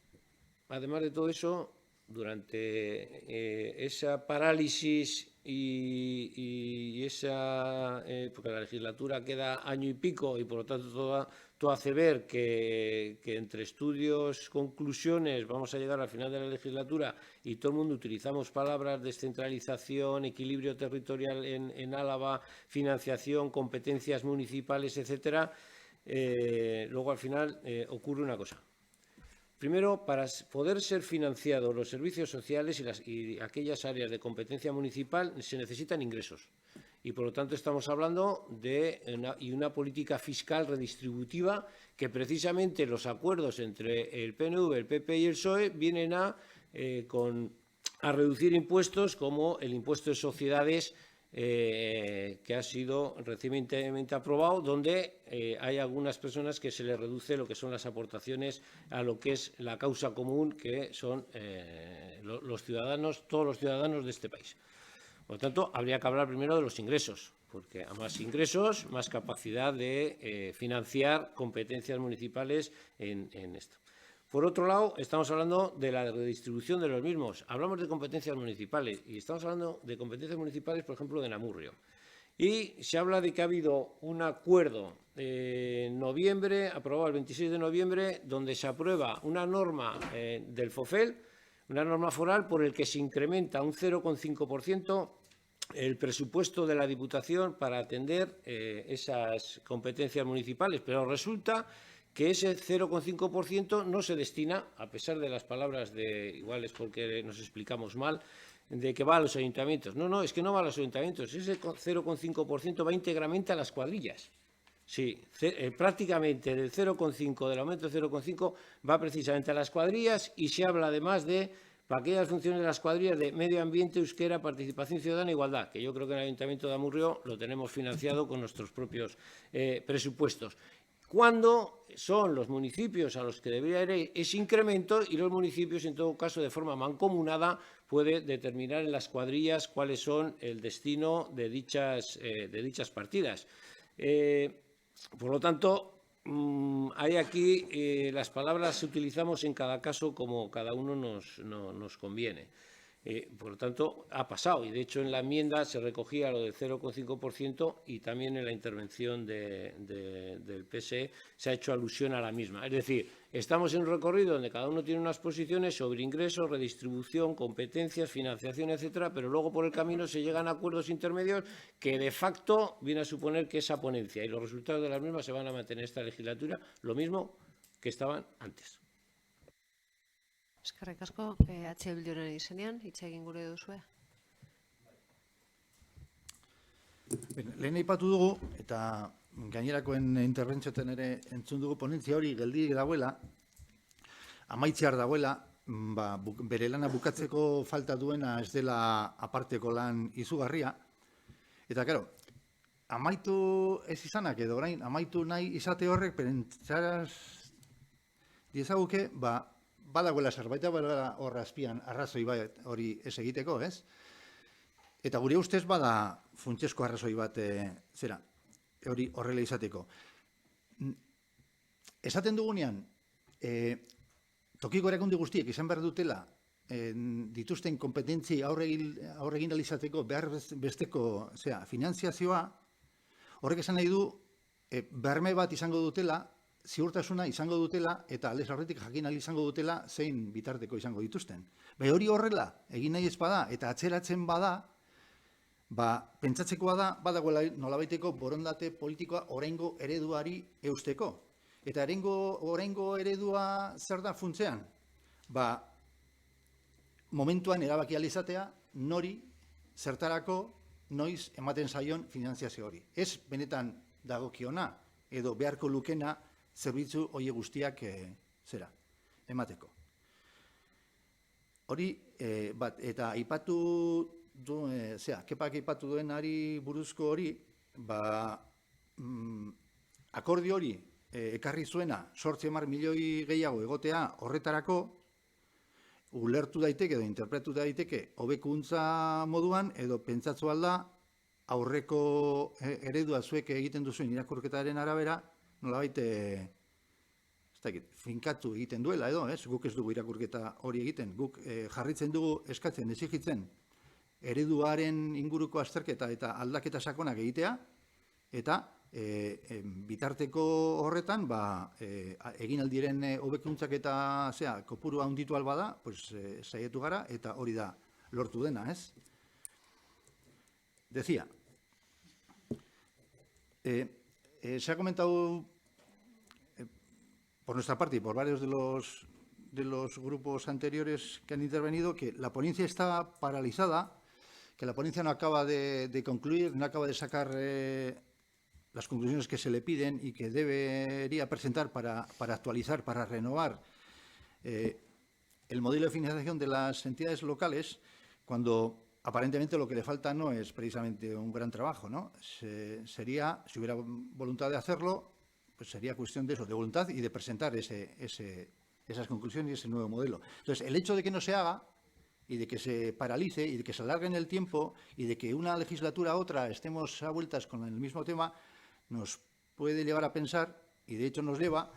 de todo eso, durante esa parálisis y esa, porque la legislatura queda año y pico y por lo tanto todo hace ver que entre estudios, conclusiones, vamos a llegar al final de la legislatura y todo el mundo utilizamos palabras descentralización, equilibrio territorial en Álava, financiación, competencias municipales, etcétera. Luego al final ocurre una cosa. Primero, para poder ser financiados los servicios sociales y aquellas áreas de competencia municipal se necesitan ingresos. Y, por lo tanto, estamos hablando de una política fiscal redistributiva que precisamente los acuerdos entre el PNV, el PP y el PSOE vienen a reducir impuestos como el impuesto de sociedades que ha sido recientemente aprobado, donde hay algunas personas que se les reduce lo que son las aportaciones a lo que es la causa común, que son los ciudadanos, todos los ciudadanos de este país. Por lo tanto, habría que hablar primero de los ingresos, porque a más ingresos, más capacidad de financiar competencias municipales en esto. Por otro lado, estamos hablando de la redistribución de los mismos. Hablamos de competencias municipales y estamos hablando de competencias municipales, por ejemplo, de Namurrio. Y se habla de que ha habido un acuerdo en noviembre, aprobado el 26 de noviembre, donde se aprueba una norma del FOFEL, una norma foral por el que se incrementa un 0,5% el presupuesto de la Diputación para atender esas competencias municipales. Pero resulta que ese 0,5% no se destina, a pesar de las palabras de, igual es porque nos explicamos mal, de que va a los ayuntamientos. No, es que no va a los ayuntamientos, ese 0,5% va íntegramente a las cuadrillas. Sí, prácticamente del 0,5, del aumento del 0,5 va precisamente a las cuadrillas y se habla además de, para aquellas funciones de las cuadrillas, de medio ambiente, euskera, participación ciudadana e igualdad, que yo creo que en el Ayuntamiento de Amurrio lo tenemos financiado con nuestros propios presupuestos. Cuando son los municipios a los que debería ir ese incremento y los municipios, en todo caso, de forma mancomunada, puede determinar en las cuadrillas cuáles son el destino de dichas partidas. Por lo tanto, hay aquí las palabras que utilizamos en cada caso como cada uno nos conviene. Por lo tanto, ha pasado y, de hecho, en la enmienda se recogía lo del 0,5% y también en la intervención del PSE se ha hecho alusión a la misma. Es decir, estamos en un recorrido donde cada uno tiene unas posiciones sobre ingresos, redistribución, competencias, financiación, etcétera, pero luego por el camino se llegan a acuerdos intermedios que de facto viene a suponer que esa ponencia y los resultados de las mismas se van a mantener esta legislatura, lo mismo que estaban antes. Eskerrik asko, Bilduren izenean, hitz egin gure duzue. Lehen aipatu dugu, eta gainerakoen interbentzioetan ere entzun dugu, ponentzia hori geldi dagoela, amaitzear dagoela, bere lana bukatzeko falta duena ez dela aparteko lan izugarria. Eta, karo, amaitu ez izanak edo orain, amaitu nahi izate horrek, perentzaraz diezaguke, badagoela zerbait, badagoela horra azpian arrazoi bat hori ez egiteko, ez? Eta gure ustez bada funtsezko arrazoi bat hori horrela izateko. Esaten dugunean, tokiko erakunde guztiek izan behar dutela dituzten kompetentzi aurre egin izateko behar besteko finanziazioa, horrek esan nahi du berme bat izango dutela, ziurtasuna izango dutela eta aldez aurretik jakin ahal izango dutela zein bitarteko izango dituzten. Hori horrela egin nahi ez bada eta atzeratzen bada, pentsatzekoa da badagoela nolabaiteko borondate politikoa oraingo ereduari eusteko. Eta oraingo eredua zer da funtsean? Momentuan erabaki ahal izatea nori zertarako noiz ematen zaion finanziazio hori. Ez benetan dagokiona edo beharko lukena zerbitzu hori guztiak emateko. Hori, eta aipatu kepak aipatu duenari buruzko hori, akordio hori ekarri zuena 8 milioi gehiago egotea horretarako, ulertu daiteke edo interpretu daiteke hobekuntza moduan edo pentsatzu alda aurreko eredua zuek egiten duzuen irakurketaren arabera, nolabait finkatu egiten duela edo, guk ez dugu irakurketa hori egiten, guk jarritzen dugu eskatzen, exigitzen, ereduaren inguruko azterketa eta aldaketa sakonak egitea, eta bitarteko horretan, egin aldiren hobekuntzak eta kopuru handitu albada, saietu gara, eta hori da lortu dena, ez? Decía, se ha comentado por nuestra parte y por varios de los grupos anteriores que han intervenido que la ponencia está paralizada, que la ponencia no acaba de concluir, no acaba de sacar las conclusiones que se le piden y que debería presentar para actualizar, para renovar el modelo de financiación de las entidades locales, cuando aparentemente lo que le falta no es precisamente un gran trabajo, ¿no? Sería, si hubiera voluntad de hacerlo, pues sería cuestión de eso, de voluntad y de presentar esas conclusiones y ese nuevo modelo. Entonces, el hecho de que no se haga y de que se paralice y de que se alargue en el tiempo y de que una legislatura a otra estemos a vueltas con el mismo tema, nos puede llevar a pensar, y de hecho nos lleva,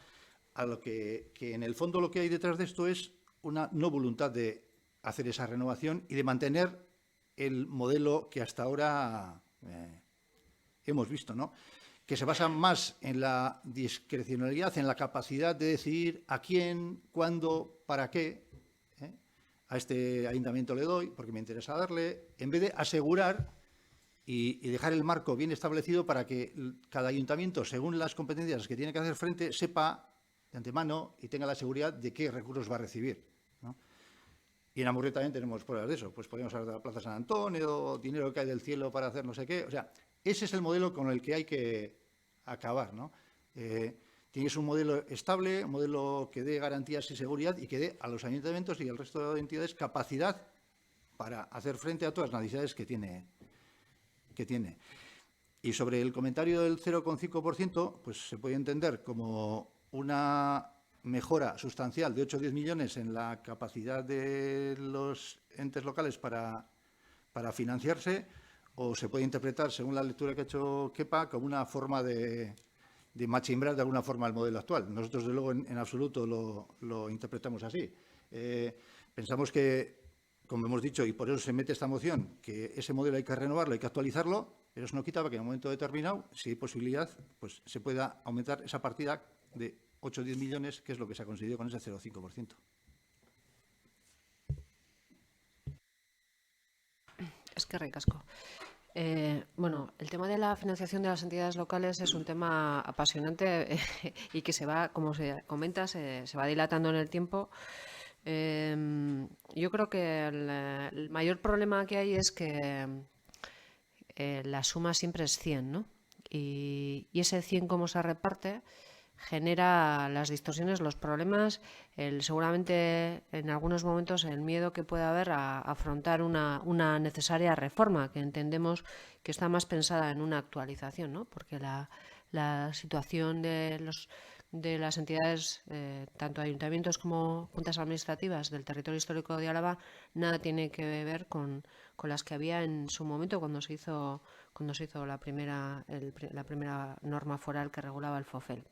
a lo que en el fondo lo que hay detrás de esto es una no voluntad de hacer esa renovación y de mantener el modelo que hasta ahora hemos visto, ¿no? Que se basa más en la discrecionalidad, en la capacidad de decidir a quién, cuándo, para qué. A este ayuntamiento le doy porque me interesa darle, en vez de asegurar y dejar el marco bien establecido para que cada ayuntamiento, según las competencias que tiene que hacer frente, sepa de antemano y tenga la seguridad de qué recursos va a recibir, ¿no? Y en Amurrio también tenemos pruebas de eso. Pues podríamos hablar de la Plaza San Antonio, dinero que cae del cielo para hacer no sé qué. O sea, ese es el modelo con el que hay que acabar, ¿no? Tienes un modelo estable, un modelo que dé garantías y seguridad y que dé a los ayuntamientos y al resto de entidades capacidad para hacer frente a todas las necesidades que tiene. Y sobre el comentario del 0,5%, pues se puede entender como una mejora sustancial de 8 o 10 millones en la capacidad de los entes locales para financiarse, o se puede interpretar, según la lectura que ha hecho Kepa, como una forma de machimbrar de alguna forma el modelo actual. Nosotros, desde luego, en absoluto lo interpretamos así. Pensamos que, como hemos dicho, y por eso se mete esta moción, que ese modelo hay que renovarlo, hay que actualizarlo, pero eso no quita para que en un momento determinado, si hay posibilidad, pues se pueda aumentar esa partida de 8 o 10 millones, que es lo que se ha conseguido con ese 0,5%. Es que ricasco. Bueno, el tema de la financiación de las entidades locales es un tema apasionante y que se va, como se comenta, se va dilatando en el tiempo. Yo creo que el mayor problema que hay es que la suma siempre es 100, ¿no? Y ese 100, cómo se reparte, genera las distorsiones, los problemas, seguramente en algunos momentos el miedo que puede haber a afrontar una necesaria reforma, que entendemos que está más pensada en una actualización, ¿no? Porque la situación de las entidades, tanto ayuntamientos como juntas administrativas del territorio histórico de Álava, nada tiene que ver con las que había en su momento cuando se hizo la primera norma foral que regulaba el FOFEL.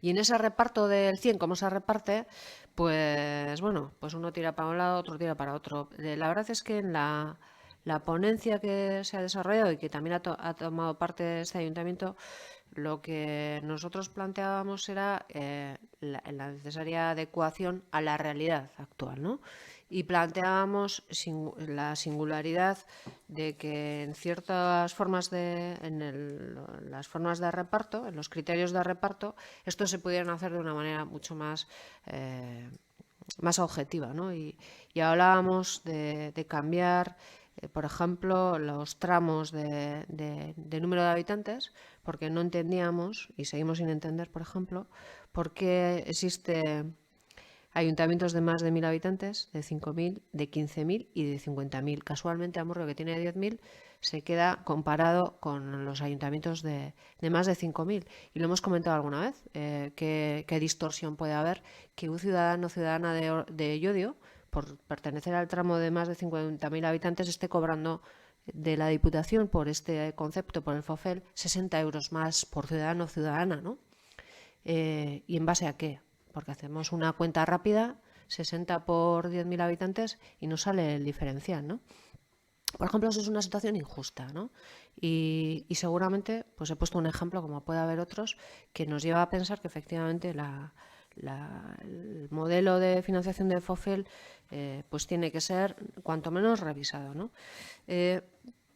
Y en ese reparto del 100, ¿cómo se reparte? Pues bueno, pues uno tira para un lado, otro tira para otro. La verdad es que en la ponencia que se ha desarrollado y que también ha tomado parte este ayuntamiento, lo que nosotros planteábamos era la necesaria adecuación a la realidad actual, ¿no? Y planteábamos la singularidad de que en ciertas formas las formas de reparto, en los criterios de reparto, esto se pudieran hacer de una manera mucho más objetiva, ¿no? Y hablábamos de cambiar, por ejemplo, los tramos de número de habitantes, porque no entendíamos, y seguimos sin entender, por ejemplo, por qué existe ayuntamientos de más de 1.000 habitantes, de 5.000, de 15.000 y de 50.000. Casualmente, Amurrio, que tiene 10.000, se queda comparado con los ayuntamientos de más de 5.000. Y lo hemos comentado alguna vez, qué distorsión puede haber que un ciudadano o ciudadana de Llodio, por pertenecer al tramo de más de 50.000 habitantes, esté cobrando de la Diputación, por este concepto, por el FOFEL, 60 euros más por ciudadano o ciudadana, ¿no? ¿Y en base a qué? Porque hacemos una cuenta rápida, 60 por 10.000 habitantes, y nos sale el diferencial, ¿no? Por ejemplo, eso es una situación injusta, ¿no? Y seguramente, pues he puesto un ejemplo, como puede haber otros, que nos lleva a pensar que efectivamente el modelo de financiación de FOFEL pues tiene que ser cuanto menos revisado, ¿no?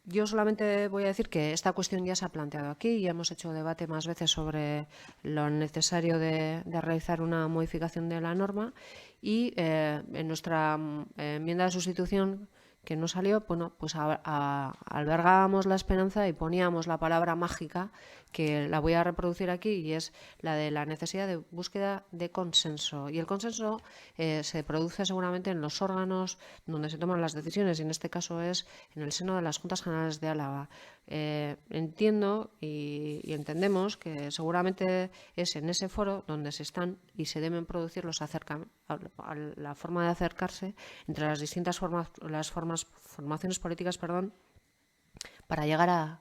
Yo solamente voy a decir que esta cuestión ya se ha planteado aquí y hemos hecho debate más veces sobre lo necesario de realizar una modificación de la norma, y en nuestra enmienda de sustitución que no salió, bueno, pues albergábamos la esperanza y poníamos la palabra mágica, que la voy a reproducir aquí, y es la de la necesidad de búsqueda de consenso. Y el consenso se produce seguramente en los órganos donde se toman las decisiones, y en este caso es en el seno de las Juntas Generales de Álava. Entiendo y entendemos que seguramente es en ese foro donde se están y se deben producir la forma de acercarse entre las distintas formaciones políticas, para llegar a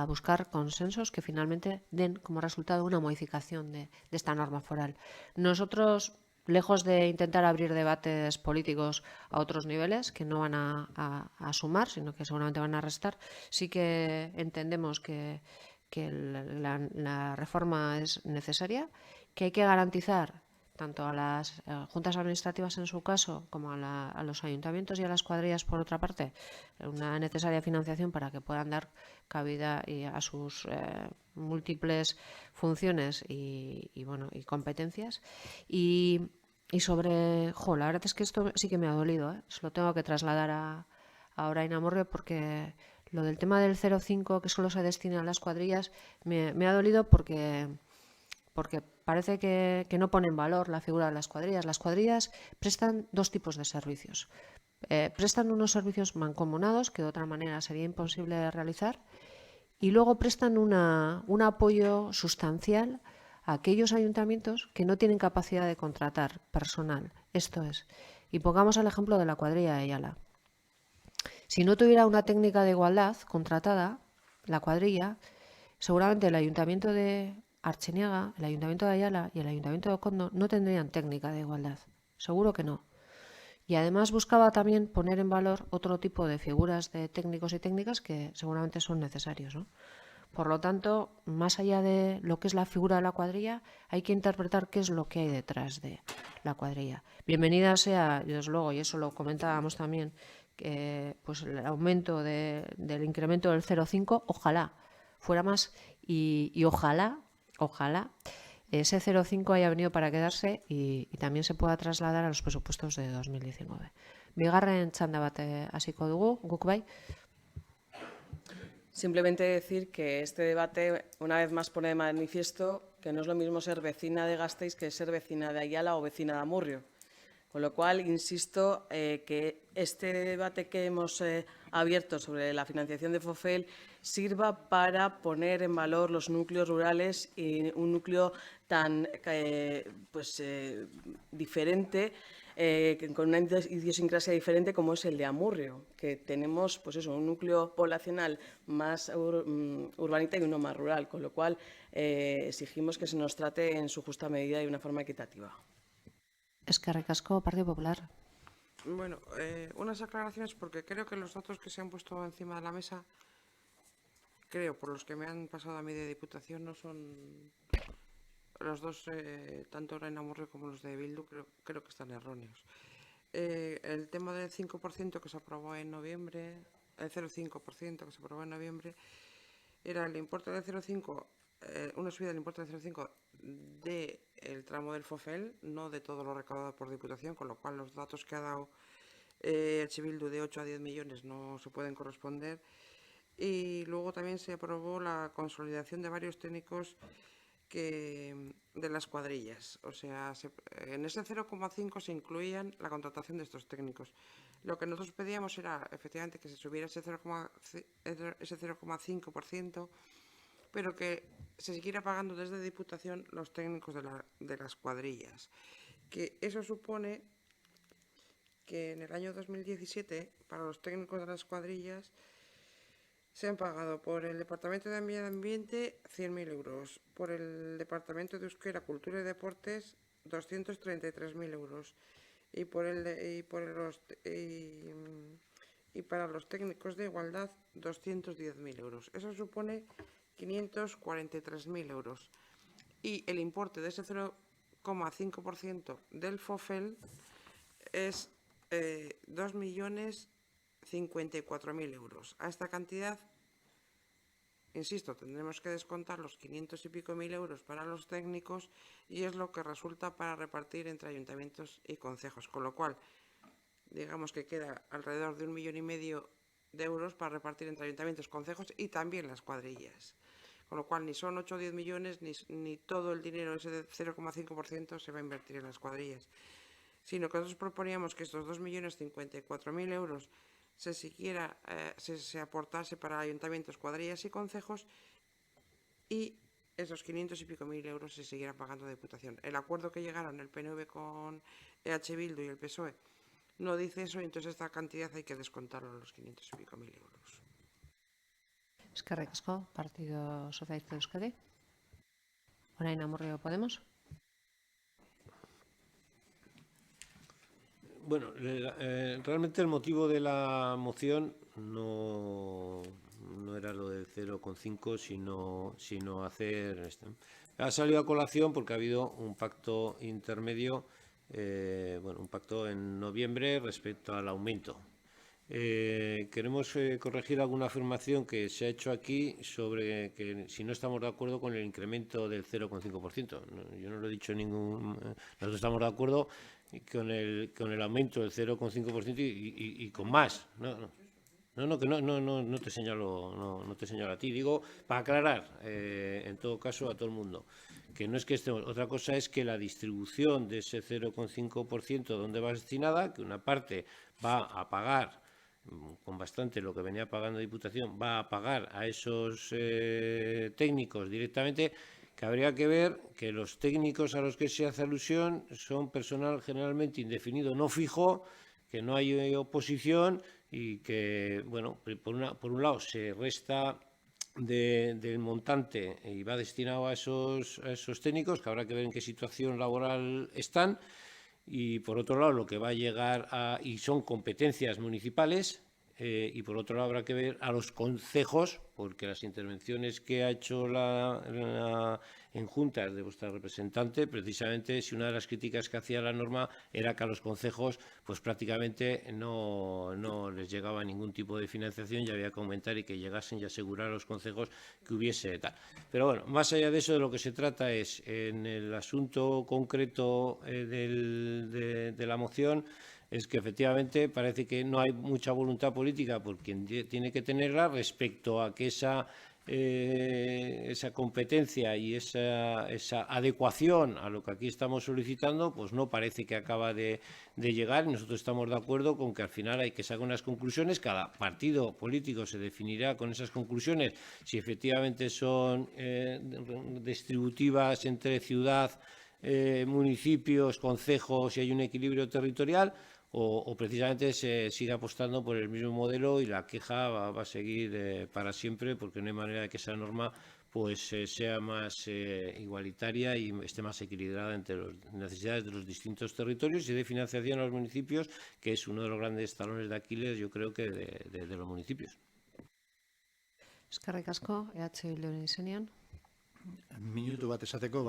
buscar consensos que finalmente den como resultado una modificación de esta norma foral. Nosotros, lejos de intentar abrir debates políticos a otros niveles que no van a sumar, sino que seguramente van a restar, sí que entendemos que la reforma es necesaria, que hay que garantizar tanto a las juntas administrativas en su caso, como a los ayuntamientos y a las cuadrillas por otra parte, una necesaria financiación para que puedan dar cabida a sus múltiples funciones y competencias. Y sobre, la verdad es que esto sí que me ha dolido, se lo tengo que trasladar ahora a Inamurrio, porque lo del tema del 0,5 que solo se destina a las cuadrillas me ha dolido porque parece que no pone en valor la figura de las cuadrillas. Las cuadrillas prestan dos tipos de servicios. Prestan unos servicios mancomunados que de otra manera sería imposible de realizar, y luego prestan un apoyo sustancial a aquellos ayuntamientos que no tienen capacidad de contratar personal. Esto es, y pongamos el ejemplo de la cuadrilla de Ayala. Si no tuviera una técnica de igualdad contratada, la cuadrilla, seguramente el ayuntamiento de Artziniega, el ayuntamiento de Ayala y el ayuntamiento de Okondo no tendrían técnica de igualdad. Seguro que no. Y además buscaba también poner en valor otro tipo de figuras de técnicos y técnicas que seguramente son necesarios, ¿no? Por lo tanto, más allá de lo que es la figura de la cuadrilla, hay que interpretar qué es lo que hay detrás de la cuadrilla. Bienvenida sea, desde luego, y eso lo comentábamos también, pues el aumento del incremento del 0,5, ojalá fuera más, y ojalá ese 0,5 haya venido para quedarse y también se pueda trasladar a los presupuestos de 2019. Bigarren txanda bat hasiko dugu, guk bai. Simplemente decir que este debate una vez más pone de manifiesto que no es lo mismo ser vecina de Gasteiz que ser vecina de Ayala o vecina de Amurrio. Con lo cual, insisto que este debate que hemos abierto sobre la financiación de FOFEL sirva para poner en valor los núcleos rurales y un núcleo tan diferente, con una idiosincrasia diferente como es el de Amurrio, que tenemos un núcleo poblacional más urbanita y uno más rural, con lo cual exigimos que se nos trate en su justa medida y de una forma equitativa. Eskerrik asko, Partido Popular. Bueno, unas aclaraciones, porque creo que los datos que se han puesto encima de la mesa, por los que me han pasado a mí de Diputación, no son los dos, tanto en Amurrio como los de Bildu, creo que están erróneos. El tema del 5% que se aprobó en noviembre, el 0,5% que se aprobó en noviembre, era el importe del 0,5%, una subida del importe del 0,5% del tramo del FOFEL, no de todo lo recaudado por Diputación, con lo cual los datos que ha dado Bildu de 8 a 10 millones no se pueden corresponder. Y luego también se aprobó la consolidación de varios técnicos de las cuadrillas. O sea, en ese 0,5 se incluían la contratación de estos técnicos. Lo que nosotros pedíamos era efectivamente que se subiera ese 0,5%, pero que se siguiera pagando desde Diputación los técnicos de las cuadrillas. Que eso supone que en el año 2017, para los técnicos de las cuadrillas, Se han pagado por el Departamento de Medio Ambiente 100.000 euros, por el Departamento de Euskera, Cultura y Deportes 233.000 euros y para los técnicos de igualdad 210.000 euros. Eso supone 543.000 euros. Y el importe de ese 0,5% del FOFEL es 2.054.000 euros. A esta cantidad, insisto, tendremos que descontar los 500 y pico mil euros para los técnicos y es lo que resulta para repartir entre ayuntamientos y concejos, con lo cual digamos que queda alrededor de 1,5 millones de euros para repartir entre ayuntamientos, concejos y también las cuadrillas. Con lo cual ni son 8 o 10 millones ni todo el dinero, ese de 0,5% se va a invertir en las cuadrillas, sino que nosotros proponíamos que estos 2.054.000 euros se aportase para ayuntamientos, cuadrillas y concejos y esos 500 y pico mil euros se siguieran pagando de Diputación. El acuerdo que llegaron el PNV con EH Bildu y el PSOE no dice eso y entonces esta cantidad hay que descontarlo a los 500 y pico mil euros. Eskerrik asko, Partido Socialista de Euskadi. Orain Amurrio Podemos. Bueno, realmente el motivo de la moción no era lo del 0,5, sino hacer esto. Ha salido a colación porque ha habido un pacto intermedio, un pacto en noviembre respecto al aumento. Queremos corregir alguna afirmación que se ha hecho aquí sobre que si no estamos de acuerdo con el incremento del 0,5%. Yo no lo he dicho nosotros estamos de acuerdo con el aumento del 0,5% y con más. No te señalo, no te señalo a ti. Digo, para aclarar, en todo caso, a todo el mundo, que no es que estemos. Otra cosa es que la distribución de ese 0,5%, ¿dónde va destinada? Que una parte va a pagar, con bastante lo que venía pagando Diputación, va a pagar a esos técnicos directamente, que habría que ver que los técnicos a los que se hace alusión son personal generalmente indefinido no fijo, que no hay oposición y que, bueno, por un lado se resta del montante y va destinado a esos técnicos, que habrá que ver en qué situación laboral están, y por otro lado lo que va a llegar y son competencias municipales, y por otro lado habrá que ver a los concejos, porque las intervenciones que ha hecho en juntas de vuestra representante, precisamente si una de las críticas que hacía la norma era que a los concejos pues prácticamente no les llegaba ningún tipo de financiación y había que aumentar y que llegasen y asegurar a los concejos que hubiese tal. Pero bueno, más allá de eso, de lo que se trata es, en el asunto concreto de la moción, es que efectivamente parece que no hay mucha voluntad política por quien tiene que tenerla respecto a que esa competencia y esa adecuación a lo que aquí estamos solicitando, pues no parece que acaba de llegar. Nosotros estamos de acuerdo con que al final hay que sacar unas conclusiones. Cada partido político se definirá con esas conclusiones si efectivamente son distributivas entre ciudad, municipios, concejos, y hay un equilibrio territorial, o precisamente se sigue apostando por el mismo modelo y la queja va a seguir para siempre, porque no hay manera de que esa norma pues sea más igualitaria y esté más equilibrada entre las necesidades de los distintos territorios y de financiación a los municipios, que es uno de los grandes talones de Aquiles, yo creo que de los municipios. Eskerrik asko, EH Bilduren izenean. Minutu bat esateko,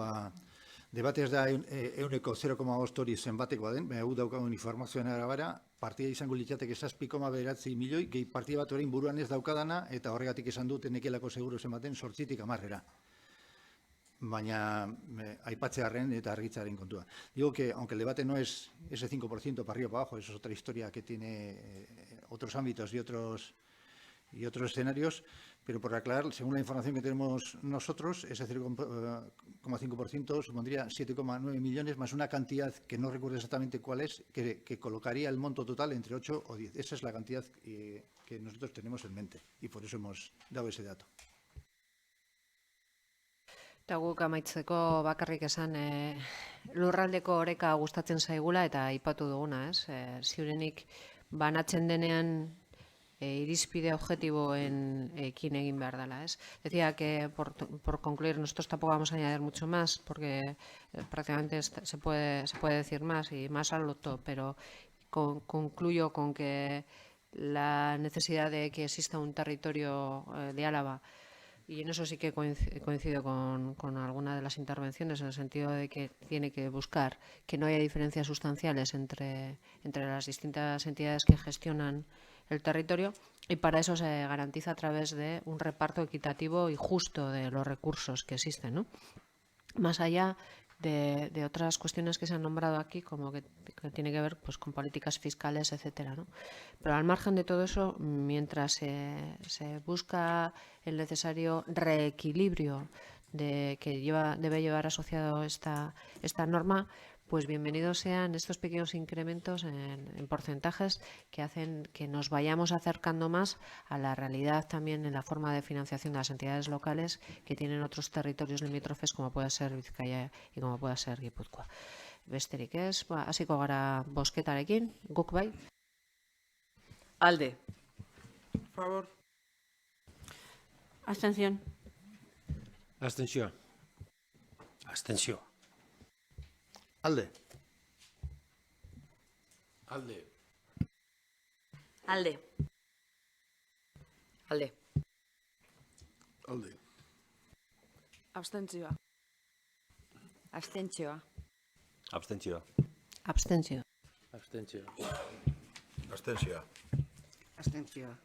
debate ez da euneko 0,5 hori zenbatekoa den, hau daukagun informazioen arabera, partida izango litzateke 7,9 milioi, gehi partida bat orain buruan ez daukadana, eta horregatik esan dut enekelako seguru zenbaten 8tik 10. Baina aipatzearren eta argitzaren kontua. Digo que, aunque el debate no es ese 5% para arriba o para abajo, eso es otra historia que tiene otros ámbitos y otros escenarios, pero por aclarar, según la información que tenemos nosotros, ese 0,5% supondría 7,9 millones más una cantidad que no recuerdo exactamente cuál es, que colocaría el monto total entre 8 o 10. Esa es la cantidad que nosotros tenemos en mente y por eso hemos dado ese dato. Eta guk amaitzeko bakarrik esan lurraldeko oreka gustatzen zaigula eta aipatu duguna, ez? Ziurenik banatzen denean irizpide objektiboekin egin behar dela. Decía que, por concluir, nosotros tampoco vamos a añadir mucho más, porque prácticamente se puede decir más y más al loto, pero concluyo con que la necesidad de que exista un territorio de Álava, y en eso sí que coincido con alguna de las intervenciones, en el sentido de que tiene que buscar que no haya diferencias sustanciales entre las distintas entidades que gestionan el territorio, y para eso se garantiza a través de un reparto equitativo y justo de los recursos que existen, ¿no? Más allá de otras cuestiones que se han nombrado aquí, como que tiene que ver pues, con políticas fiscales, etcétera, ¿no? Pero al margen de todo eso, mientras se busca el necesario reequilibrio que debe llevar asociado esta norma, pues bienvenidos sean estos pequeños incrementos en porcentajes que hacen que nos vayamos acercando más a la realidad también en la forma de financiación de las entidades locales que tienen otros territorios limítrofes, como puede ser Bizkaia y como puede ser Gipuzkoa. Besterik ez, hasiko gara bozketarekin, guk bai. Alde. Favor. Abstención. Abstenció. Abstenció. Alde. Alde. Alde. Alde. Alde. Abstentzioa. Abstentzioa. Abstentzio. Abstentzio. Abstentzioa. Abstentzioa.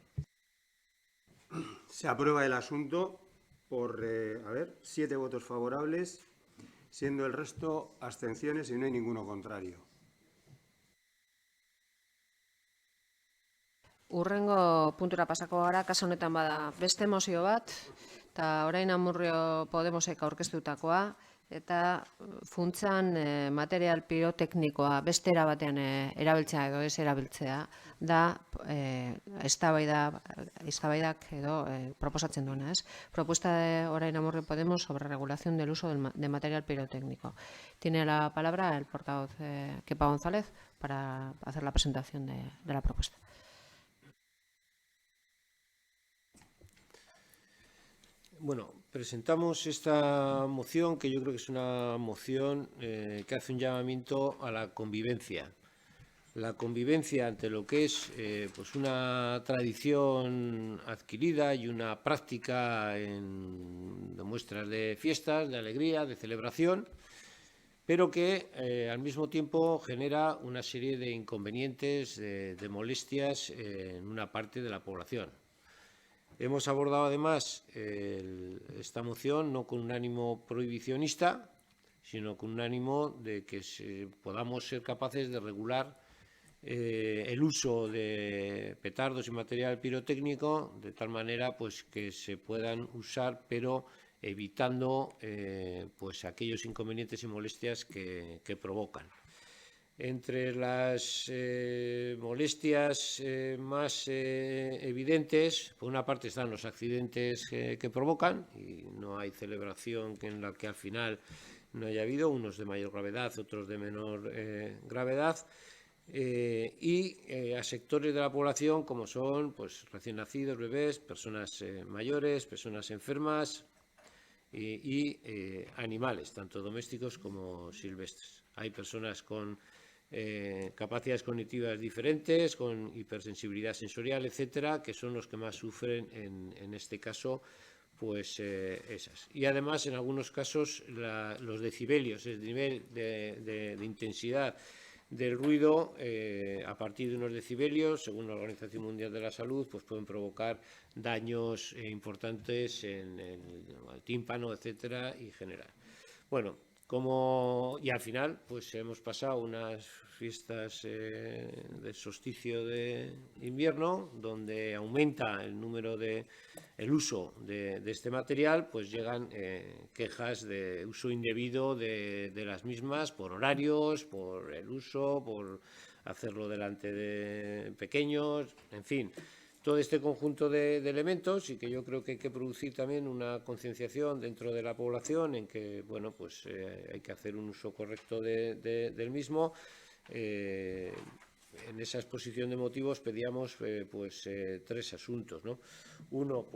Se aprueba el asunto por, 7 votos favorables, siendo el resto abstenciones y no hay ninguno contrario. Urrengo puntura pasako gara, kasu honetan bada beste mozio bat, eta orain Amurrio Podemosek aurkeztutakoa, eta funtsan material piroteknikoa beste era batean erabiltzea edo ez erabiltzea da eztabaidak edo proposatzen duena, ez? Propuesta de orain Amurrio Podemos sobre regulación del uso de material pirotécnico. Tiene la palabra el portavoz Kepa González para hacer la presentación de la propuesta. Bueno, presentamos esta moción, que yo creo que es una moción que hace un llamamiento a la convivencia. La convivencia ante lo que es pues una tradición adquirida y una práctica de muestras de fiestas, de alegría, de celebración, pero que al mismo tiempo genera una serie de inconvenientes, de molestias en una parte de la población. Hemos abordado además esta moción no con un ánimo prohibicionista, sino con un ánimo de que podamos ser capaces de regular el uso de petardos y material pirotécnico de tal manera pues, que se puedan usar, pero evitando pues, aquellos inconvenientes y molestias que provocan. Entre las molestias más evidentes, por una parte están los accidentes que provocan, y no hay celebración en la que al final no haya habido, unos de mayor gravedad, otros de menor gravedad, y a sectores de la población como son pues, recién nacidos, bebés, personas mayores, personas enfermas y animales, tanto domésticos como silvestres. Hay personas con capacidades cognitivas diferentes, con hipersensibilidad sensorial, etcétera, que son los que más sufren en este caso, pues esas. Y además, en algunos casos, los decibelios, el nivel de intensidad del ruido, a partir de unos decibelios, según la Organización Mundial de la Salud, pues pueden provocar daños importantes en el tímpano, etcétera, y general. Bueno, y al final, pues hemos pasado unas fiestas de solsticio de invierno, donde aumenta el número el uso de este material, pues llegan quejas de uso indebido de las mismas por horarios, por el uso, por hacerlo delante de pequeños, en fin. Todo este conjunto de elementos, y que yo creo que hay que producir también una concienciación dentro de la población en que, bueno, pues hay que hacer un uso correcto del mismo, en esa exposición de motivos pedíamos tres asuntos, ¿no? Uno,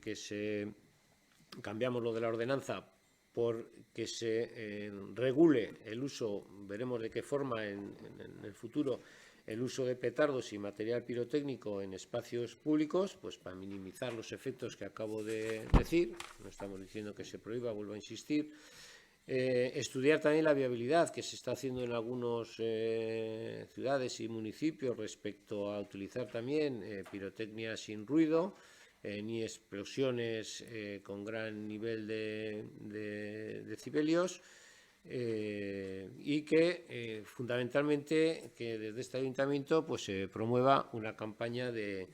que cambiamos lo de la ordenanza por que se regule el uso, veremos de qué forma en el futuro, el uso de petardos y material pirotécnico en espacios públicos, pues para minimizar los efectos que acabo de decir. No estamos diciendo que se prohíba, vuelvo a insistir. Estudiar también la viabilidad que se está haciendo en algunas ciudades y municipios respecto a utilizar también pirotecnia sin ruido, ni explosiones con gran nivel de decibelios, y que fundamentalmente que desde este ayuntamiento pues se promueva una campaña de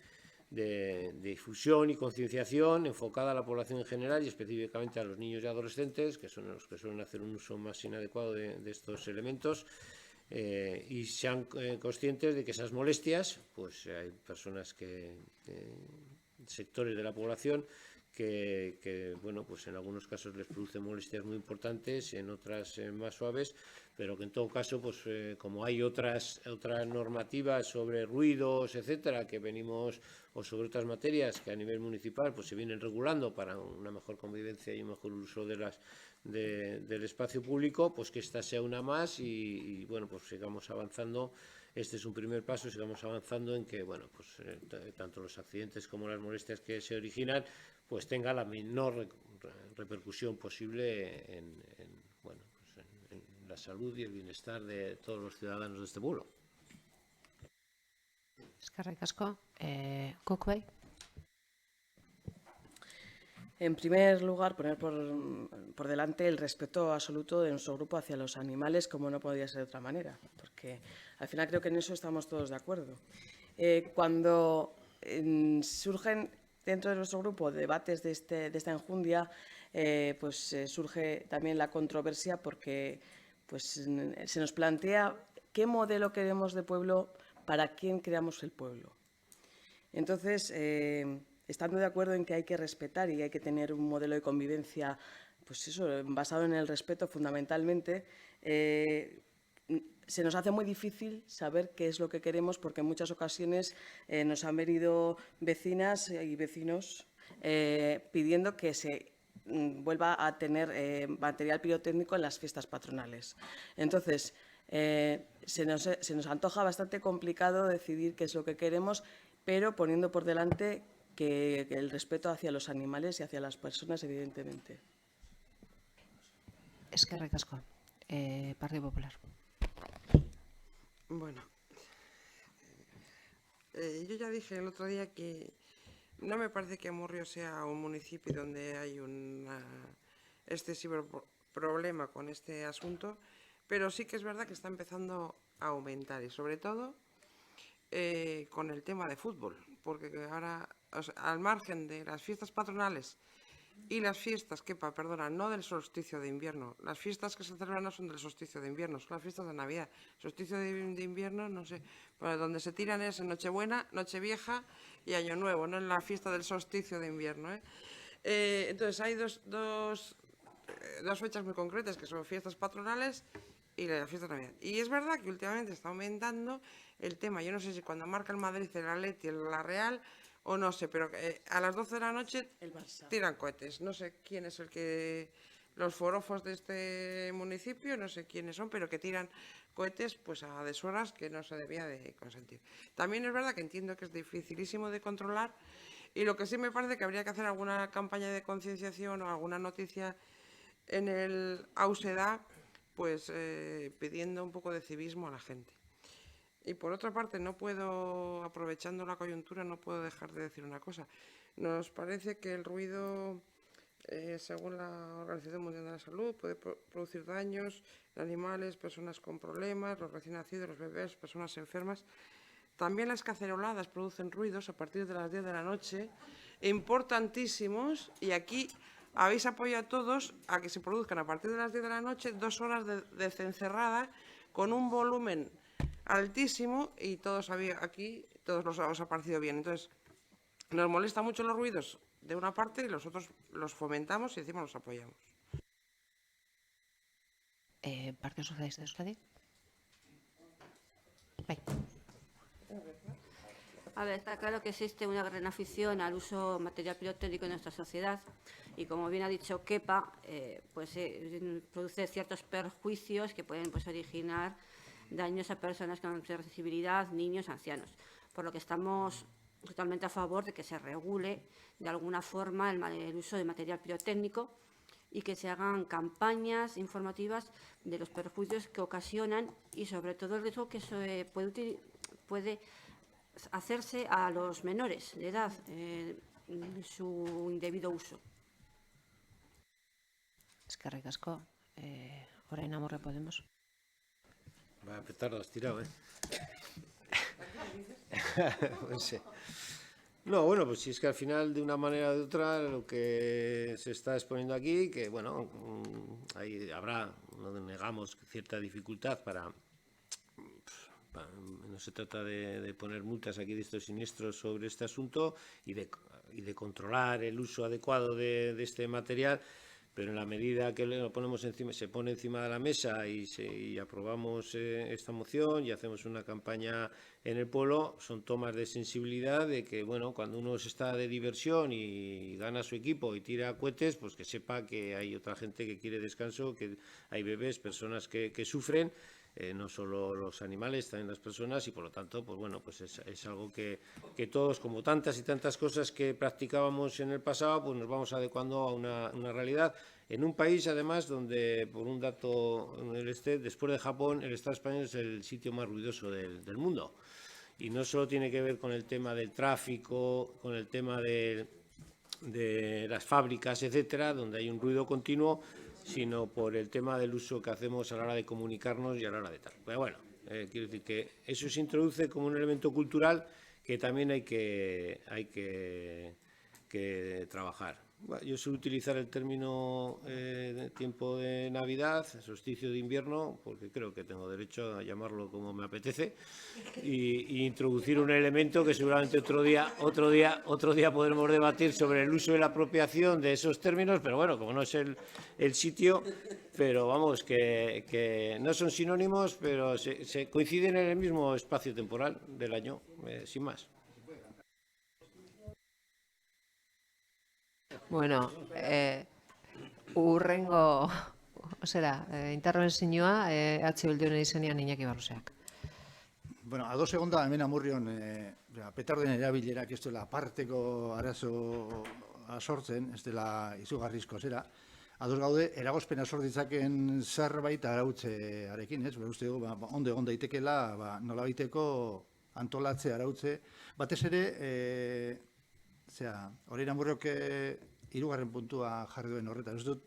difusión y concienciación enfocada a la población en general y específicamente a los niños y adolescentes, que son los que suelen hacer un uso más inadecuado de estos elementos, y sean conscientes de que esas molestias, pues hay personas sectores de la población que bueno, pues en algunos casos les producen molestias muy importantes, en otras más suaves, pero que en todo caso, pues como hay otras normativas sobre ruidos, etcétera, que venimos, o sobre otras materias que a nivel municipal pues se vienen regulando para una mejor convivencia y un mejor uso del espacio público, pues que esta sea una más y bueno, pues sigamos avanzando. Este es un primer paso, sigamos avanzando en que, bueno, pues tanto los accidentes como las molestias que se originan, pues tenga la menor repercusión posible en la salud y el bienestar de todos los ciudadanos de este pueblo. Eskerrik asko. Cook bai. En primer lugar, poner por delante el respeto absoluto de nuestro grupo hacia los animales, como no podía ser de otra manera, porque al final creo que en eso estamos todos de acuerdo. Cuando surgen dentro de nuestro grupo debates de esta enjundia, surge también la controversia porque pues, se nos plantea qué modelo queremos de pueblo, para quién creamos el pueblo. Entonces, estando de acuerdo en que hay que respetar y hay que tener un modelo de convivencia, pues eso, basado en el respeto fundamentalmente, se nos hace muy difícil saber qué es lo que queremos porque en muchas ocasiones nos han venido vecinas y vecinos pidiendo que se vuelva a tener material pirotécnico en las fiestas patronales. Entonces, se nos antoja bastante complicado decidir qué es lo que queremos, pero poniendo por delante que el respeto hacia los animales y hacia las personas, evidentemente. Eskerrik asko. Partido Popular. Bueno, yo ya dije el otro día que no me parece que Amurrio sea un municipio donde hay un excesivo problema con este asunto, pero sí que es verdad que está empezando a aumentar y sobre todo con el tema de fútbol, porque ahora, o sea, al margen de las fiestas patronales y las fiestas, no del solsticio de invierno, las fiestas que se celebran no son del solsticio de invierno, son las fiestas de Navidad. Solsticio de invierno, no sé, pues donde se tiran es en Nochebuena, Nochevieja y Año Nuevo, no en la fiesta del solsticio de invierno. Entonces hay dos fechas muy concretas que son fiestas patronales y la fiesta de Navidad. Y es verdad que últimamente está aumentando el tema. Yo no sé si cuando marca el Madrid, el Atleti, la Real, o no sé, pero a las 12 de la noche tiran cohetes. No sé quién es los forofos de este municipio, no sé quiénes son, pero que tiran cohetes pues a deshoras que no se debía de consentir. También es verdad que entiendo que es dificilísimo de controlar y lo que sí me parece que habría que hacer alguna campaña de concienciación o alguna noticia en el AUSEDA, pues pidiendo un poco de civismo a la gente. Y por otra parte, aprovechando la coyuntura, no puedo dejar de decir una cosa. Nos parece que el ruido, según la Organización Mundial de la Salud, puede producir daños en animales, personas con problemas, los recién nacidos, los bebés, personas enfermas. También las caceroladas producen ruidos a partir de las 10 de la noche, importantísimos, y aquí habéis apoyado a todos a que se produzcan a partir de las 10 de la noche 2 horas de cencerrada con un volumen altísimo y todos os ha parecido bien. Entonces, nos molesta mucho los ruidos de una parte y los otros los fomentamos y encima los apoyamos. Partido Socialista de Euskadi. Bai. A ver, está claro que existe una gran afición al uso de material pirotécnico en nuestra sociedad y, como bien ha dicho Kepa, produce ciertos perjuicios que pueden originar daños a personas con sensibilidad, niños, ancianos. Por lo que estamos totalmente a favor de que se regule de alguna forma el uso de material pirotécnico y que se hagan campañas informativas de los perjuicios que ocasionan y, sobre todo, el riesgo que puede hacerse a los menores de edad su indebido uso. Eskerrik asko. Orain Amurrio Podemos. Va, petardo, has tirado, ¿eh? No sé. No, bueno, pues si es que al final, de una manera o de otra, lo que se está exponiendo aquí, que bueno, ahí habrá, no negamos, cierta dificultad no se trata de poner multas aquí de estos siniestros sobre este asunto y de controlar el uso adecuado de este material, pero en la medida que lo ponemos encima, se pone encima de la mesa y aprobamos esta moción y hacemos una campaña en el pueblo, son tomas de sensibilidad de que, bueno, cuando uno está de diversión y gana su equipo y tira cohetes, pues que sepa que hay otra gente que quiere descanso, que hay bebés, personas que sufren, no solo los animales, también las personas, y por lo tanto, pues bueno, pues es algo que todos, como tantas y tantas cosas que practicábamos en el pasado, pues nos vamos adecuando a una realidad. En un país, además, donde, por un dato, después de Japón, el Estado español es el sitio más ruidoso del mundo. Y no solo tiene que ver con el tema del tráfico, con el tema de las fábricas, etcétera, donde hay un ruido continuo, sino por el tema del uso que hacemos a la hora de comunicarnos y a la hora de tal. Pero bueno, quiero decir que eso se introduce como un elemento cultural que también hay que trabajar. Bueno, yo suelo utilizar el término tiempo de Navidad, solsticio de invierno, porque creo que tengo derecho a llamarlo como me apetece, y introducir un elemento que seguramente otro día podremos debatir sobre el uso y la apropiación de esos términos, pero bueno, como no es el sitio, pero vamos, que no son sinónimos, pero se coinciden en el mismo espacio temporal del año, sin más. Bueno, urrengo, interbentzioa Bilduren izenean Iñaki Barruseak. Bueno, ados egonda hemen Amurrion petarden erabilerak ez dela aparteko arazoa sortzen, ez dela izugarrizko zera. Ados gaude, eragozpena sort ditzaken zerbait arautzearekin, ez? Uste dugu, ondo egon daitekela, nolabaiteko antolatze arautze. Batez ere, Orain Amurriok hirugarren puntua jarri duen horretan. Ez dut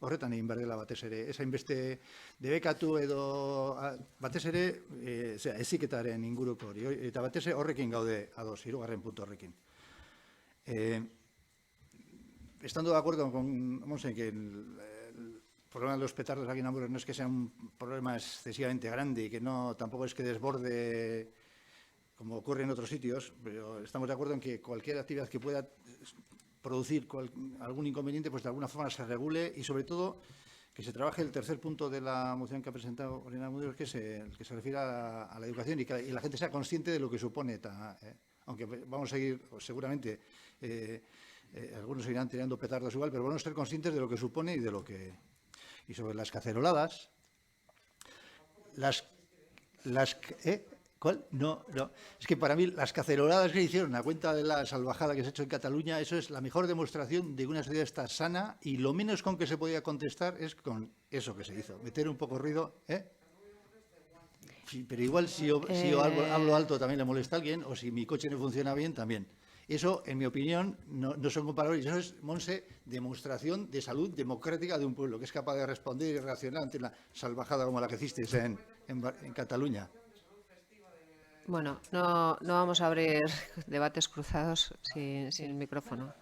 horretan egin behar dela batez ere. Ez hainbeste debekatu edo batez ere heziketaren inguruko hori. Eta batez ere horrekin gaude ados, hirugarren puntu horrekin. Estando de acuerdo con Monsen que el problema de los petardos aquí en Amurrio no es que sea un problema excesivamente grande y que tampoco es que desborde como ocurre en otros sitios, pero estamos de acuerdo en que cualquier actividad que pueda producir algún inconveniente, pues de alguna forma se regule y sobre todo que se trabaje el tercer punto de la moción que ha presentado Oriana Muñoz, que es el que se refiere a la educación y que la gente sea consciente de lo que supone, aunque vamos a seguir seguramente, algunos seguirán tirando petardos igual, pero vamos a ser conscientes de lo que supone y sobre las caceroladas, ¿Cuál? No. Es que para mí las caceroladas que hicieron a cuenta de la salvajada que se ha hecho en Cataluña, eso es la mejor demostración de que una sociedad está sana y lo menos con que se podía contestar es con eso que se hizo. Meter un poco ruido, Sí, pero igual si yo hablo alto también le molesta a alguien o si mi coche no funciona bien también. Eso, en mi opinión, no son comparables. Eso es, Monse, demostración de salud democrática de un pueblo que es capaz de responder y reaccionar ante una salvajada como la que hiciste en Cataluña. Bueno, no vamos a abrir debates cruzados sin micrófono.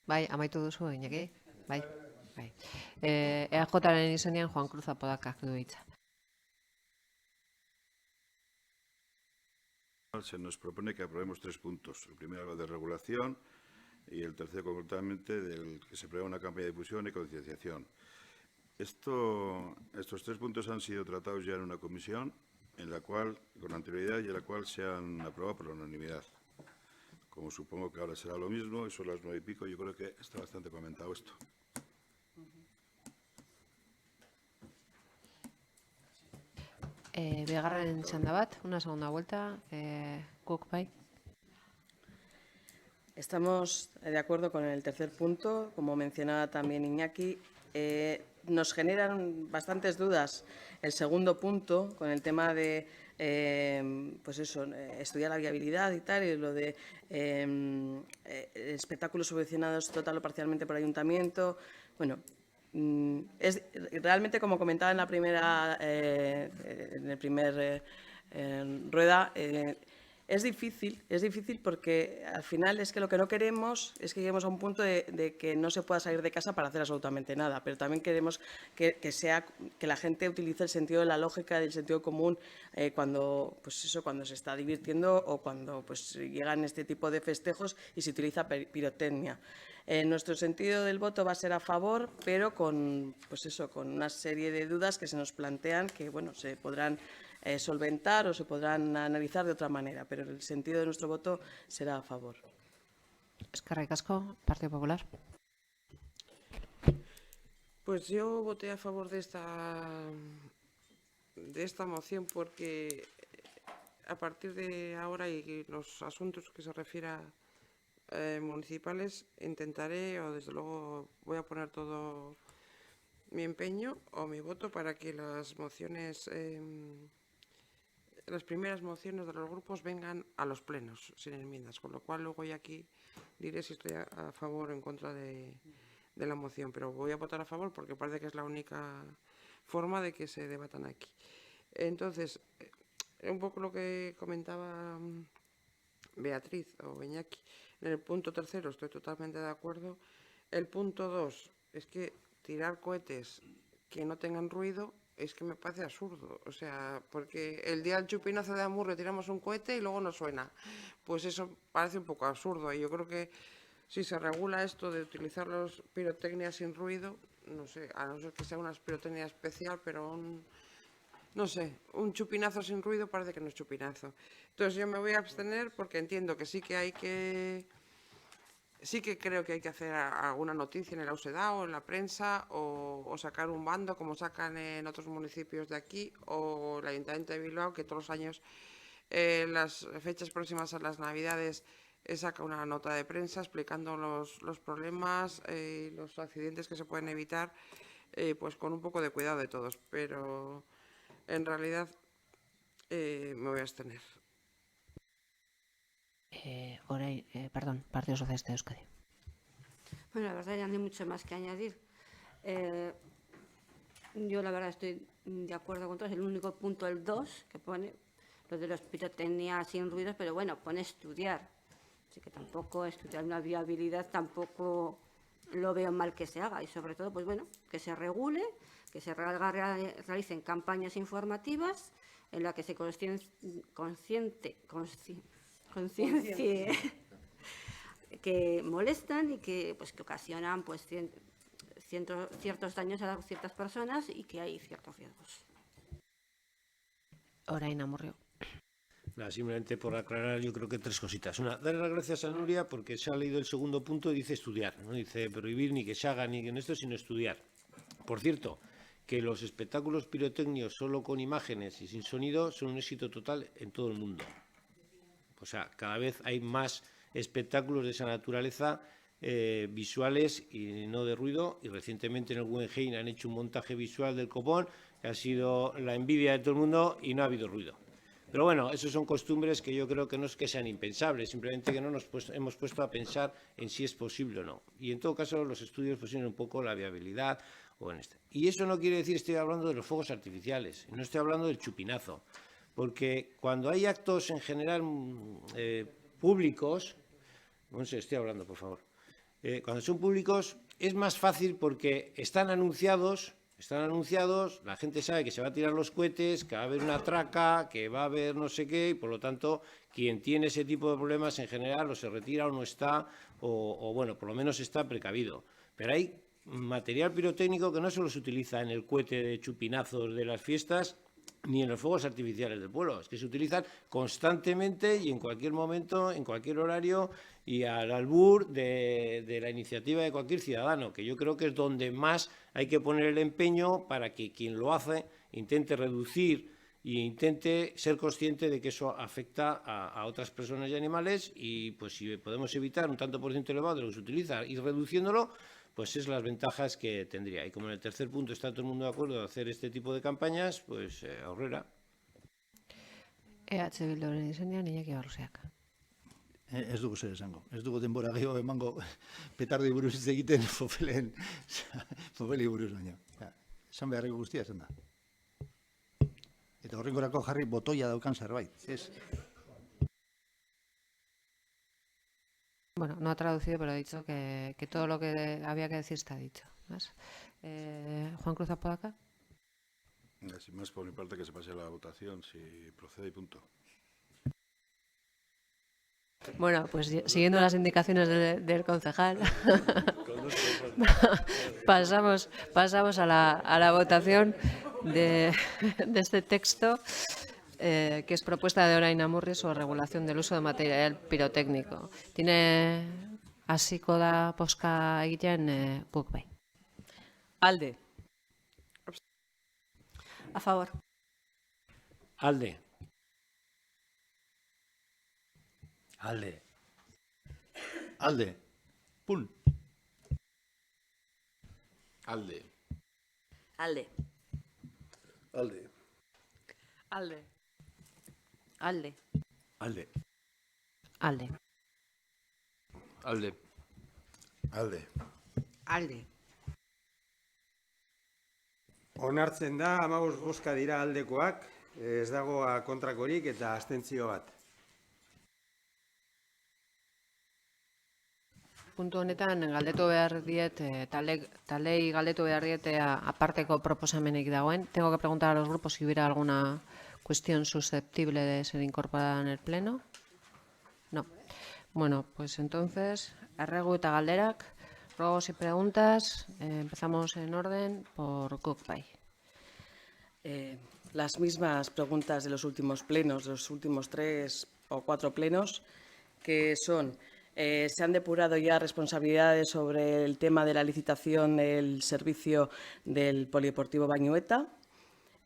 Bai, amaitu duzu, Iñaki? Bai. EAJaren izenean Juan Cruz Apodakak du hitza. Se nos propone que aprobemos 3 puntos. El primero habla de regulación y el tercero concretamente del que se prevé una campaña de difusión y concienciación. Estos 3 puntos han sido tratados ya en una comisión en la cual, con anterioridad y en la cual se han aprobado por la unanimidad. Como supongo que ahora será lo mismo, y son las 9:15, yo creo que está bastante comentado esto. Bigarren txanda bat, una segunda vuelta. Guk bai. Estamos de acuerdo con el tercer punto, como mencionaba también Iñaki. Nos generan bastantes dudas el segundo punto con el tema de pues eso, estudiar la viabilidad y tal, y lo de espectáculos subvencionados total o parcialmente por ayuntamiento. Bueno, es realmente, como comentaba en la primera en el primer rueda, es difícil porque al final es que lo que no queremos es que lleguemos a un punto de que no se pueda salir de casa para hacer absolutamente nada, pero también queremos que la gente utilice el sentido de la lógica, del sentido común cuando se está divirtiendo o cuando pues llegan este tipo de festejos y se utiliza pirotecnia. Nuestro sentido del voto va a ser a favor, pero con una serie de dudas que se nos plantean que se podrán solventar o se podrán analizar de otra manera, pero el sentido de nuestro voto será a favor. Eskerrik asko, Partido Popular. Pues yo voté a favor de esta moción porque a partir de ahora y los asuntos que se refiera municipales intentaré, o desde luego voy a poner todo mi empeño o mi voto para que las mociones las primeras mociones de los grupos vengan a los plenos sin enmiendas, con lo cual luego ya aquí diré si estoy a favor o en contra de la moción, pero voy a votar a favor porque parece que es la única forma de que se debatan aquí. Entonces, un poco lo que comentaba Beatriz o Iñaki, en el punto tercero estoy totalmente de acuerdo. El punto 2 es que tirar cohetes que no tengan ruido es que me parece absurdo, o sea, porque el día del chupinazo de Amurrio tiramos un cohete y luego no suena, pues eso parece un poco absurdo, y yo creo que si se regula esto de utilizar los pirotecnias sin ruido, no sé, a no ser que sea una pirotecnia especial, pero no sé, un chupinazo sin ruido parece que no es chupinazo. Entonces yo me voy a abstener porque entiendo que sí que creo que hay que hacer alguna noticia en el AUSEDA o en la prensa o sacar un bando como sacan en otros municipios de aquí o el Ayuntamiento de Bilbao, que todos los años las fechas próximas a las Navidades saca una nota de prensa explicando los problemas y los accidentes que se pueden evitar, pues con un poco de cuidado de todos, pero en realidad me voy a abstener. Partido Socialista de Euskadi. Bueno, la verdad ya no hay mucho más que añadir. Yo la verdad estoy de acuerdo con todos. El único punto, el 2, que pone lo de los pirotecnias sin ruidos, pero bueno, pone estudiar. Así que tampoco estudiar una viabilidad tampoco lo veo mal que se haga. Y sobre todo, pues bueno, que se regule, que se realicen campañas informativas en las que se conciencie que molestan y que ocasionan pues ciertos daños a ciertas personas y que hay ciertos riesgos. Orain Amurrio. Simplemente por aclarar, yo creo que 3 cositas. Una, darle las gracias a Nuria porque se ha leído el segundo punto y dice estudiar, no dice prohibir ni que se haga ni en esto, sino estudiar. Por cierto, que los espectáculos pirotécnicos solo con imágenes y sin sonido son un éxito total en todo el mundo. O sea, cada vez hay más espectáculos de esa naturaleza visuales y no de ruido. Y recientemente en el Guggenheim han hecho un montaje visual del copón que ha sido la envidia de todo el mundo y no ha habido ruido. Pero bueno, esas son costumbres que yo creo que no es que sean impensables, simplemente que no nos hemos puesto a pensar en si es posible o no. Y en todo caso los estudios posicionan un poco la viabilidad o en este. Y eso no quiere decir, estoy hablando de los fuegos artificiales, no estoy hablando del chupinazo. Porque cuando hay actos en general públicos, no sé, estoy hablando, por favor, cuando son públicos es más fácil porque están anunciados, la gente sabe que se va a tirar los cohetes, que va a haber una traca, que va a haber no sé qué, y por lo tanto, quien tiene ese tipo de problemas en general o se retira o no está, o bueno, por lo menos está precavido. Pero hay material pirotécnico que no solo se utiliza en el cohete de chupinazos de las fiestas, ni en los fuegos artificiales del pueblo. Es que se utilizan constantemente y en cualquier momento, en cualquier horario y al albur de la iniciativa de cualquier ciudadano, que yo creo que es donde más hay que poner el empeño para que quien lo hace intente reducir e intente ser consciente de que eso afecta a otras personas y animales y pues si podemos evitar un tanto por ciento elevado de lo que se utiliza y reduciéndolo, pues es las ventajas que tendría. Y como en el tercer punto está todo el mundo de acuerdo de hacer este tipo de campañas, pues aurrera. EH Bilduren izenean Iñaki Barrusiak. Ez dugu zer esango. Ez dugu denbora gehiago emango petardoi buruz hitz egiten Fofeli buruz baina. Esan beharreko guztia esan da. Eta horrengorako jarri botoia daukan zerbait. Ez. Bueno, no ha traducido, pero ha dicho que todo lo que había que decir está dicho. ¿Más? Juan Cruz Apodaca. Sin más, por mi parte, que se pase a la votación, si procede y punto. Bueno, pues siguiendo las indicaciones del concejal, pasamos a la votación de este texto, que es propuesta de Orain Amurri sobre regulación del uso de material pirotécnico. Tiene hasiko da bozka egiten guk bai. Alde. A favor. Alde. Alde. Alde. Pun. Alde. Alde. Alde. Alde. Alde. Alde. Alde. Alde. Alde. Alde. Onartzen da, 15 bozka dira aldekoak, ez dago kontrakorik eta abstentzio bat. Puntu honetan galdetu behar diet, talei galdetu behar diet aparteko proposamenik dagoen. Tengo que preguntar a los grupos si hubiera alguna cuestión susceptible de ser incorporada en el pleno. No. Bueno, pues entonces, erregu eta galderak, ruegos y preguntas. Empezamos en orden por guk bai. Las mismas preguntas de los últimos plenos, los últimos 3 o 4 plenos, que son... se han depurado ya responsabilidades sobre el tema de la licitación del servicio del Polideportivo Bañueta.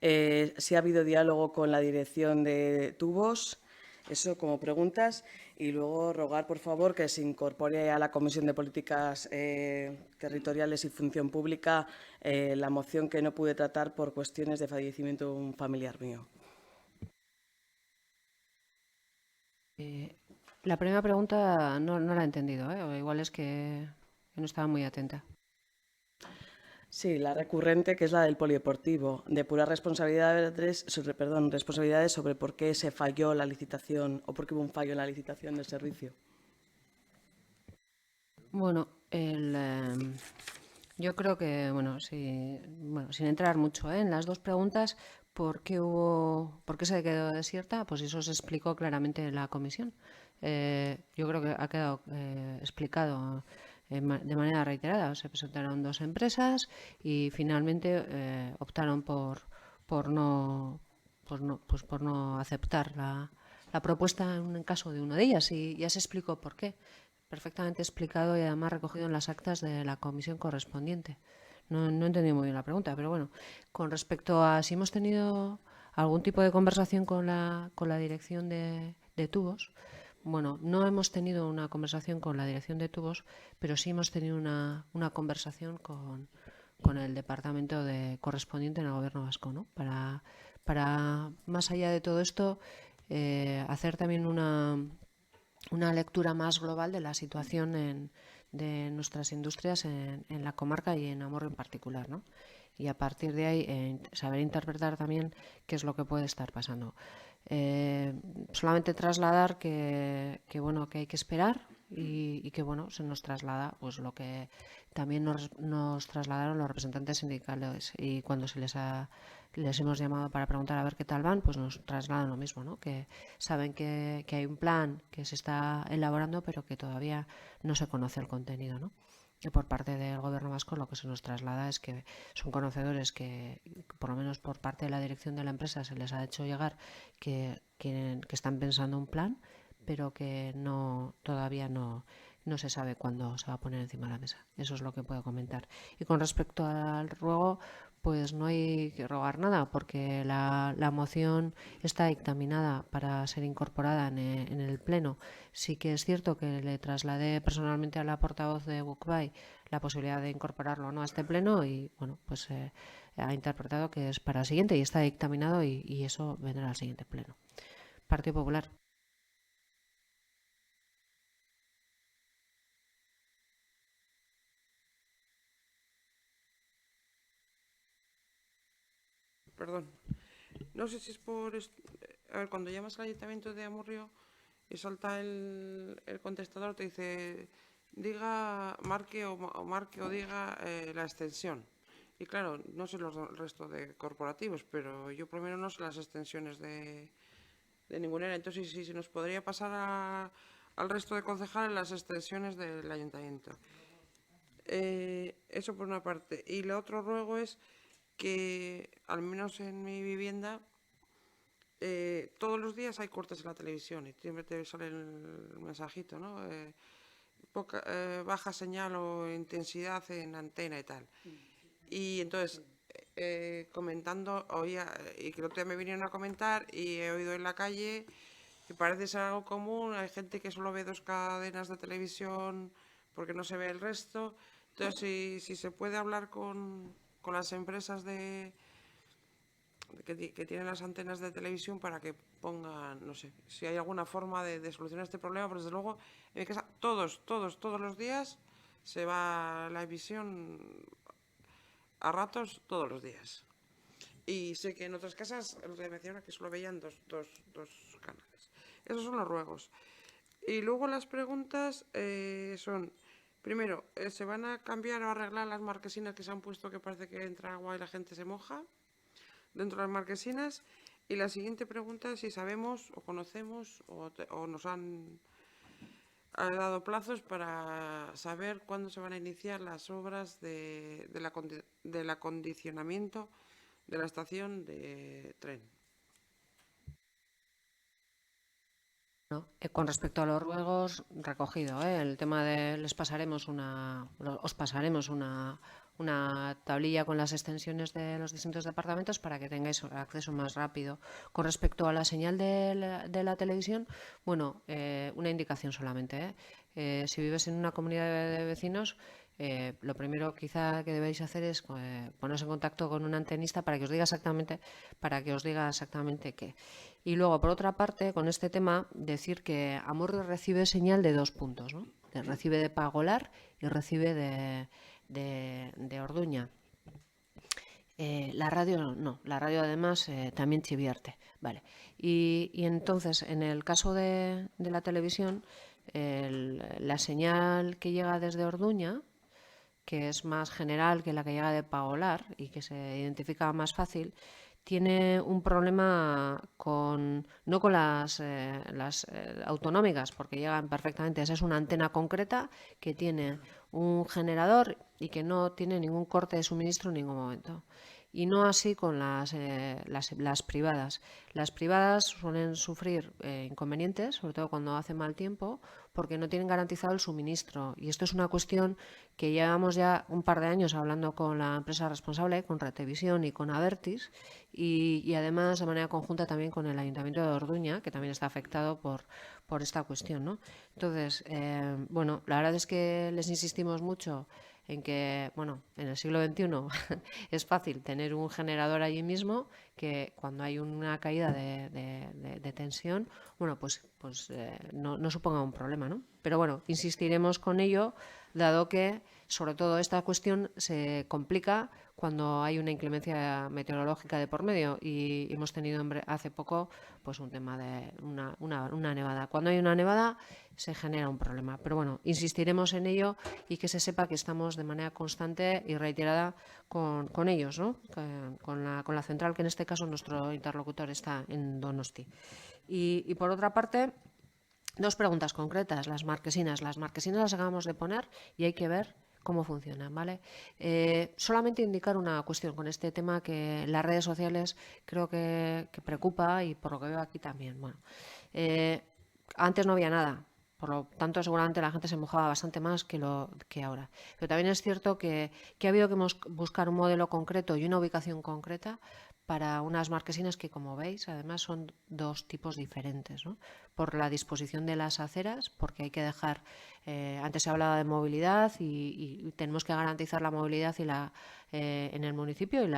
Si ha habido diálogo con la dirección de tubos, eso como preguntas. Y luego rogar, por favor, que se incorpore a la Comisión de Políticas Territoriales y Función Pública la moción que no pude tratar por cuestiones de fallecimiento de un familiar mío. La primera pregunta no la he entendido, o igual es que no estaba muy atenta. Sí, la recurrente, que es la del polideportivo, depurar responsabilidades sobre por qué se falló la licitación o por qué hubo un fallo en la licitación del servicio. Bueno, yo creo que, sin entrar mucho en las dos preguntas, ¿por qué se quedó desierta? Pues eso se explicó claramente en la comisión. Yo creo que ha quedado explicado de manera reiterada. Se presentaron 2 empresas y finalmente optaron por no aceptar la propuesta en el caso de una de ellas, y ya se explicó por qué. Perfectamente explicado y además recogido en las actas de la comisión correspondiente. No he entendido muy bien la pregunta, pero bueno, con respecto a si hemos tenido algún tipo de conversación con la dirección de tubos. Bueno, no hemos tenido una conversación con la dirección de tubos, pero sí hemos tenido una conversación con el departamento correspondiente en el Gobierno vasco, ¿no? Para más allá de todo esto, hacer también una lectura más global de la situación de nuestras industrias en la comarca y en Amurrio en particular, ¿no? Y a partir de ahí saber interpretar también qué es lo que puede estar pasando. Solamente trasladar que hay que esperar y que se nos traslada pues lo que también nos trasladaron los representantes sindicales, y cuando les hemos llamado para preguntar a ver qué tal van, pues nos trasladan lo mismo, ¿no? Que saben que hay un plan que se está elaborando, pero que todavía no se conoce el contenido, ¿no? Y por parte del Gobierno vasco lo que se nos traslada es que son conocedores que, por lo menos por parte de la dirección de la empresa, se les ha hecho llegar que están pensando un plan, pero que todavía no se sabe cuándo se va a poner encima de la mesa. Eso es lo que puedo comentar. Y con respecto al ruego, pues no hay que rogar nada, porque la moción está dictaminada para ser incorporada en el Pleno. Sí que es cierto que le trasladé personalmente a la portavoz de WUCBAI la posibilidad de incorporarlo, ¿no?, a este Pleno, y bueno, pues ha interpretado que es para el siguiente y está dictaminado, y eso vendrá al siguiente Pleno. Partido Popular. Perdón. No sé si es por... A ver, cuando llamas al Ayuntamiento de Amurrio y salta el contestador, te dice, marque o diga la extensión. Y claro, no sé el resto de corporativos, pero yo por lo menos no sé las extensiones de ninguna era. Entonces, si se nos podría pasar al resto de concejales las extensiones del Ayuntamiento. Eso por una parte. Y el otro ruego es que, al menos en mi vivienda, todos los días hay cortes en la televisión y siempre te sale el mensajito, ¿no? Baja señal o intensidad en antena y tal. Y entonces, comentando, oía, y que el otro día me vinieron a comentar y he oído en la calle que parece ser algo común, hay gente que solo ve 2 cadenas de televisión porque no se ve el resto. Entonces, si se puede hablar con las empresas que tienen las antenas de televisión para que pongan, no sé, si hay alguna forma de solucionar este problema, pero desde luego en mi casa todos los días se va la emisión a ratos, todos los días. Y sé que en otras casas, lo que mencionaba, que solo veían dos canales. Esos son los ruegos. Y luego las preguntas son... Primero, ¿se van a cambiar o arreglar las marquesinas que se han puesto que parece que entra agua y la gente se moja dentro de las marquesinas? Y la siguiente pregunta es si sabemos o conocemos o nos han dado plazos para saber cuándo se van a iniciar las obras del acondicionamiento de la estación de tren. ¿No? Con respecto a los ruegos, recogido, el tema de os pasaremos una tablilla con las extensiones de los distintos departamentos para que tengáis acceso más rápido. Con respecto a la señal de la televisión, bueno, una indicación solamente. Si vives en una comunidad de vecinos, lo primero quizá que debéis hacer es poneros en contacto con un antenista para que os diga exactamente qué. Y luego, por otra parte, con este tema, decir que Amurrio recibe señal de 2 puntos, ¿no? Recibe de Pagolar y recibe de Orduña. La radio no, la radio además también Chiviarte. Vale. Y entonces, en el caso de la televisión, la señal que llega desde Orduña, que es más general que la que llega de Pagolar y que se identifica más fácil, tiene un problema no con las autonómicas, porque llegan perfectamente. Esa es una antena concreta que tiene un generador y que no tiene ningún corte de suministro en ningún momento. Y no así con las privadas. Las privadas suelen sufrir inconvenientes, sobre todo cuando hace mal tiempo, porque no tienen garantizado el suministro. Y esto es una cuestión que llevamos ya un par de años hablando con la empresa responsable, con Retevisión y con Avertis, y además de manera conjunta también con el Ayuntamiento de Orduña, que también está afectado por esta cuestión, ¿no? Entonces, bueno, la verdad es que les insistimos mucho en que, bueno, en el siglo XXI es fácil tener un generador allí mismo, que cuando hay una caída de tensión, bueno, pues no suponga un problema, ¿no? Pero bueno, insistiremos con ello, dado que, sobre todo, esta cuestión se complica cuando hay una inclemencia meteorológica de por medio, y hemos tenido hace poco pues un tema de una nevada. Cuando hay una nevada se genera un problema, pero bueno, insistiremos en ello y que se sepa que estamos de manera constante y reiterada con ellos, ¿no? Con la central, que en este caso nuestro interlocutor está en Donosti. Y por otra parte, 2 preguntas concretas. Las marquesinas las acabamos de poner y hay que ver cómo funcionan, ¿vale? Solamente indicar una cuestión con este tema que en las redes sociales creo que preocupa y por lo que veo aquí también. Bueno, antes no había nada. Por lo tanto, seguramente la gente se mojaba bastante más que ahora. Pero también es cierto que ha habido que buscar un modelo concreto y una ubicación concreta para unas marquesinas que, como veis, además son dos tipos diferentes, ¿no? Por la disposición de las aceras, porque hay que dejar, antes se hablaba de movilidad y tenemos que garantizar la movilidad en el municipio y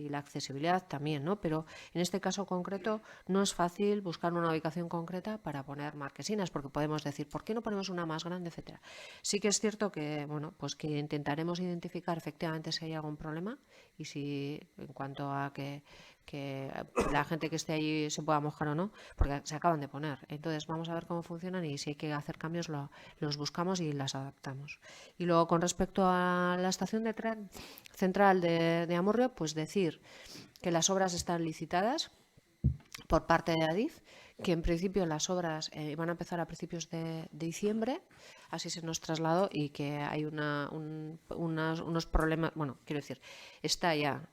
la accesibilidad también, ¿no? Pero en este caso concreto no es fácil buscar una ubicación concreta para poner marquesinas, porque podemos decir, ¿por qué no ponemos una más grande, etcétera? Sí que es cierto que, bueno, pues que intentaremos identificar efectivamente si hay algún problema y si en cuanto a que la gente que esté allí se pueda mojar o no, porque se acaban de poner. Entonces vamos a ver cómo funcionan y si hay que hacer cambios los buscamos y las adaptamos. Y luego con respecto a la estación de tren central de Amurrio, pues decir que las obras están licitadas por parte de Adif, que en principio las obras van a empezar a principios de diciembre, así se nos trasladó, y que hay unos problemas, bueno, quiero decir, está ya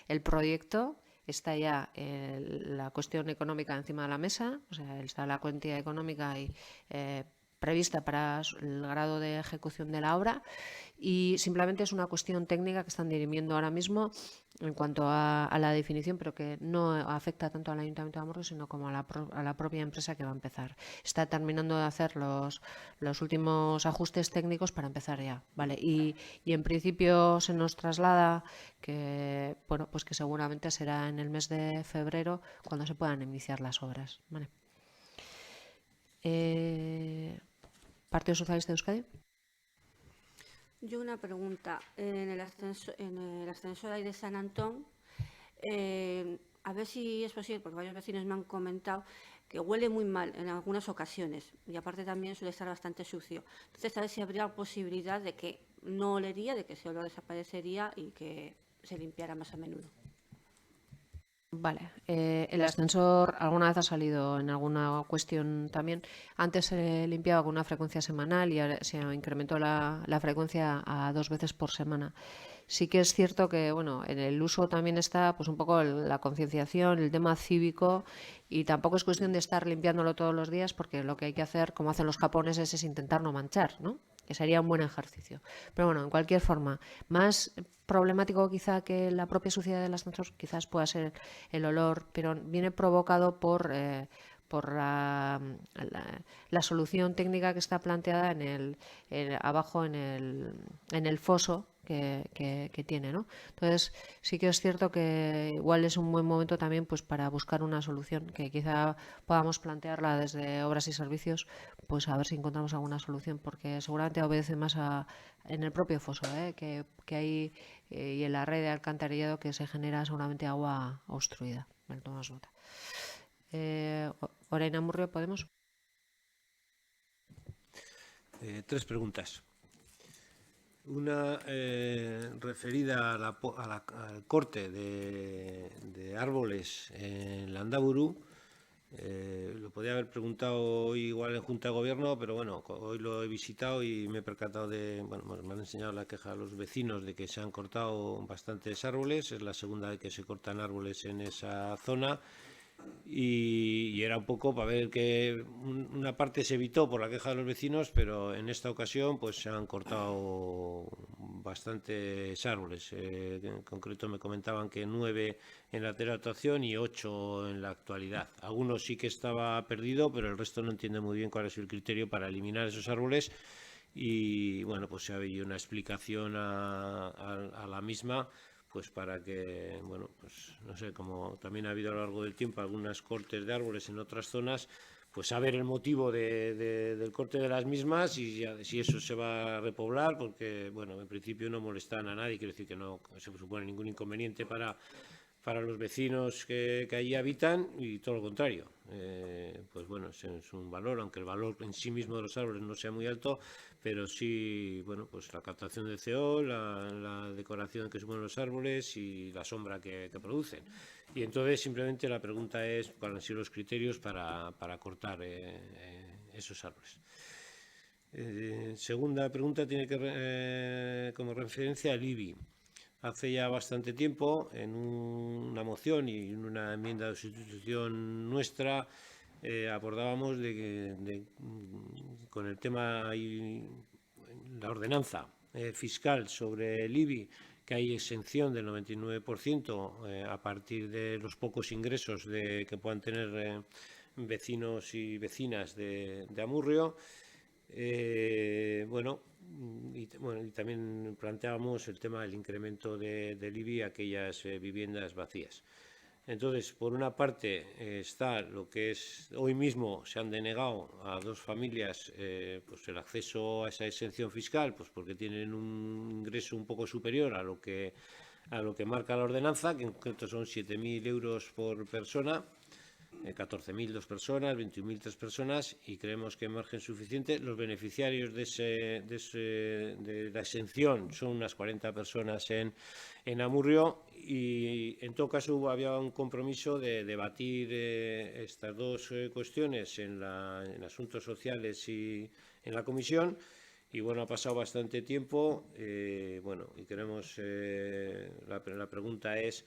el proyecto, está ya la cuestión económica encima de la mesa, o sea, está la cuantía económica prevista para el grado de ejecución de la obra, y simplemente es una cuestión técnica que están dirimiendo ahora mismo en cuanto a la definición, pero que no afecta tanto al Ayuntamiento de Amurrio, sino como a la propia empresa que va a empezar. Está terminando de hacer los últimos ajustes técnicos para empezar ya, ¿vale? Y en principio se nos traslada que, bueno, pues que seguramente será en el mes de febrero cuando se puedan iniciar las obras, ¿vale? Partido Socialista de Euskadi. Yo una pregunta. En el ascensor ahí de San Antón, a ver si es posible, porque varios vecinos me han comentado que huele muy mal en algunas ocasiones y aparte también suele estar bastante sucio. Entonces, a ver si habría posibilidad de que no olería, de que ese olor desaparecería y que se limpiara más a menudo. Vale, el ascensor alguna vez ha salido en alguna cuestión también. Antes se limpiaba con una frecuencia semanal y ahora se incrementó la frecuencia a 2 veces por semana. Sí que es cierto que, bueno, en el uso también está pues un poco la concienciación, el tema cívico, y tampoco es cuestión de estar limpiándolo todos los días, porque lo que hay que hacer, como hacen los japoneses, es intentar no manchar, ¿no? Que sería un buen ejercicio. Pero bueno, en cualquier forma, más problemático quizá que la propia suciedad del ascensor quizás pueda ser el olor, pero viene provocado por la solución técnica que está planteada abajo en el foso que tiene, ¿no? Entonces sí que es cierto que igual es un buen momento también pues para buscar una solución que quizá podamos plantearla desde Obras y Servicios, pues a ver si encontramos alguna solución, porque seguramente obedece más en el propio foso que hay y en la red de alcantarillado, que se genera seguramente agua obstruida. Bueno, tomamos nota. Orain Amurrio, ¿podemos? 3 preguntas. Una referida al corte de árboles en Landaburu. Lo podía haber preguntado hoy igual en Junta de Gobierno, pero bueno, hoy lo he visitado y me he percatado me han enseñado la queja a los vecinos de que se han cortado bastantes árboles. Es la segunda vez que se cortan árboles en esa zona. Y era un poco para ver que una parte se evitó por la queja de los vecinos, pero en esta ocasión pues se han cortado bastantes árboles. En concreto me comentaban que 9 en la anterior actuación y 8 en la actualidad. Algunos sí que estaba perdido, pero el resto no entiende muy bien cuál es el criterio para eliminar esos árboles. Y bueno, pues se ha habido una explicación a la misma, pues para que, bueno, pues no sé, como también ha habido a lo largo del tiempo algunos cortes de árboles en otras zonas, pues saber el motivo del corte de las mismas y si eso se va a repoblar, porque, bueno, en principio no molestan a nadie, quiero decir que no se supone ningún inconveniente para los vecinos que allí habitan, y todo lo contrario. Pues bueno, es un valor, aunque el valor en sí mismo de los árboles no sea muy alto, pero sí, bueno, pues la captación de CO, la decoración que suponen los árboles y la sombra que producen. Y entonces simplemente la pregunta es cuáles han sido los criterios para cortar esos árboles. Segunda pregunta tiene como referencia al IBI. Hace ya bastante tiempo, en una moción y en una enmienda de sustitución nuestra, abordábamos con el tema y la ordenanza fiscal sobre el IBI, que hay exención del 99% a partir de los pocos ingresos que puedan tener vecinos y vecinas de Amurrio. Y también planteábamos el tema del incremento del IBI a aquellas viviendas vacías. Entonces, por una parte está lo que es, hoy mismo se han denegado a 2 familias pues el acceso a esa exención fiscal, pues porque tienen un ingreso un poco superior a lo que marca la ordenanza, que en concreto son 7.000 euros por persona, 14.000 2 personas, 21.000 3 personas, y creemos que hay margen suficiente. Los beneficiarios de la exención son unas 40 personas en Amurrio, y en todo caso había un compromiso de debatir estas 2 cuestiones en asuntos sociales y en la comisión. Y bueno, ha pasado bastante tiempo, y queremos, la pregunta es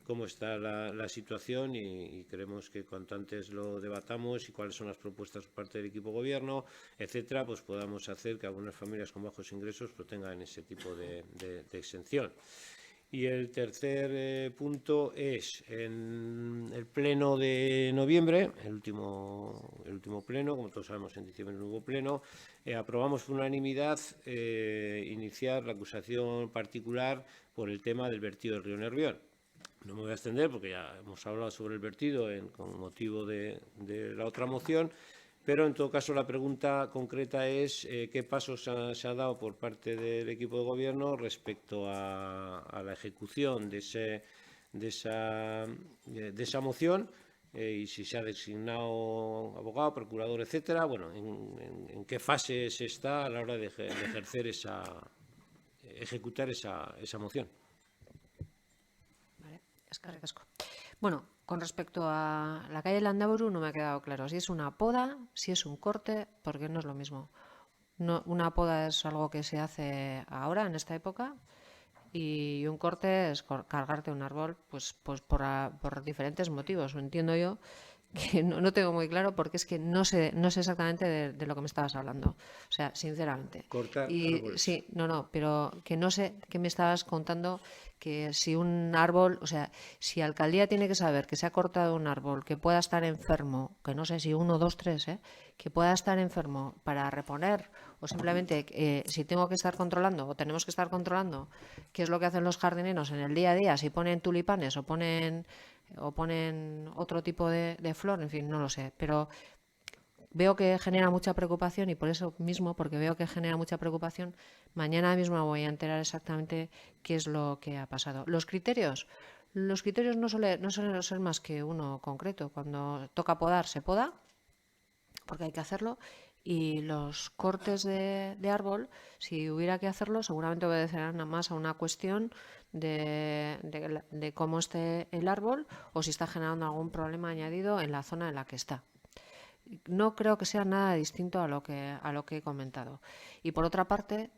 cómo está la situación, y queremos que cuanto antes lo debatamos y cuáles son las propuestas por parte del equipo gobierno, etcétera, pues podamos hacer que algunas familias con bajos ingresos pues tengan ese tipo de exención. Y el tercer punto es, en el pleno de noviembre, el último pleno, como todos sabemos en diciembre no hubo pleno, aprobamos por unanimidad iniciar la acusación particular por el tema del vertido del río Nervión. No me voy a extender porque ya hemos hablado sobre el vertido con motivo de la otra moción, pero en todo caso la pregunta concreta es qué pasos se ha dado por parte del equipo de gobierno respecto a la ejecución de esa moción, y si se ha designado abogado, procurador, etcétera. Bueno, en qué fase se está a la hora de ejecutar esa moción. Vale, eskerrik asko. Bueno, con respecto a la calle Landaburu no me ha quedado claro si es una poda, si es un corte, porque no es lo mismo. Una poda es algo que se hace ahora, en esta época, y un corte es cargarte un árbol pues por diferentes motivos. Entiendo yo que no tengo muy claro, porque es que no sé exactamente de lo que me estabas hablando. O sea, sinceramente. Cortar árboles. Sí, pero que no sé qué me estabas contando, que si un árbol, o sea, si Alcaldía tiene que saber que se ha cortado un árbol que pueda estar enfermo, que no sé si 1, 2, 3, que pueda estar enfermo para reponer, o simplemente si tengo que estar controlando o tenemos que estar controlando qué es lo que hacen los jardineros en el día a día, si ponen tulipanes o ponen otro tipo de flor, en fin, no lo sé, pero veo que genera mucha preocupación, y por eso mismo, porque veo que genera mucha preocupación, mañana mismo me voy a enterar exactamente qué es lo que ha pasado. Los criterios no suelen ser más que uno concreto. Cuando toca podar, se poda, porque hay que hacerlo, y los cortes de árbol, si hubiera que hacerlo, seguramente obedecerán más a una cuestión de cómo esté el árbol o si está generando algún problema añadido en la zona en la que está. No creo que sea nada distinto a lo que he comentado. Y por otra parte,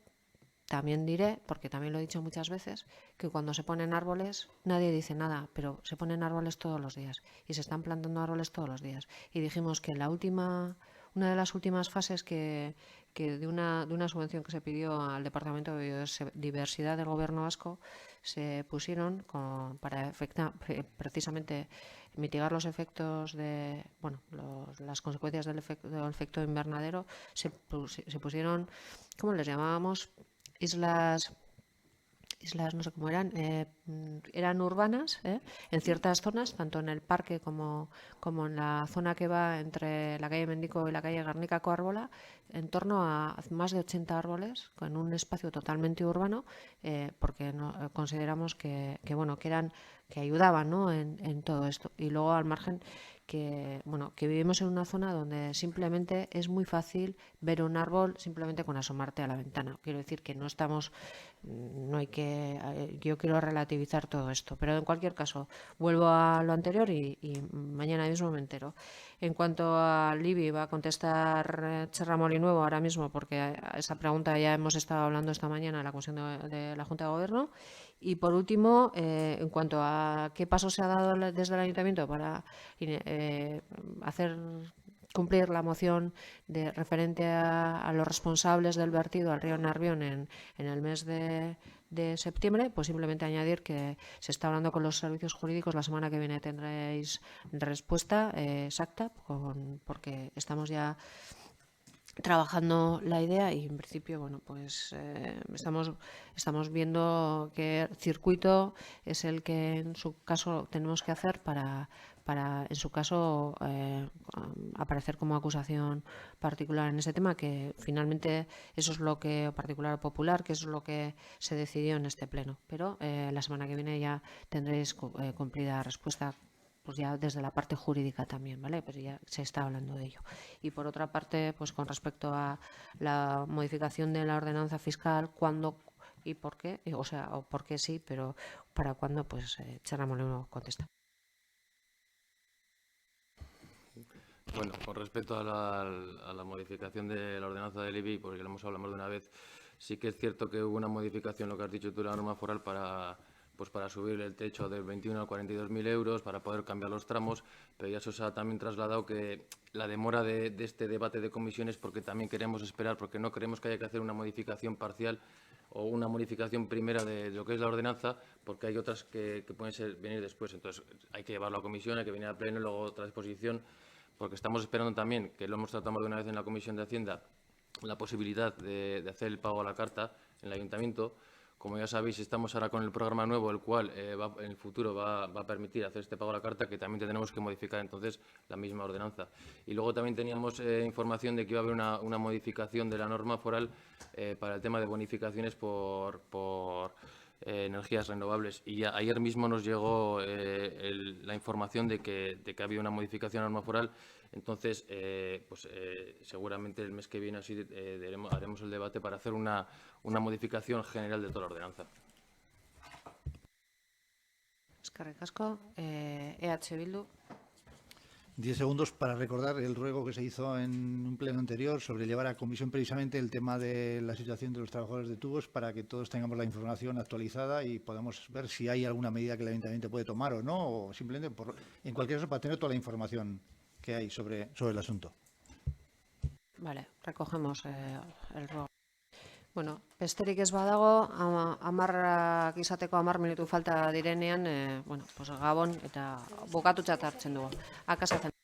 también diré, porque también lo he dicho muchas veces, que cuando se ponen árboles nadie dice nada, pero se ponen árboles todos los días y se están plantando árboles todos los días. Y dijimos que una de las últimas fases que de una subvención que se pidió al Departamento de Biodiversidad del Gobierno vasco, se pusieron para precisamente mitigar los efectos las consecuencias del efecto invernadero, se pusieron, ¿cómo les llamábamos? Islas no sé cómo eran urbanas, en ciertas zonas, tanto en el parque como en la zona que va entre la calle Mendico y la calle Guernica-Coárbola, en torno a más de 80 árboles, con un espacio totalmente urbano, porque consideramos que ayudaban, ¿no?, en todo esto. Y luego, al margen, que vivimos en una zona donde simplemente es muy fácil ver un árbol simplemente con asomarte a la ventana. Quiero decir que no estamos, no hay que, yo quiero relativizar todo esto, pero en cualquier caso vuelvo a lo anterior y mañana mismo me entero. En cuanto al IBI, va a contestar Txerra Molinuevo ahora mismo, porque a esa pregunta ya hemos estado hablando esta mañana en la comisión de la Junta de Gobierno. Y por último, en cuanto a qué paso se ha dado desde el Ayuntamiento para hacer cumplir la moción referente a los responsables del vertido al río Nervión en el mes de septiembre, pues simplemente añadir que se está hablando con los servicios jurídicos. La semana que viene tendréis respuesta exacta, porque estamos ya trabajando la idea y en principio, bueno, pues estamos viendo qué circuito es el que en su caso tenemos que hacer para en su caso aparecer como acusación particular en ese tema, que finalmente eso es lo que, particular o popular, que eso es lo que se decidió en este pleno. Pero la semana que viene ya tendréis cumplida respuesta, pues ya desde la parte jurídica también, ¿vale? Pero ya se está hablando de ello. Y por otra parte, pues con respecto a la modificación de la ordenanza fiscal, ¿cuándo y por qué? O sea, o por qué sí, pero para cuándo, pues Txerra Molinuevo contesta. Bueno, con respecto a la modificación de la ordenanza del IBI, porque lo hemos hablado más de una vez, sí que es cierto que hubo una modificación, lo que has dicho tú, la norma foral para subir el techo del 21 a 42.000 euros, para poder cambiar los tramos, pero ya se os ha también trasladado que la demora de este debate de comisiones, porque también queremos esperar, porque no queremos que haya que hacer una modificación parcial o una modificación primera de lo que es la ordenanza, porque hay otras que pueden venir después. Entonces hay que llevarlo a comisión, hay que venir al pleno y luego otra exposición, porque estamos esperando también, que lo hemos tratado más de una vez en la Comisión de Hacienda, la posibilidad de hacer el pago a la carta en el Ayuntamiento. Como ya sabéis, estamos ahora con el programa nuevo, el cual en el futuro va a permitir hacer este pago a la carta, que también tendremos que modificar entonces la misma ordenanza. Y luego también teníamos información de que iba a haber una modificación de la norma foral para el tema de bonificaciones por energías renovables. Y ayer mismo nos llegó la información de que ha habido una modificación a la norma foral. Entonces, seguramente el mes que viene así haremos el debate para hacer una modificación general de toda la ordenanza. Eskerrik asko. EH Bildu. 10 segundos para recordar el ruego que se hizo en un pleno anterior sobre llevar a comisión precisamente el tema de la situación de los trabajadores de tubos, para que todos tengamos la información actualizada y podamos ver si hay alguna medida que el Ayuntamiento puede tomar o no, o simplemente, en cualquier caso, para tener toda la información que hay sobre el asunto. Vale, recogemos el ruego. Bueno, besterik ez badago, 10 izateko 10 minutu falta direnean, bueno, pues Gabon eta bukatutzat hartzen dugu. Akasatzen.